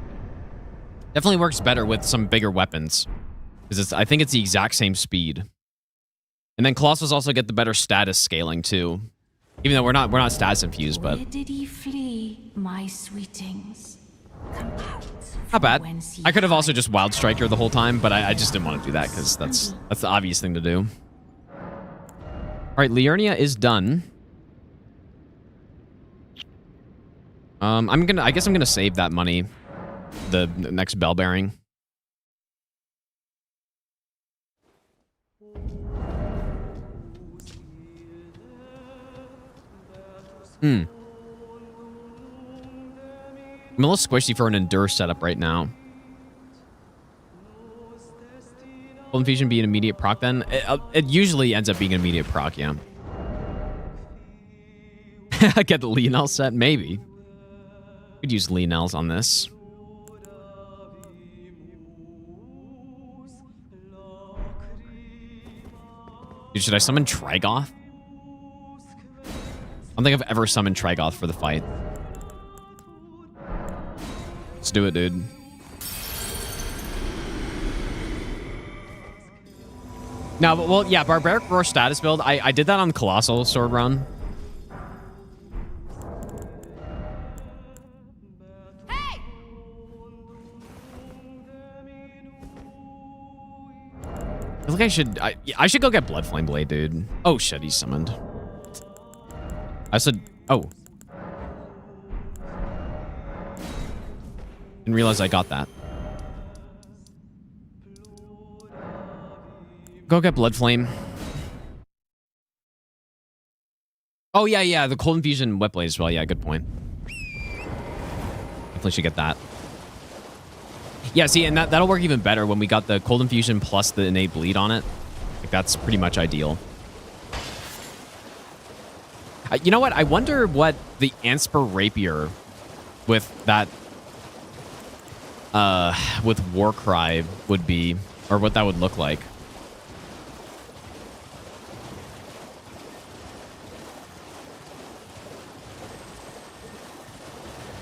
definitely works better with some bigger weapons. Because I think it's the exact same speed. And then Colossus also get the better status scaling too. Even though we're not status infused, but Where did he flee, my sweetings? Come out. not bad. Whence ye I could have also hide. just wild striked her the whole time, but I just didn't want to do that because that's the obvious thing to do. All right, Liurnia is done. I guess I'm gonna save that money. The next bell bearing. I'm a little squishy for an endure setup right now. Will infusion be an immediate proc then? It usually ends up being an immediate proc, yeah. Get the Lionel set? Maybe. Could use Lionel's on this. Dude, should I summon Trigoth? I don't think I've ever summoned Trigoth for the fight. Let's do it, dude. No, but well, yeah, Barbaric Roar status build. I did that on Colossal Sword Run. I feel like I should go get Bloodflame Blade, dude. Oh shit, he's summoned. I said, oh. Didn't realize I got that. Go get Bloodflame. Oh yeah, the Cold Infusion Wet Blade as well. Yeah, good point. Definitely should get that. Yeah, see, and that'll work even better when we got the Cold Infusion plus the innate bleed on it. Like, that's pretty much ideal. You know what? I wonder what the Anspur Rapier with that, with Warcry would be, or what that would look like.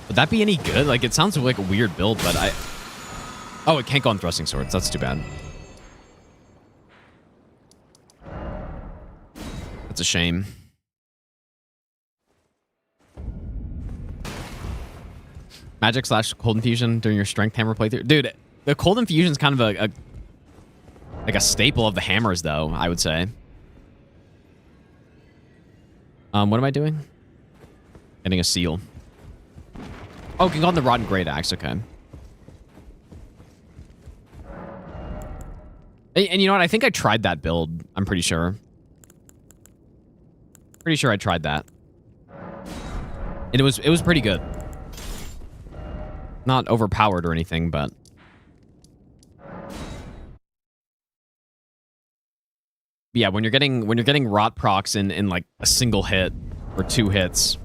Would that be any good? Like, it sounds like a weird build, but oh, it can't go on thrusting swords. That's too bad. That's a shame. Magic / Cold Infusion during your Strength Hammer playthrough. Dude, the Cold Infusion is kind of like a staple of the hammers, though, I would say. What am I doing? Getting a seal. Oh, can go on the Rotten Great Axe. Okay. And you know what? I think I tried that build. I'm pretty sure. Pretty sure I tried that. And it was pretty good. Not overpowered or anything, but yeah, when you're getting rot procs in like a single hit or 2 hits,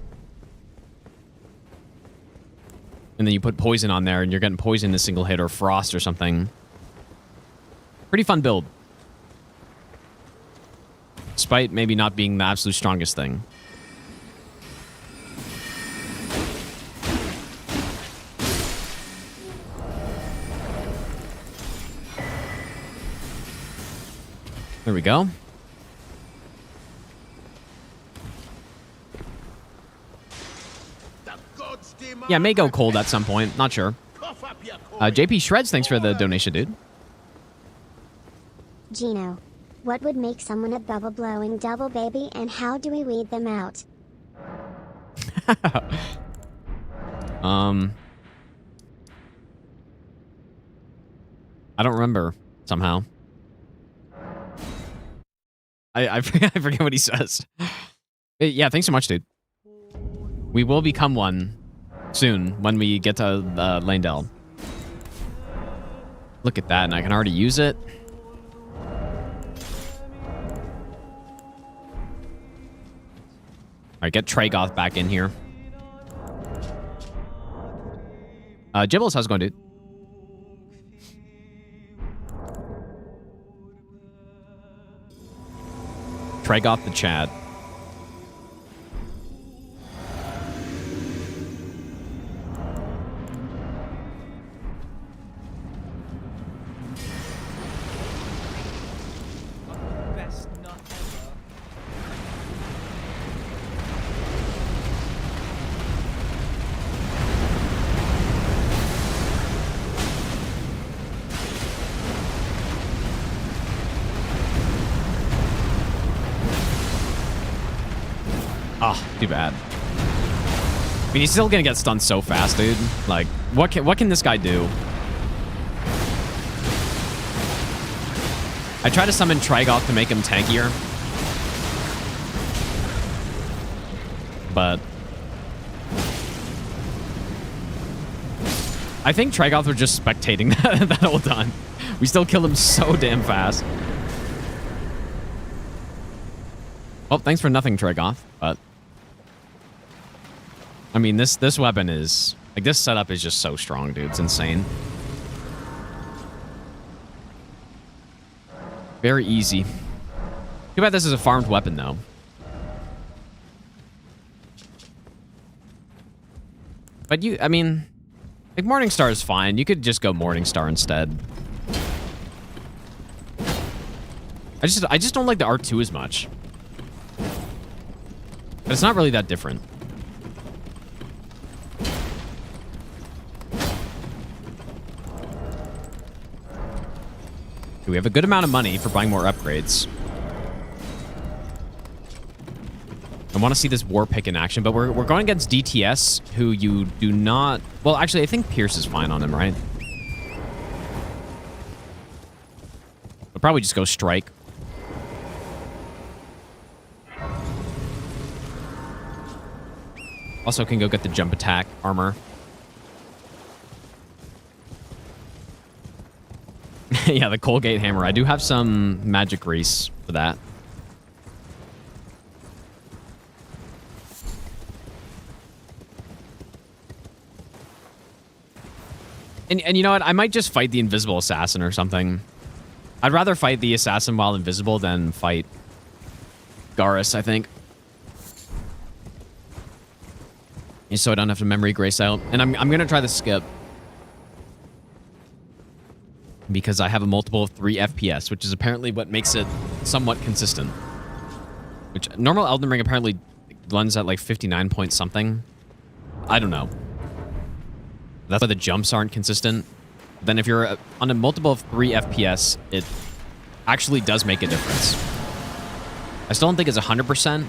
and then you put poison on there and you're getting poison in a single hit or frost or something. Pretty fun build. Despite maybe not being the absolute strongest thing. There we go. Yeah, may go cold at some point. Not sure. JP Shreds, thanks for the donation, dude. Gino, what would make someone a bubble blowing double baby and how do we weed them out? I don't remember somehow. I forget what he says. Yeah, thanks so much, dude. We will become one soon when we get to Landell. Look at that, and I can already use it. All right, get Tragoth back in here. Gibbles, how's it going, dude? Tragoth the Chad. Best nut ever. Oh, too bad. I mean, he's still gonna get stunned so fast, dude. Like, what can this guy do? I try to summon Trigoth to make him tankier. But I think Trigoth was just spectating that whole time. We still killed him so damn fast. Well, thanks for nothing, Trigoth. But I mean, this weapon is like, this setup is just so strong, dude. It's insane. Very easy. Too bad this is a farmed weapon, though. But I mean, like, Morningstar is fine. You could just go Morningstar instead. I just don't like the R2 as much. But it's not really that different. We have a good amount of money for buying more upgrades. I want to see this war pick in action, but we're going against DTS, who you do not... Well, actually, I think Pierce is fine on him, right? We'll probably just go Strike. Also can go get the jump attack armor. Yeah, the Colgate hammer. I do have some magic grease for that. And you know what? I might just fight the invisible assassin or something. I'd rather fight the assassin while invisible than fight Garrus, I think. So I don't have to memory grace out. And I'm going to try the skip. Because I have a multiple of 3 FPS, which is apparently what makes it somewhat consistent. Which, normal Elden Ring apparently runs at like 59 point something. I don't know. That's why the jumps aren't consistent. Then if you're on a multiple of 3 FPS, it actually does make a difference. I still don't think it's 100%.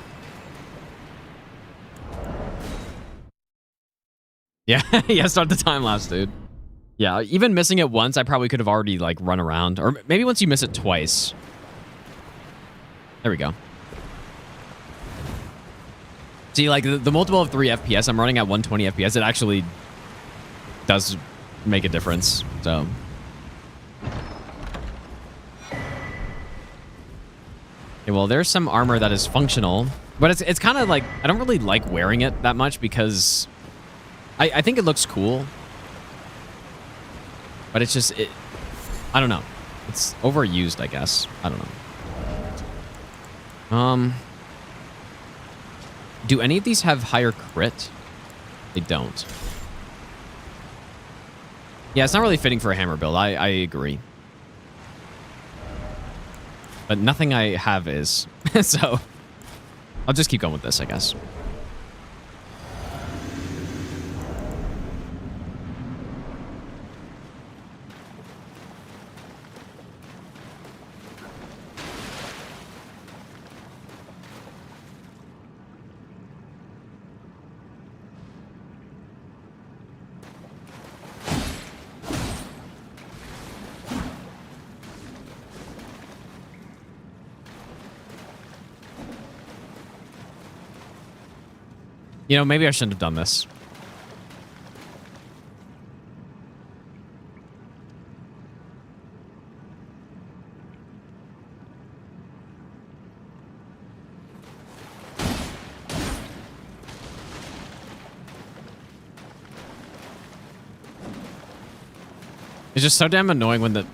Yeah, yeah, start the time lapse, dude. Yeah, even missing it once, I probably could have already, like, run around. Or maybe once you miss it twice. There we go. See, like, the multiple of 3 FPS, I'm running at 120 FPS. It actually does make a difference, so... Okay, well, there's some armor that is functional. But it's kind of like... I don't really like wearing it that much because... I think it looks cool. But it's just, I don't know. It's overused, I guess. I don't know. Do any of these have higher crit? They don't. Yeah, it's not really fitting for a hammer build. I agree. But nothing I have is. So, I'll just keep going with this, I guess. You know, maybe I shouldn't have done this. It's just so damn annoying when the...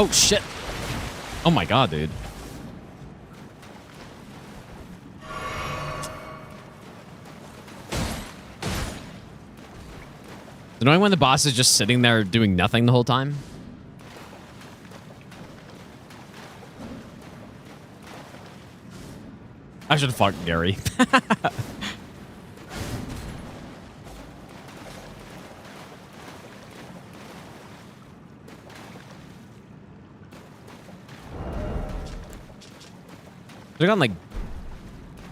Oh, shit. Oh my god, dude. It's annoying when the boss is just sitting there doing nothing the whole time. I should have fought Gary. They're gone like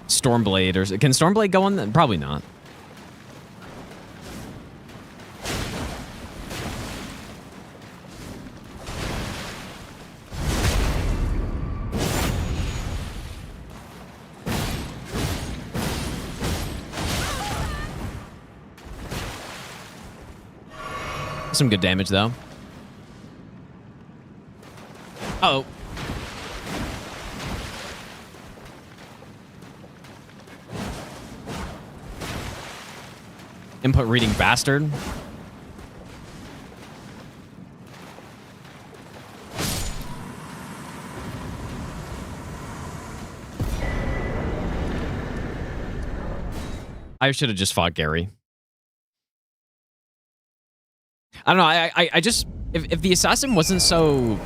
Stormblade or can Stormblade go on? Probably not. Some good damage though. Uh oh. Input reading bastard. I should have just fought Gary. I don't know. I just if the assassin wasn't so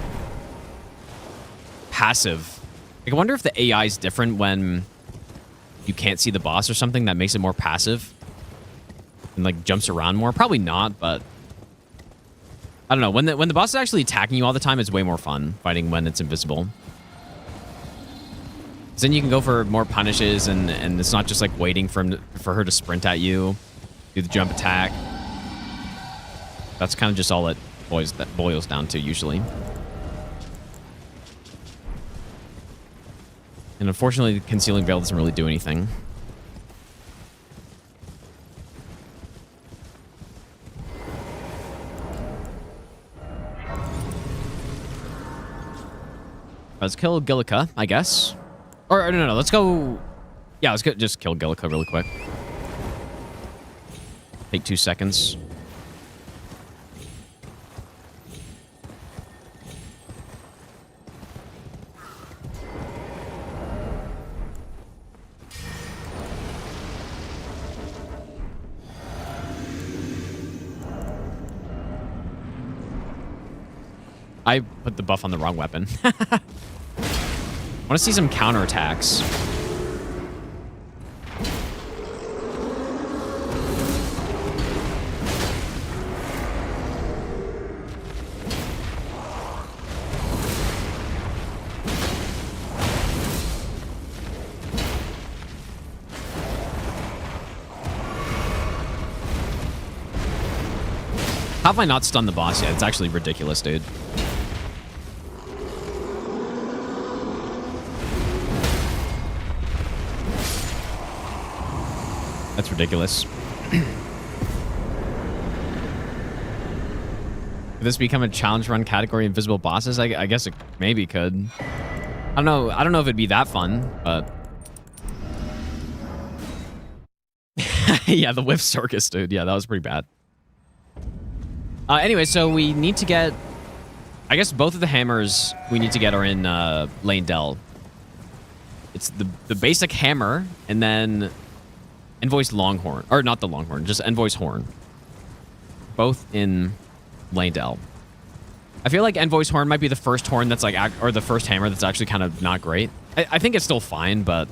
passive, like, I wonder if the AI is different when you can't see the boss or something that makes it more passive and like jumps around more. Probably not, but I don't know. When the boss is actually attacking you all the time, it's way more fun fighting when it's invisible. 'Cause then you can go for more punishes and it's not just like waiting for her to sprint at you, do the jump attack. That's kind of just all it boils down to usually. And unfortunately, the Concealing Veil doesn't really do anything. Let's kill Gillica, I guess. Or no, let's go... Yeah, let's just kill Gillica really quick. Take 2 seconds. I put the buff on the wrong weapon. I want to see some counterattacks. How have I not stunned the boss yet? It's actually ridiculous, dude. That's ridiculous. Could this become a challenge run category, invisible bosses? I guess it maybe could. I don't know if it'd be that fun, but yeah, the whiff circus, dude. Yeah, that was pretty bad. Anyway, so we need to get, I guess both of the hammers we need to get are in Lane Dell. It's the basic hammer and then Envoy's Longhorn. Or not the Longhorn, just Envoy's Horn. Both in Lane Dell. I feel like Envoy's Horn might be the first horn that's like, or the first hammer that's actually kind of not great. I think it's still fine, but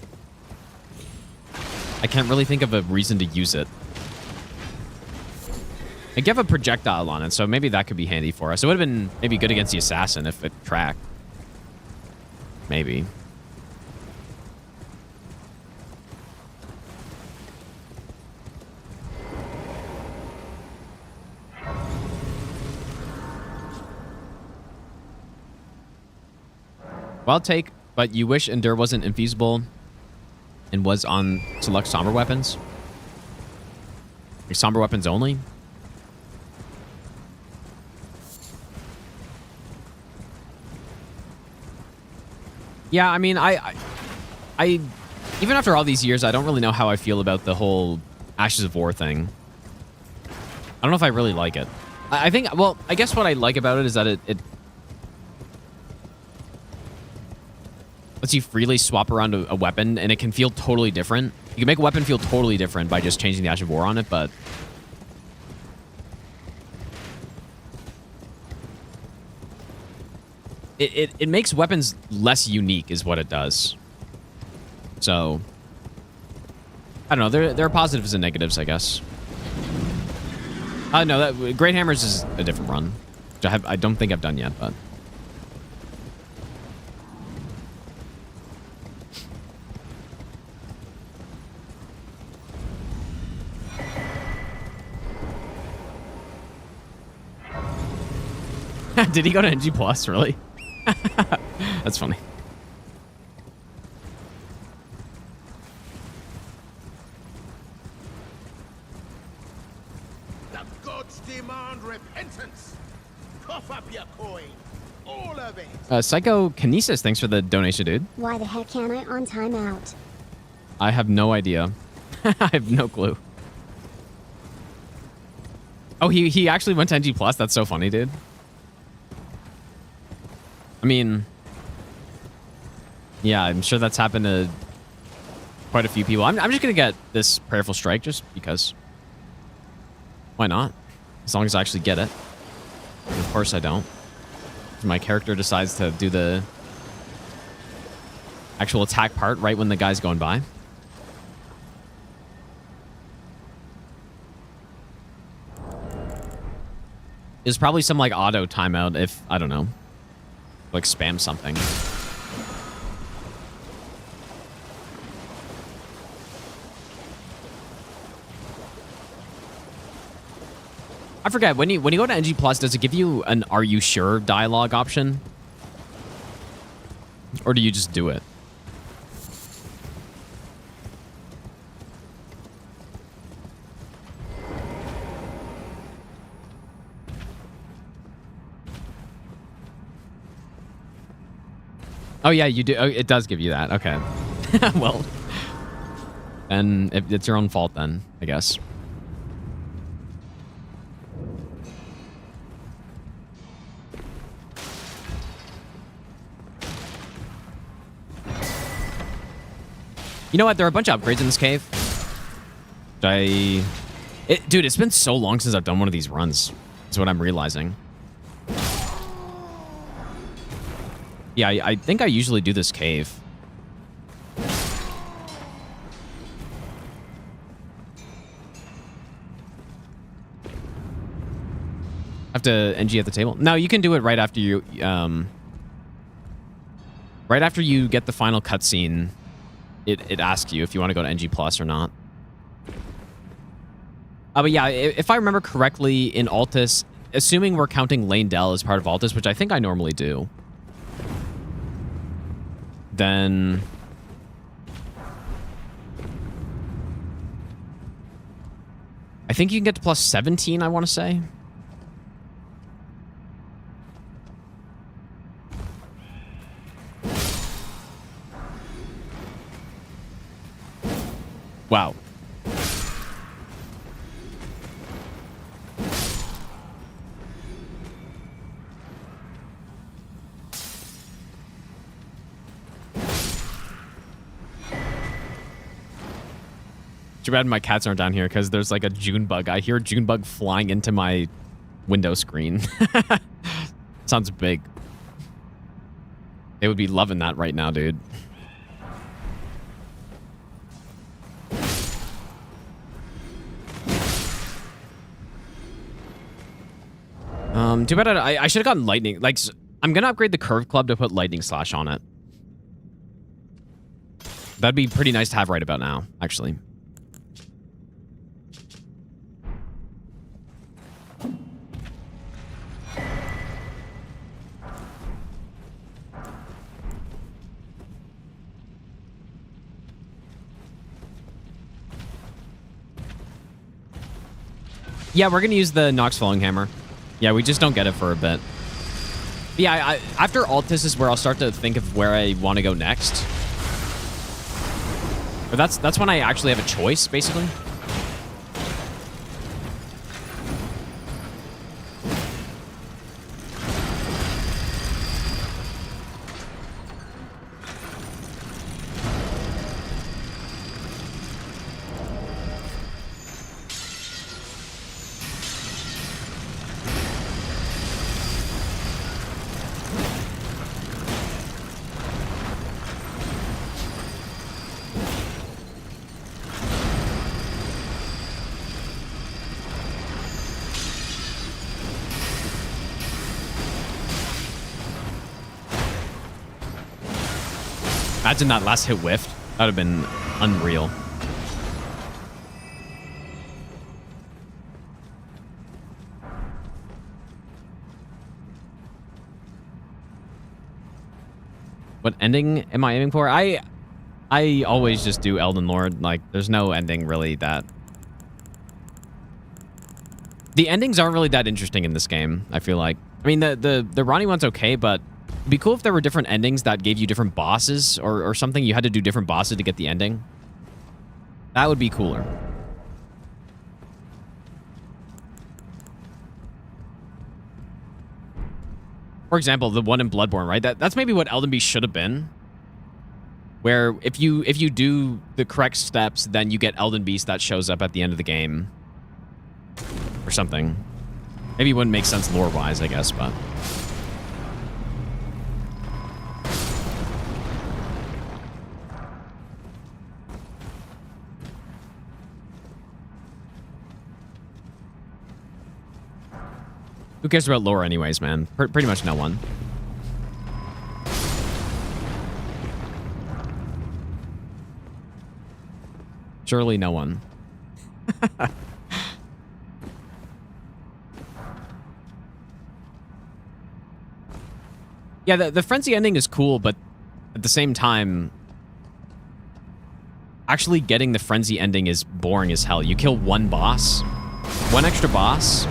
I can't really think of a reason to use it. I give a projectile on it, so maybe that could be handy for us. It would have been maybe good against the assassin if it tracked. Maybe. Wild take, but you wish Endure wasn't infeasible and was on select somber weapons? Like somber weapons only? Yeah, I mean, I even after all these years, I don't really know how I feel about the whole Ashes of War thing. I don't know if I really like it. I think, well, I guess what I like about it is that it lets you freely swap around a weapon, and it can feel totally different. You can make a weapon feel totally different by just changing the Ash of War on it, but it makes weapons less unique is what it does. So, I don't know. There are positives and negatives, I guess. No, that Great Hammers is a different run, which I don't think I've done yet, but. Did he go to NG Plus? Really? That's funny. The gods demand repentance. Cough up your coin. All of it. Psychokinesis, thanks for the donation, dude. Why the heck am I on timeout? I have no idea. I have no clue. Oh, he actually went to NG Plus? That's so funny, dude. I mean, yeah, I'm sure that's happened to quite a few people. I'm just going to get this Prayerful Strike just because. Why not? As long as I actually get it. And of course I don't. My character decides to do the actual attack part right when the guy's going by. There's probably some like auto timeout if, I don't know, like spam something. I forget, when you go to NG Plus, does it give you an "Are you sure" dialogue option? Or do you just do it? Oh yeah, you do. Oh, it does give you that. Okay. Well, and it's your own fault then, I guess. You know what? There are a bunch of upgrades in this cave. Dude, it's been so long since I've done one of these runs. That's what I'm realizing. Yeah, I think I usually do this cave. Have to NG at the table? No, you can do it right after you, right after you get the final cutscene. It asks you if you want to go to NG Plus or not. But yeah, if I remember correctly, in Altus, assuming we're counting Lane Dell as part of Altus, which I think I normally do, then I think you can get to plus 17, I want to say. Wow. Too bad my cats aren't down here because there's like a June bug. I hear June bug flying into my window screen. Sounds big. They would be loving that right now, dude. Too bad I should have gotten lightning. Like, I'm gonna upgrade the curve club to put lightning slash on it. That'd be pretty nice to have right about now, actually. Yeah, we're gonna use the Nox Falling Hammer. Yeah, we just don't get it for a bit. But yeah, after Altus is where I'll start to think of where I want to go next. Or that's when I actually have a choice, basically. Imagine that last hit whiffed. That would have been unreal. What ending am I aiming for? I always just do Elden Lord. Like, there's no ending really that... The endings aren't really that interesting in this game, I feel like. I mean, the Ronnie one's okay, but it'd be cool if there were different endings that gave you different bosses or something. You had to do different bosses to get the ending. That would be cooler. For example, the one in Bloodborne, right? That's maybe what Elden Beast should have been. Where if you do the correct steps, then you get Elden Beast that shows up at the end of the game. Or something. Maybe it wouldn't make sense lore-wise, I guess, but... Who cares about lore anyways, man? Pretty much no one. Surely no one. Yeah, the frenzy ending is cool, but at the same time, actually getting the frenzy ending is boring as hell. You kill one boss, one extra boss,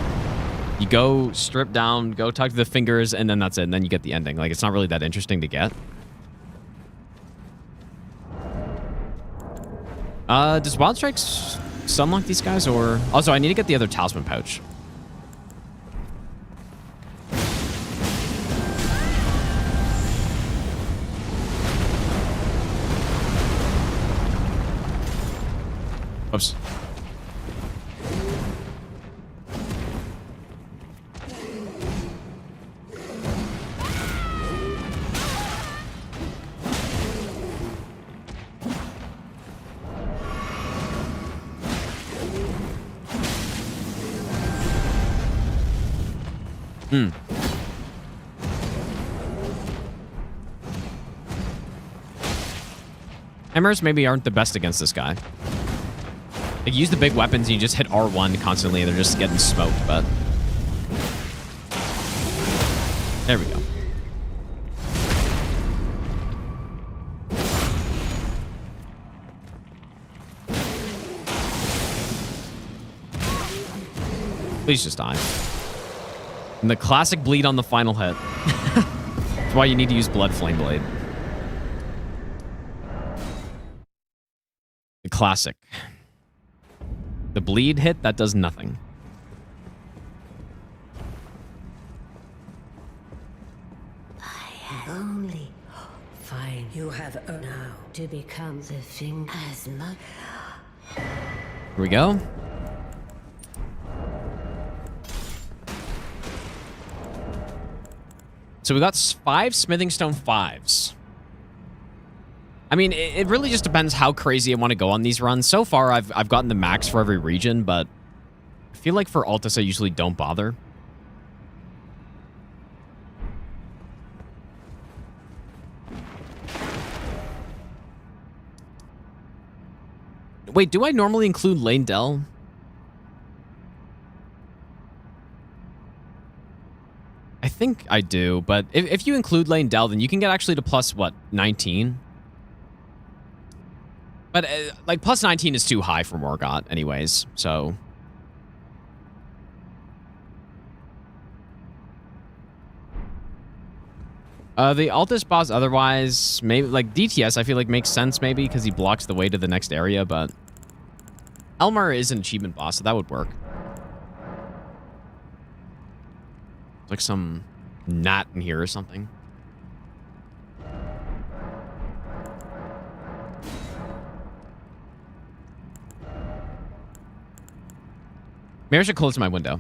you go strip down, go talk to the fingers, and then that's it. And then you get the ending. Like, it's not really that interesting to get. Does Wild Strikes sunlock these guys, or... Also, I need to get the other talisman pouch. Oops. Hammers maybe aren't the best against this guy. Like, use the big weapons and you just hit R1 constantly and they're just getting smoked, but... There we go. Please just die. And the classic bleed on the final hit. That's why you need to use Blood Flame Blade. The classic. The bleed hit, that does nothing. I only find you have now to become the thing as much. Here we go. So we got 5 Smithing Stone 5s. I mean, it really just depends how crazy I want to go on these runs. So far, I've gotten the max for every region, but I feel like for Altus, I usually don't bother. Wait, do I normally include Lane Dell? I think I do, but if you include Lane Dell, then you can get actually to plus, what, 19? But, like, plus 19 is too high for Morgott anyways, so... The Altus boss otherwise, maybe, like, DTS I feel like makes sense maybe, because he blocks the way to the next area, but... Elmer is an achievement boss, so that would work. Like some gnat in here or something. Maybe I should close my window.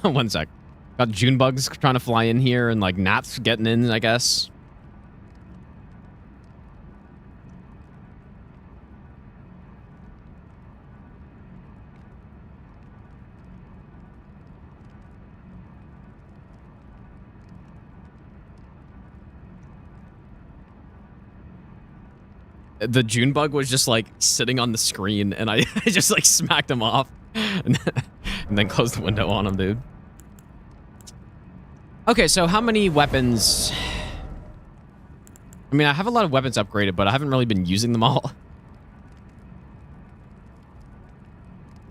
One sec. Got June bugs trying to fly in here and like gnats getting in, I guess. the June bug was just like sitting on the screen, and I just like smacked him off, and then closed the window on him, dude. Okay, so how many weapons? I mean, I have a lot of weapons upgraded, but I haven't really been using them all.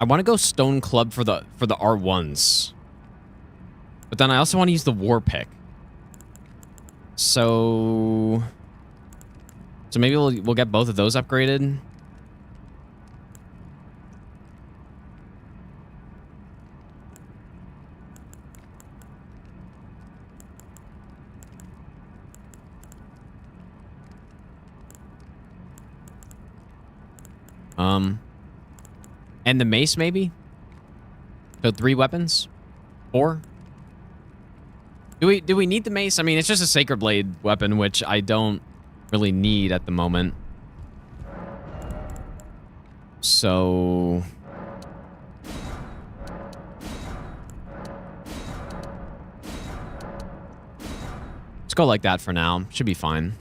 I want to go Stone Club for the R1s. But then I also want to use the War Pick. So maybe we'll get both of those upgraded. And the mace, maybe? So 3 weapons? 4? Do we need the mace? I mean, it's just a Sacred Blade weapon, which I don't really need at the moment. So let's go like that for now. Should be fine.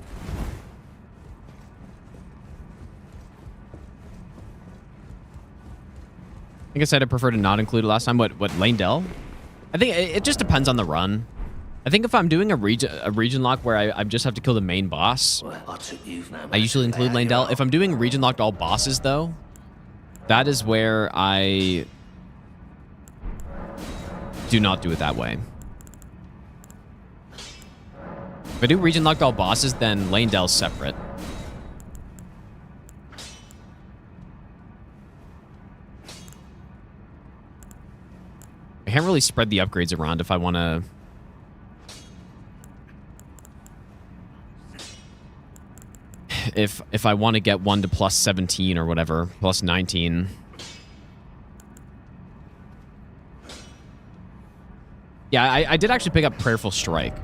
I think I said I prefer to not include it last time. What Lane-Del? I think it just depends on the run. I think if I'm doing a region lock where I just have to kill the main boss, I usually include Lane-Del. If I'm doing region locked all bosses, though, that is where I do not do it that way. If I do region locked all bosses, then Lane-Del's separate. I can't really spread the upgrades around if I want to... If I want to get one to plus 17 or whatever, plus 19. Yeah, I did actually pick up Prayerful Strike.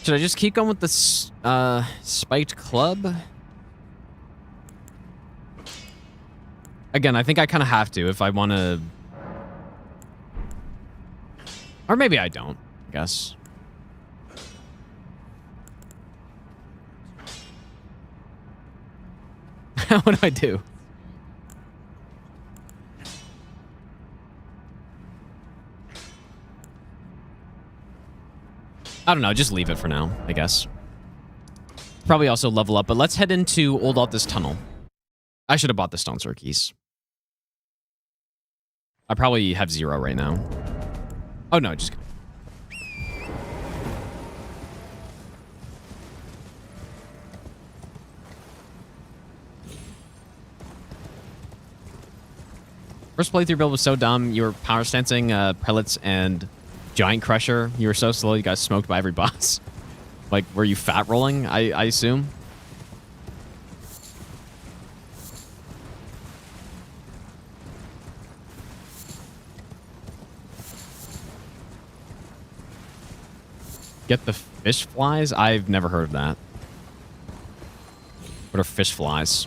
Should I just keep going with the spiked club? Again, I think I kind of have to if I want to... Or maybe I don't, I guess. What do I do? I don't know, just leave it for now, I guess. Probably also level up, but let's head into Old Altus Tunnel. I should have bought the Stone Sword keys. I probably have 0 right now. Oh no, just... First playthrough build was so dumb. You were power stancing prelates and Giant Crusher. You were so slow you got smoked by every boss. Like, were you fat rolling, I assume? Get the fish flies? I've never heard of that. What are fish flies?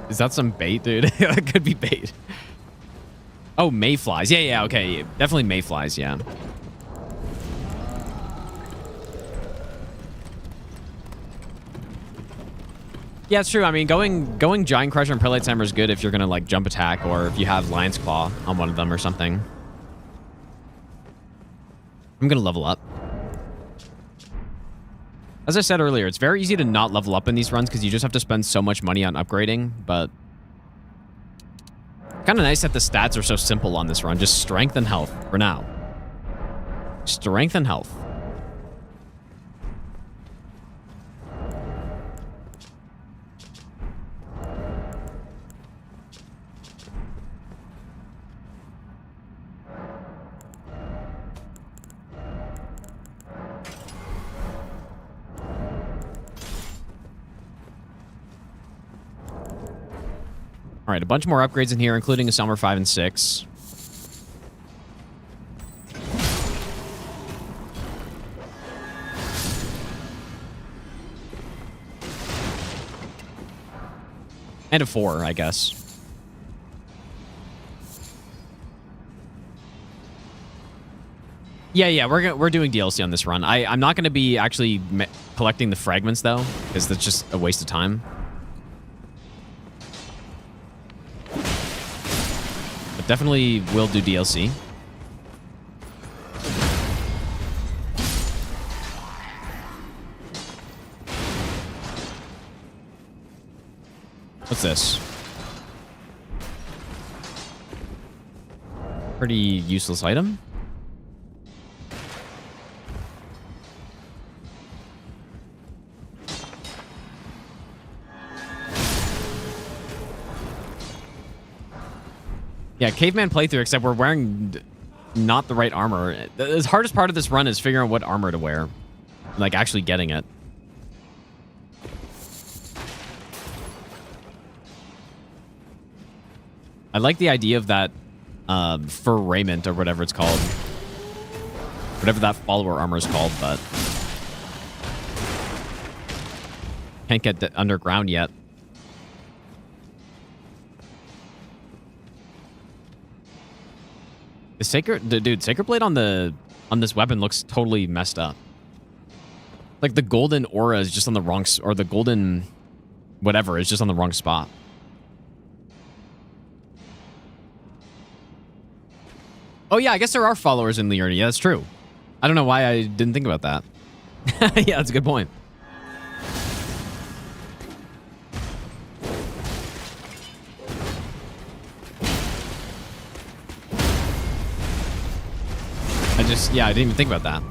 Is that some bait, dude? That could be bait. Oh, mayflies. Yeah, okay. Definitely mayflies, yeah. Yeah, it's true. I mean, going Giant Crusher and Prelate's Hammer is good if you're going to, like, jump attack or if you have Lion's Claw on one of them or something. I'm going to level up. As I said earlier, it's very easy to not level up in these runs because you just have to spend so much money on upgrading, but kind of nice that the stats are so simple on this run. Just strength and health for now. Strength and health. All right, a bunch more upgrades in here, including a Summer 5 and 6. And a 4, I guess. Yeah, we're doing DLC on this run. I'm not going to be actually collecting the fragments, though, because that's just a waste of time. But definitely will do DLC. What's this? Pretty useless item. Yeah, caveman playthrough, except we're wearing not the right armor. The hardest part of this run is figuring out what armor to wear. Like, actually getting it. I like the idea of that fur raiment or whatever it's called. Whatever that follower armor is called, but can't get underground yet. The Sacred Blade on this weapon looks totally messed up. Like the golden aura is just on the wrong, or the golden whatever is just on the wrong spot. Oh yeah, I guess there are followers in Liurnia. Yeah, that's true. I don't know why I didn't think about that. Yeah, that's a good point. I didn't even think about that.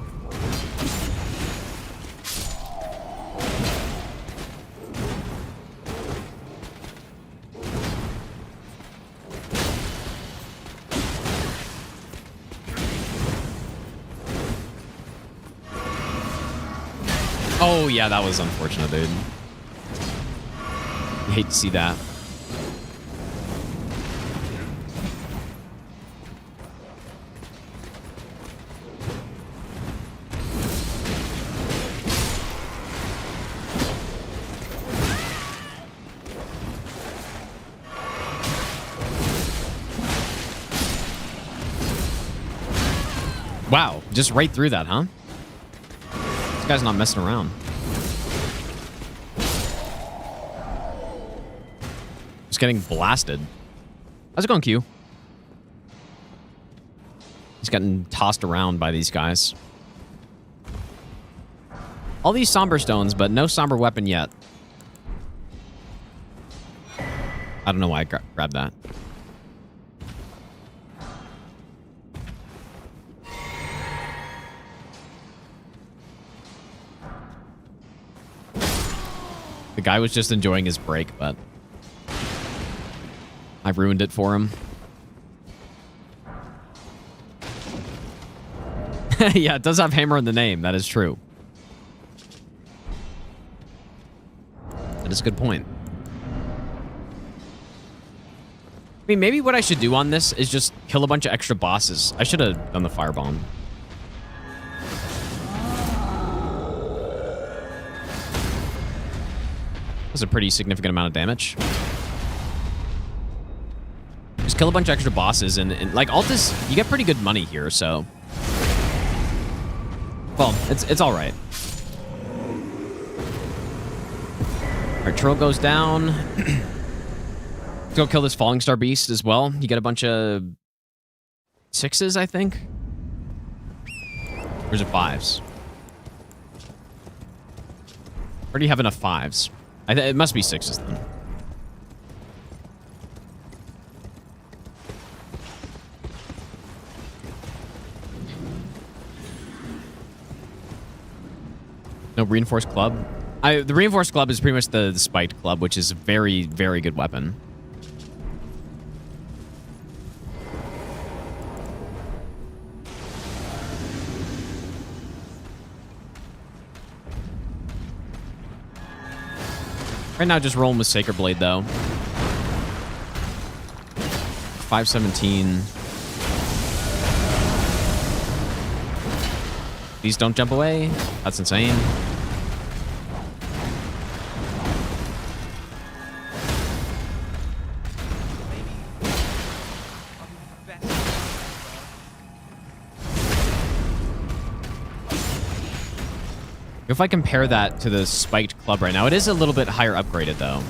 Oh, yeah, that was unfortunate, dude. I hate to see that. Wow, just right through that, huh? This guy's not messing around. Just getting blasted. How's it going, Q? He's getting tossed around by these guys. All these somber stones, but no somber weapon yet. I don't know why I grabbed that. The guy was just enjoying his break, but I ruined it for him. Yeah, it does have hammer in the name. That is true. That is a good point. I mean, maybe what I should do on this is just kill a bunch of extra bosses. I should have done the firebomb. That's a pretty significant amount of damage. Just kill a bunch of extra bosses and like Altus, you get pretty good money here, so. Well, it's all right. Our troll goes down. Let's go kill this Falling Star Beast as well. You get a bunch of 6s, I think. Or is it 5s? Or do you have enough 5s? It must be 6s then. No reinforced club? The reinforced club is pretty much the spiked club, which is a very, very good weapon. Right now, just rolling with Sacred Blade, though. 517. Please don't jump away. That's insane. If I compare that to the spiked club right now, it is a little bit higher upgraded though.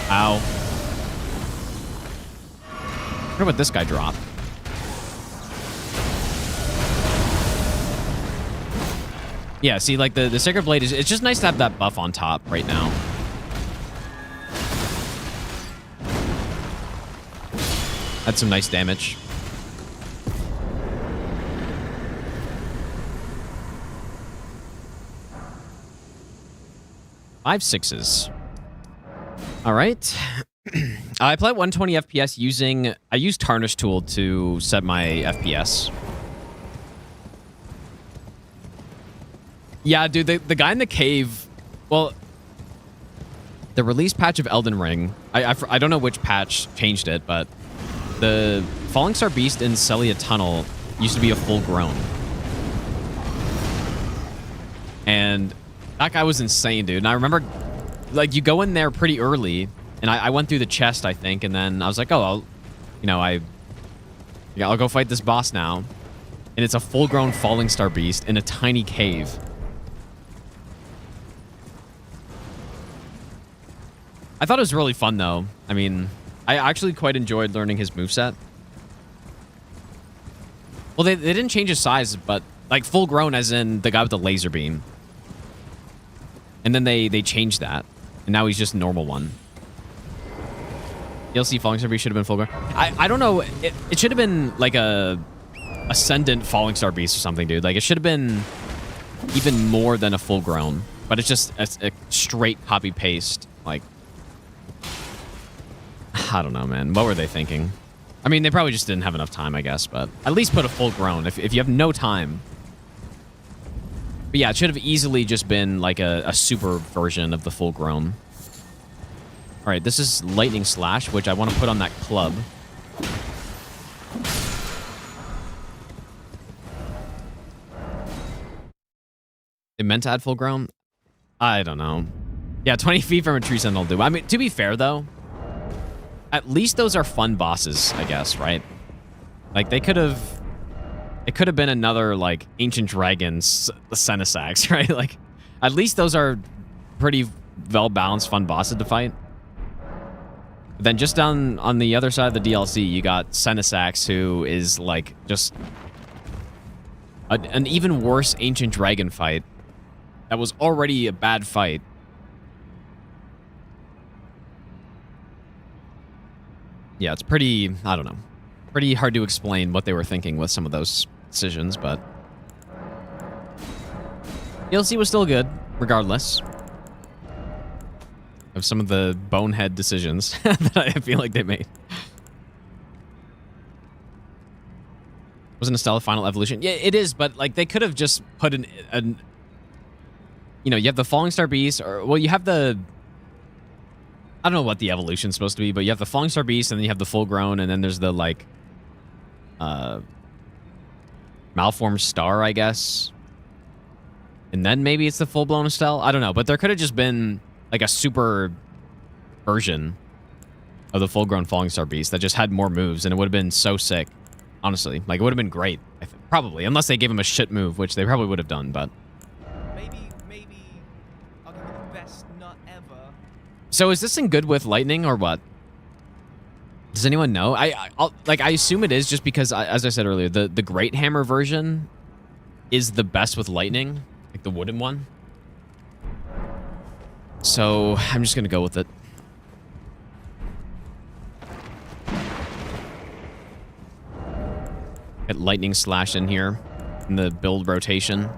Ow. I wonder what this guy dropped. Yeah, see, like the Sacred Blade is, it's just nice to have that buff on top right now. Had some nice damage. Five sixes. All right. I play at 120 FPS using... I use Tarnish Tool to set my FPS. Yeah, dude, the guy in the cave... Well, the release patch of Elden Ring... I don't know which patch changed it, but... The Falling Star Beast in Celia Tunnel used to be a full grown. And that guy was insane, dude. And I remember... Like, you go in there pretty early... And I went through the chest, I think, and then I was like, oh, I'll go fight this boss now. And it's a full-grown Falling Star Beast in a tiny cave. I thought it was really fun, though. I mean, I actually quite enjoyed learning his moveset. Well, they didn't change his size, but, like, full-grown as in the guy with the laser beam. And then they changed that. And now he's just a normal one. DLC Falling Star Beast should have been full grown. I don't know. It should have been like a Ascendant Falling Star Beast or something, dude. Like, it should have been even more than a full grown. But it's just a straight copy paste. Like, I don't know, man. What were they thinking? I mean, they probably just didn't have enough time, I guess. But at least put a full grown if you have no time. But yeah, it should have easily just been like a super version of the full grown. All right, this is Lightning Slash, which I want to put on that club. They meant to add full grown? I don't know. Yeah, 20 feet from a tree sentinel will do. I mean, to be fair, though, at least those are fun bosses, I guess, right? Like, they could have... It could have been another, like, Ancient Dragons, the Senesax, right? Like, at least those are pretty well-balanced, fun bosses to fight. Then just down on the other side of the DLC, you got Senesax, who is, like, just an even worse Ancient Dragon fight. That was already a bad fight. Yeah, it's pretty, I don't know, pretty hard to explain what they were thinking with some of those decisions, but DLC was still good, regardless of some of the bonehead decisions that I feel like they made. Wasn't a Stella Final Evolution? Yeah, it is, but like they could have just put an you know, you have the Falling Star Beast, or well, you have the, I don't know what the evolution's supposed to be, but you have the Falling Star Beast, and then you have the full grown, and then there's the like malformed star, I guess. And then maybe it's the full-blown Estelle? I don't know, but there could have just been like a super version of the full-grown Falling Star Beast that just had more moves, and it would have been so sick. Honestly, like, it would have been great. I think, probably, unless they gave him a shit move, which they probably would have done, but... Maybe I'll give you the best nut ever. So is this thing good with lightning, or what? Does anyone know? I'll I assume it is, just because, as I said earlier, the Great Hammer version is the best with lightning, like the wooden one. So I'm just gonna go with it. Get Lightning Slash in here in the build rotation.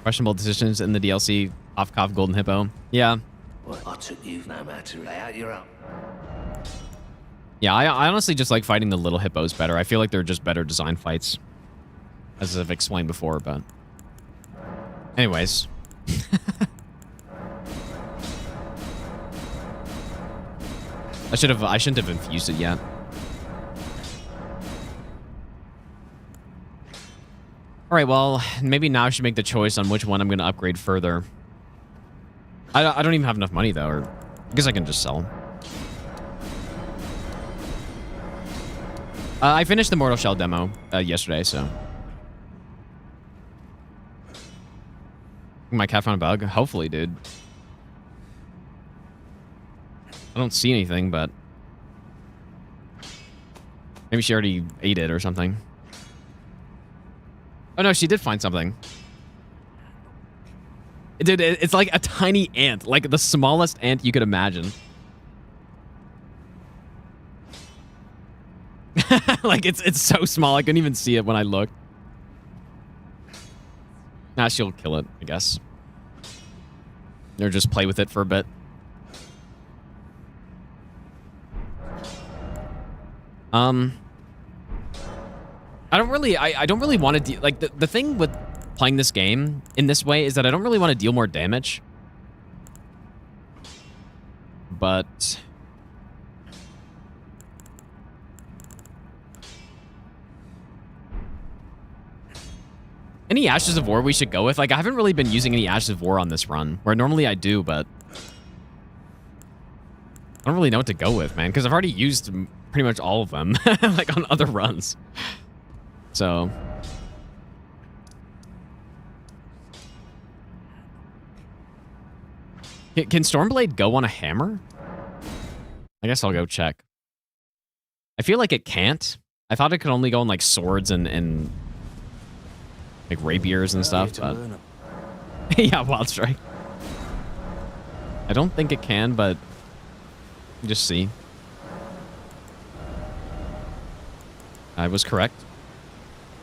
Questionable decisions in the DLC. Off-Cough Golden Hippo. Yeah. Well, I took you no matter how you're up. Yeah, I honestly just like fighting the little hippos better. I feel like they're just better designed fights, as I've explained before, but... Anyways. I shouldn't have infused it yet. Alright, well, maybe now I should make the choice on which one I'm going to upgrade further. I don't even have enough money, though, or I guess I can just sell them. I finished the Mortal Shell demo yesterday, so... My cat found a bug? Hopefully, dude. I don't see anything, but... Maybe she already ate it or something. Oh, no, she did find something. Dude, it's like a tiny ant. Like the smallest ant you could imagine. Like, it's so small, I couldn't even see it when I looked. Nah, she'll kill it, I guess. Or just play with it for a bit. I don't really want to like the thing with playing this game in this way is that I don't really want to deal more damage. But any Ashes of War we should go with? Like, I haven't really been using any Ashes of War on this run, where normally I do, but I don't really know what to go with, man, because I've already used pretty much all of them, like, on other runs. So... Can Stormblade go on a hammer? I guess I'll go check. I feel like it can't. I thought it could only go on, like, swords and like, rapiers and stuff, but... Yeah, Wild Strike. I don't think it can, but... just see. I was correct.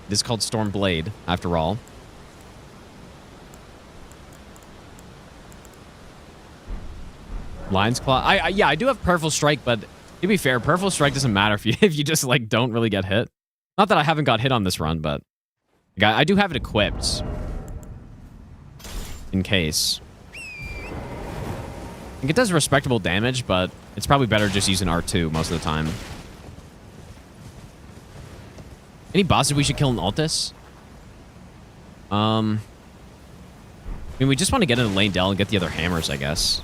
It is called Stormblade, after all. Lion's Claw. Yeah, I do have Purple Strike, but to be fair, Purple Strike doesn't matter if you just, like, don't really get hit. Not that I haven't got hit on this run, but I do have it equipped. In case. I think it does respectable damage, but it's probably better just using R2 most of the time. Any bosses we should kill in Altus? I mean, we just want to get into Lane Dell and get the other hammers, I guess.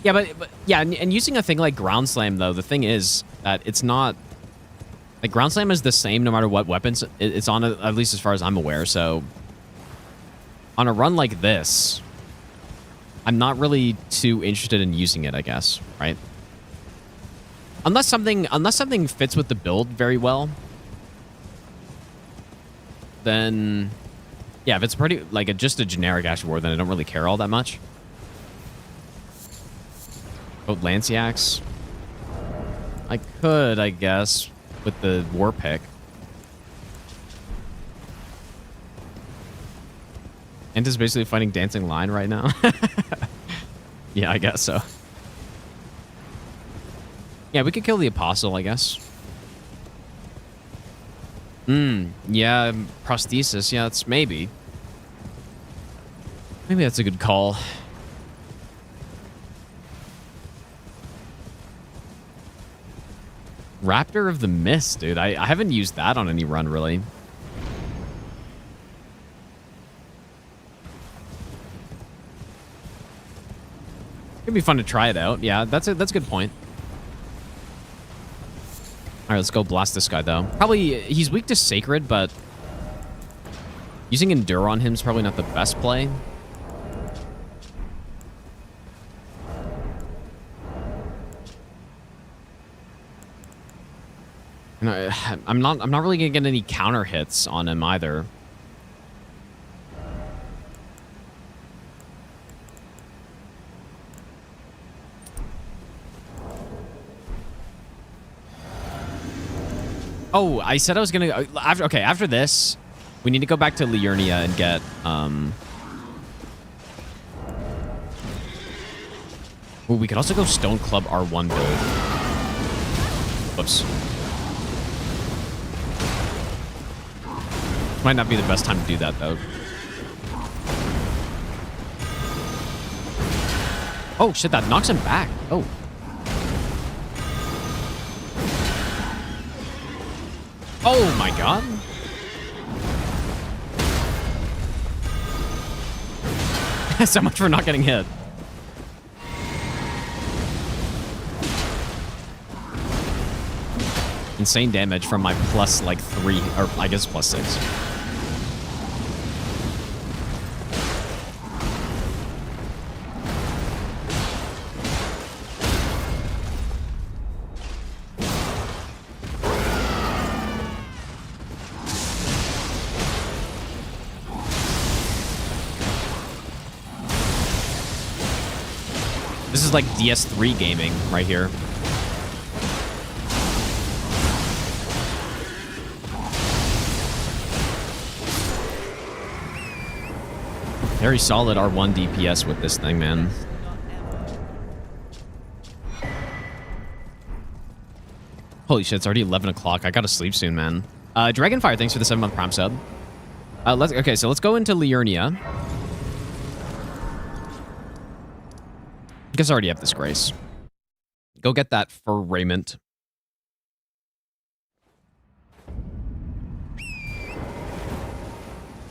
Yeah, but yeah, and using a thing like Ground Slam, though, the thing is that it's not... Like, Ground Slam is the same no matter what weapons it's on, at least as far as I'm aware, so... On a run like this, I'm not really too interested in using it, I guess, right? Unless something fits with the build very well, then... Yeah, if it's pretty, like, just a generic Ash of War, then I don't really care all that much. Oh, Lanciax. I could, I guess, with the War Pick. Ant is basically fighting Dancing Lion right now. Yeah, I guess so. Yeah, we could kill the Apostle, I guess. Yeah, Prosthesis. Yeah, that's maybe. Maybe that's a good call. Raptor of the Mist, dude. I haven't used that on any run, really. It'd be fun to try it out. Yeah, that's a good point. All right, let's go blast this guy, though. Probably, he's weak to Sacred, but using Endure on him is probably not the best play. And I'm not really gonna get any counter hits on him either. Oh, I said I was gonna after this, we need to go back to Liurnia and get Ooh, we could also go Stone Club R1 build. Whoops. Might not be the best time to do that, though. Oh, shit, that knocks him back. Oh. Oh, my God. So much for not getting hit. Insane damage from my plus, like, 3, or I guess plus 6. This is like DS3 gaming right here. Very solid R1 DPS with this thing, man. Holy shit, it's already 11 o'clock. I gotta sleep soon, man. Dragonfire, thanks for the 7-month Prime sub. Okay, so let's go into Liurnia. I guess I already have this grace. Go get that for raiment.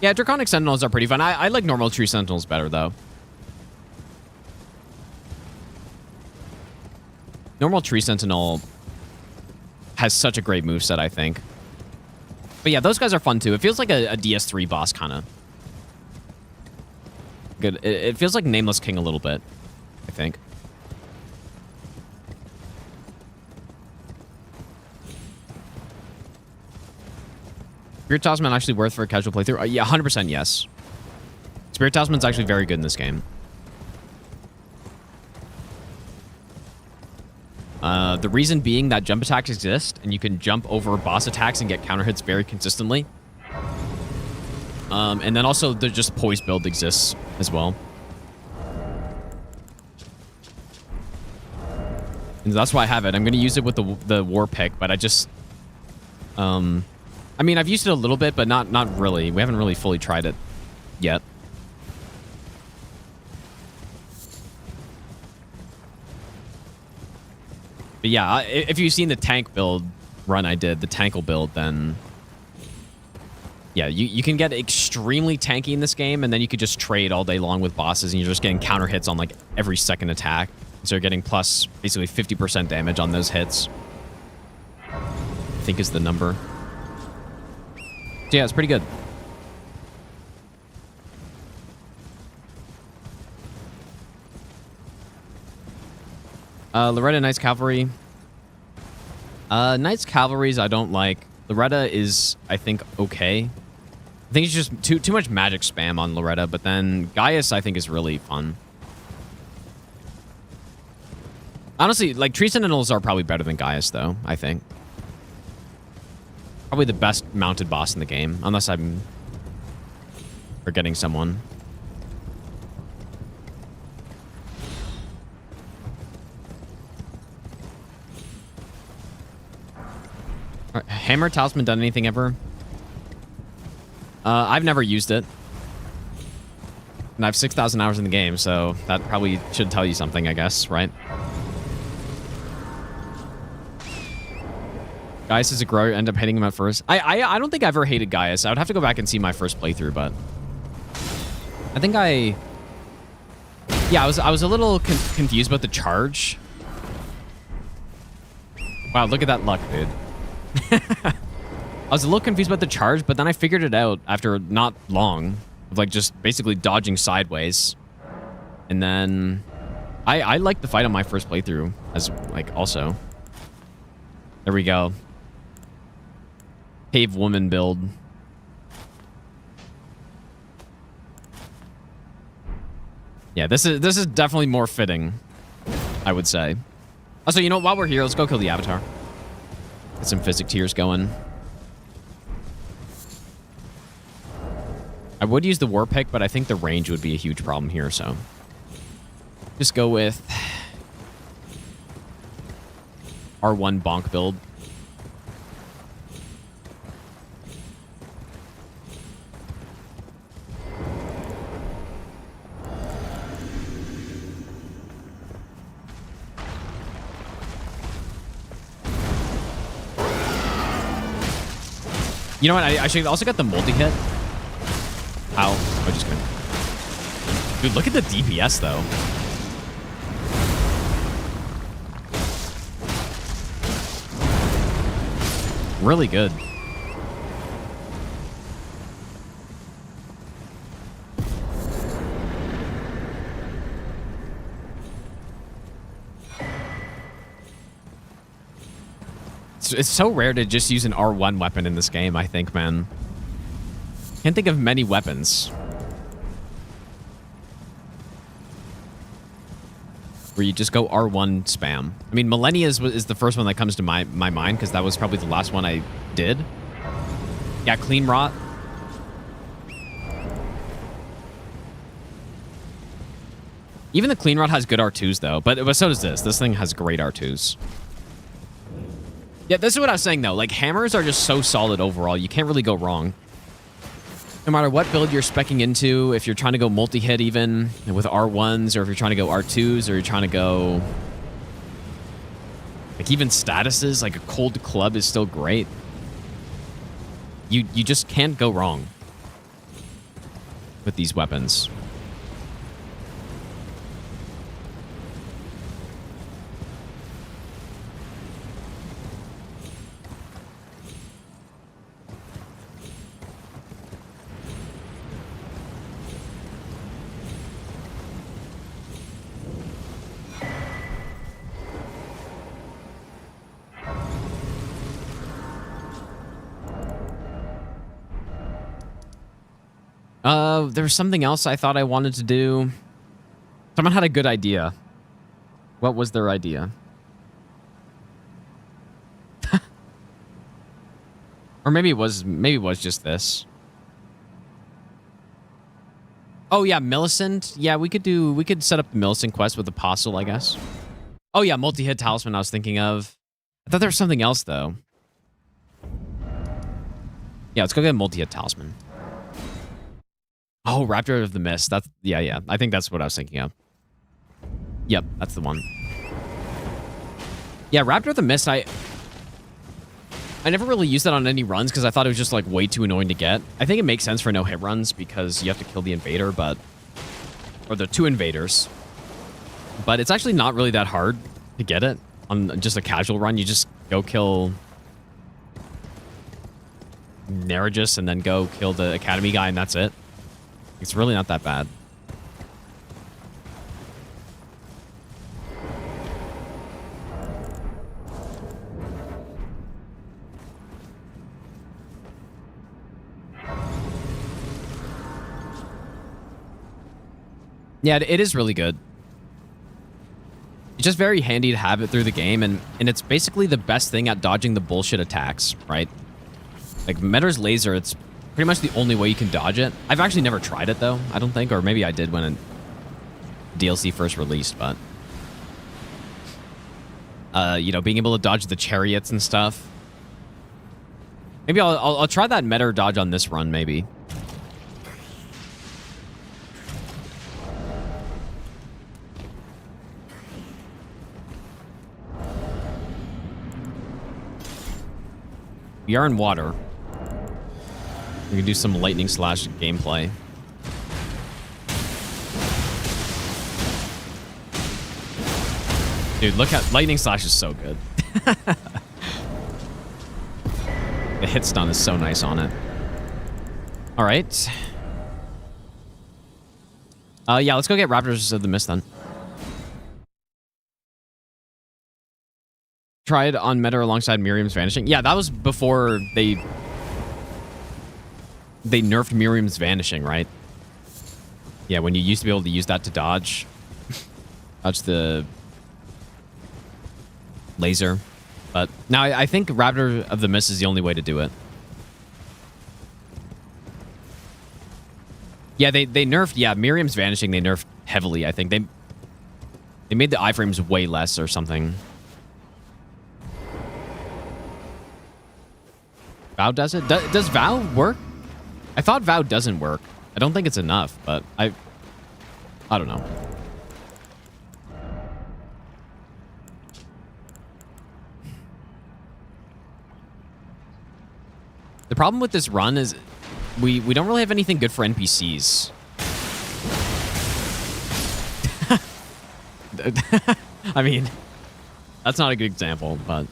Yeah, Draconic Sentinels are pretty fun. I like normal Tree Sentinels better, though. Normal Tree Sentinel has such a great moveset, I think. But yeah, those guys are fun, too. It feels like a DS3 boss, kind of. Good. It feels like Nameless King a little bit, I think. Spirit Talisman actually worth for a casual playthrough? Yeah, 100% yes. Spirit Talisman's actually very good in this game. The reason being that jump attacks exist, and you can jump over boss attacks and get counter hits very consistently. And then also, the just poise build exists as well. And that's why I have it. I'm going to use it with the war pick, but I just... I mean, I've used it a little bit, but not really. We haven't really fully tried it yet. But yeah, if you've seen the tank build run I did, the tankle build, then... Yeah, you can get extremely tanky in this game, and then you could just trade all day long with bosses, and you're just getting counter hits on, like, every second attack. So you're getting plus, basically, 50% damage on those hits. I think is the number. So yeah, it's pretty good. Loretta Knights Cavalry. Knights Cavalries I don't like. Loretta is, I think, okay. I think it's just too much magic spam on Loretta, but then Gaius I think is really fun. Honestly, like, Tree Sentinels are probably better than Gaius, though, I think. Probably the best mounted boss in the game, unless I'm forgetting someone. Hammer Talisman done anything ever? I've never used it. And I have 6,000 hours in the game, so that probably should tell you something, I guess, right? Gaius is a grower, end up hating him at first. I don't think I ever hated Gaius. I would have to go back and see my first playthrough, but... I think yeah, I was a little confused about the charge. Wow, look at that luck, dude. I was a little confused about the charge, but then I figured it out after not long. Of, like, just basically dodging sideways. And then... I liked the fight on my first playthrough, as, like, also. There we go. Cave woman build. Yeah, this is definitely more fitting, I would say. Also, you know, while we're here, let's go kill the Avatar. Get some Physic Tears going. I would use the War Pick, but I think the range would be a huge problem here, so... Just go with... R1 bonk build. You know what? I should also get the multi-hit. Ow. Oh, just kidding. Dude, look at the DPS, though. Really good. It's so rare to just use an R1 weapon in this game, I think, man. Can't think of many weapons where you just go R1 spam. I mean, Millennia is the first one that comes to my mind because that was probably the last one I did. Yeah, Clean Rot. Even the Clean Rot has good R2s, though. But so does this. This thing has great R2s. Yeah, this is what I was saying, though. Like, hammers are just so solid overall. You can't really go wrong. No matter what build you're speccing into, if you're trying to go multi-hit even with R1s, or if you're trying to go R2s, or you're trying to go... Like, even statuses, like a cold club is still great. You just can't go wrong with these weapons. There was something else I thought I wanted to do. Someone had a good idea. What was their idea? Or maybe it was just this. Oh yeah, Millicent. Yeah, we could set up the Millicent quest with Apostle, I guess. Oh yeah, multi-hit talisman I was thinking of. I thought there was something else though. Yeah, let's go get a multi-hit talisman. Oh, Raptor of the Mist. That's yeah. I think that's what I was thinking of. Yep, that's the one. Yeah, Raptor of the Mist, I never really used that on any runs because I thought it was just like way too annoying to get. I think it makes sense for no hit runs because you have to kill the invader, or the two invaders. But it's actually not really that hard to get it on just a casual run. You just go kill Nerigis and then go kill the Academy guy and that's it. It's really not that bad. Yeah, it is really good. It's just very handy to have it through the game, and it's basically the best thing at dodging the bullshit attacks, right? Like, Meter's laser, it's pretty much the only way you can dodge it. I've actually never tried it, though, I don't think, or maybe I did when DLC first released, but... you know, being able to dodge the chariots and stuff. Maybe I'll try that Meter dodge on this run, maybe. We are in water. We can do some lightning slash gameplay. Dude, look at lightning slash is so good. The hit stun is so nice on it. All right. Yeah, let's go get Raptors of the Mist then. Tried on Meta alongside Miriam's Vanishing. Yeah, that was before they nerfed Miriam's Vanishing, right? Yeah, when you used to be able to use that to dodge the laser. But now I think Raptor of the Mist is the only way to do it. Yeah, they nerfed, yeah, Miriam's Vanishing they nerfed heavily, I think. They made the iframes way less or something. Vow does it? Does Vow work? I thought Vow doesn't work. I don't think it's enough, but I don't know. The problem with this run is we don't really have anything good for NPCs. I mean, that's not a good example, but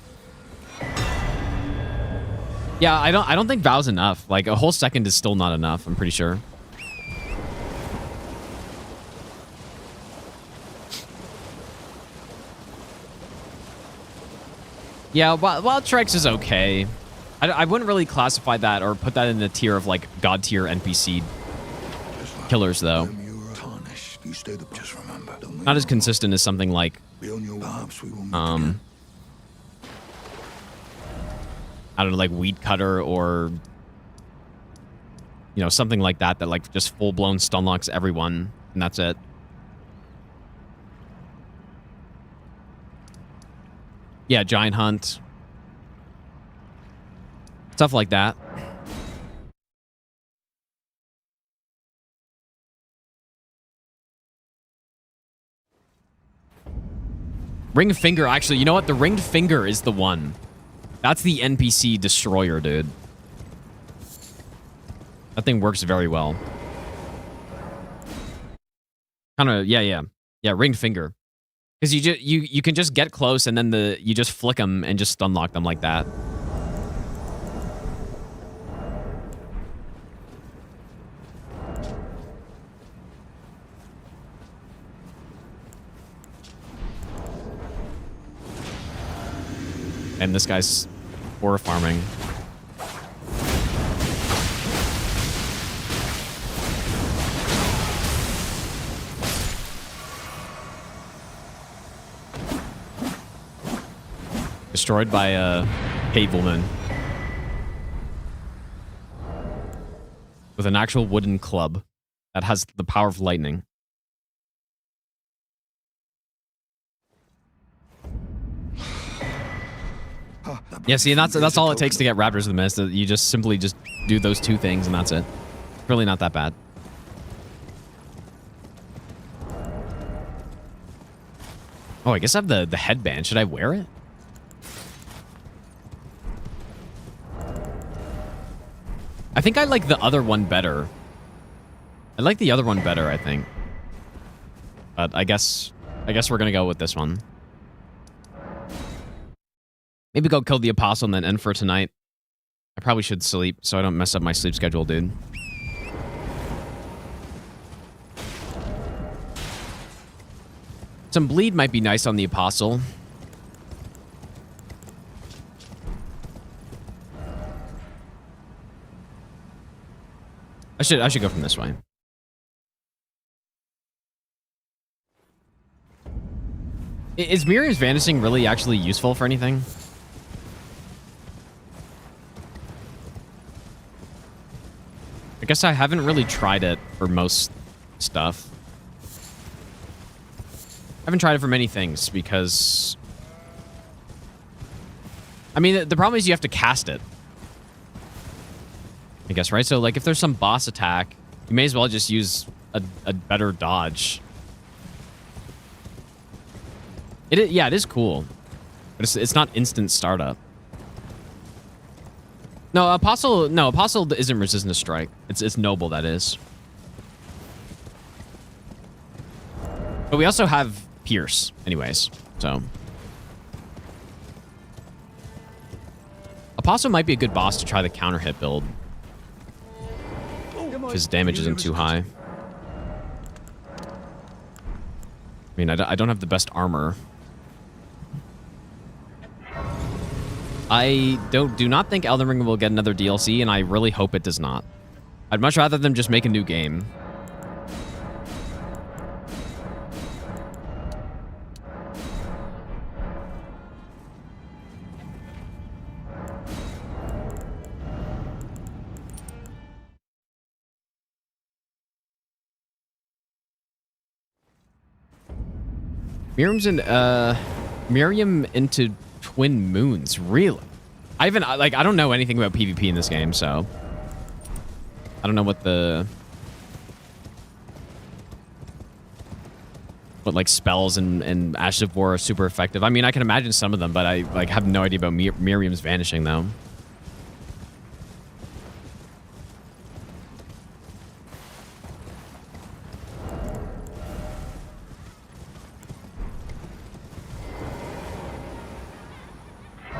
yeah, I don't think Vow's enough. Like, a whole second is still not enough, I'm pretty sure. Yeah, Wild Strikes is okay. I wouldn't really classify that or put that in the tier of, like, God tier NPC killers, though. Not as consistent as something like, I don't know, like Weed Cutter or, you know, something like that like just full-blown stun locks everyone, and that's it. Yeah, Giant Hunt. Stuff like that. Ring Finger, actually, you know what? The Ringed Finger is the one. That's the NPC destroyer, dude. That thing works very well. Kind of, yeah, Ringed Finger. Because you can just get close and then you just flick them and just stun lock them like that. And this guy's aura farming. Destroyed by a cave woman. With an actual wooden club that has the power of lightning. Yeah, see, and that's all it takes to get Raptors of the Mist. You just simply just do those two things, and that's it. It's really not that bad. Oh, I guess I have the headband. Should I wear it? I think I like the other one better. I like the other one better, I think. But I guess we're gonna go with this one. Maybe go kill the Apostle and then end for tonight. I probably should sleep so I don't mess up my sleep schedule, dude. Some bleed might be nice on the Apostle. I should go from this way. Is Miriam's Vanishing really actually useful for anything? I guess I haven't really tried it for most stuff. I haven't tried it for many things because... I mean, the problem is you have to cast it. I guess, right? So, like, if there's some boss attack, you may as well just use a better dodge. Yeah, it is cool. But it's not instant startup. No, Apostle isn't resistant to strike. It's noble, that is. But we also have Pierce, anyways, so. Apostle might be a good boss to try the counter hit build. His damage isn't too high. I mean, I don't have the best armor. I do not think Elden Ring will get another DLC, and I really hope it does not. I'd much rather them just make a new game. Miriam into Twin Moons, really? I don't know anything about PvP in this game, so I don't know what like spells and Ash of War are super effective. I mean, I can imagine some of them, but I have no idea about Miriam's Vanishing though.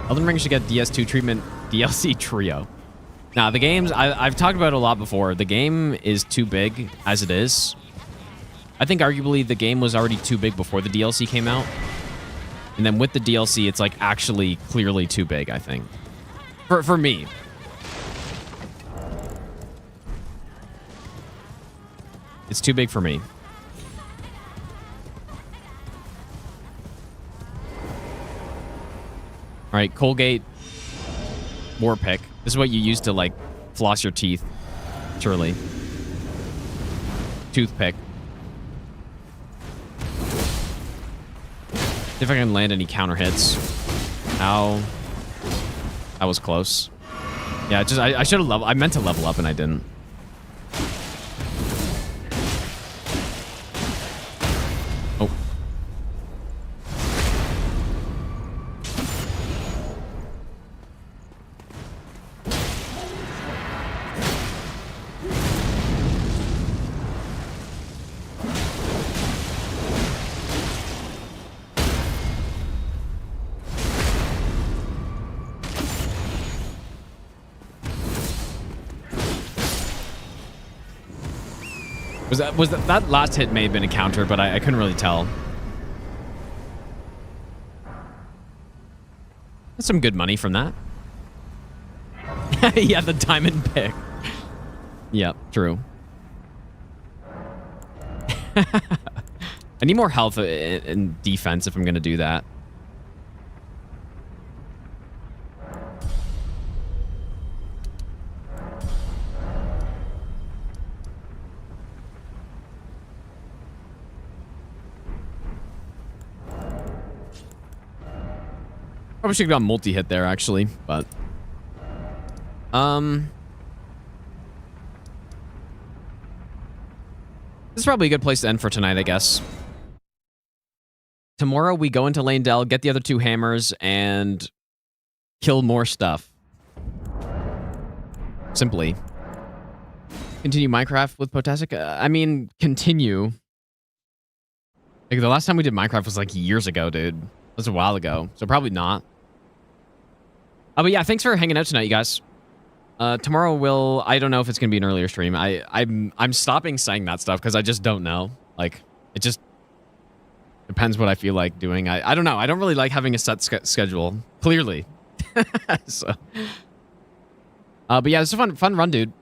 Elden Ring should get DS2 treatment DLC trio. Now, the games, I've talked about it a lot before. The game is too big as it is. I think arguably the game was already too big before the DLC came out. And then with the DLC, it's like actually clearly too big, I think. For me. It's too big for me. All right, Colgate War Pick. This is what you use to, like, floss your teeth. Surely. Toothpick. See if I can land any counter hits. Ow. That was close. Yeah, just I should have leveled. I meant to level up and I didn't. Oh. That last hit may have been a counter, but I couldn't really tell. That's some good money from that. Yeah, the diamond pick. Yep, true. I need more health and defense if I'm going to do that. Probably should have gone multi-hit there, actually, but... This is probably a good place to end for tonight, I guess. Tomorrow, we go into Lanedell, get the other 2 hammers, and kill more stuff. Simply. Continue Minecraft with Potasic? I mean, continue. Like, the last time we did Minecraft was, like, years ago, dude. That was a while ago, so probably not. But yeah, thanks for hanging out tonight, you guys. Tomorrow I don't know if it's gonna be an earlier stream. I'm stopping saying that stuff because I just don't know. Like, it just depends what I feel like doing. I don't know. I don't really like having a set schedule. Clearly. So. But yeah, it's a fun run, dude.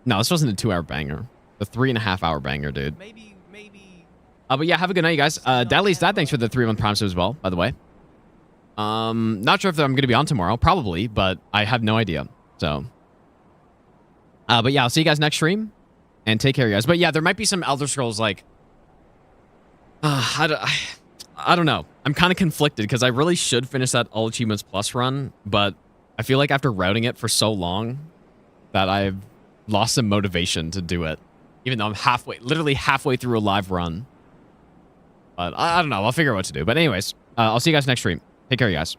No, this wasn't a 2-hour banger. The 3.5-hour banger, dude. Maybe. But yeah, have a good night, you guys. Dadley's dad, thanks for the 3-month Prime sub as well, by the way. Not sure if I'm going to be on tomorrow. Probably, but I have no idea. So. But yeah, I'll see you guys next stream. And take care, you guys. But yeah, there might be some Elder Scrolls, like... I don't know. I'm kind of conflicted, because I really should finish that All Achievements Plus run. But I feel like after routing it for so long, that I've lost some motivation to do it. Even though I'm literally halfway through a live run. But I don't know. I'll figure out what to do. But anyways, I'll see you guys next stream. Take care, you guys.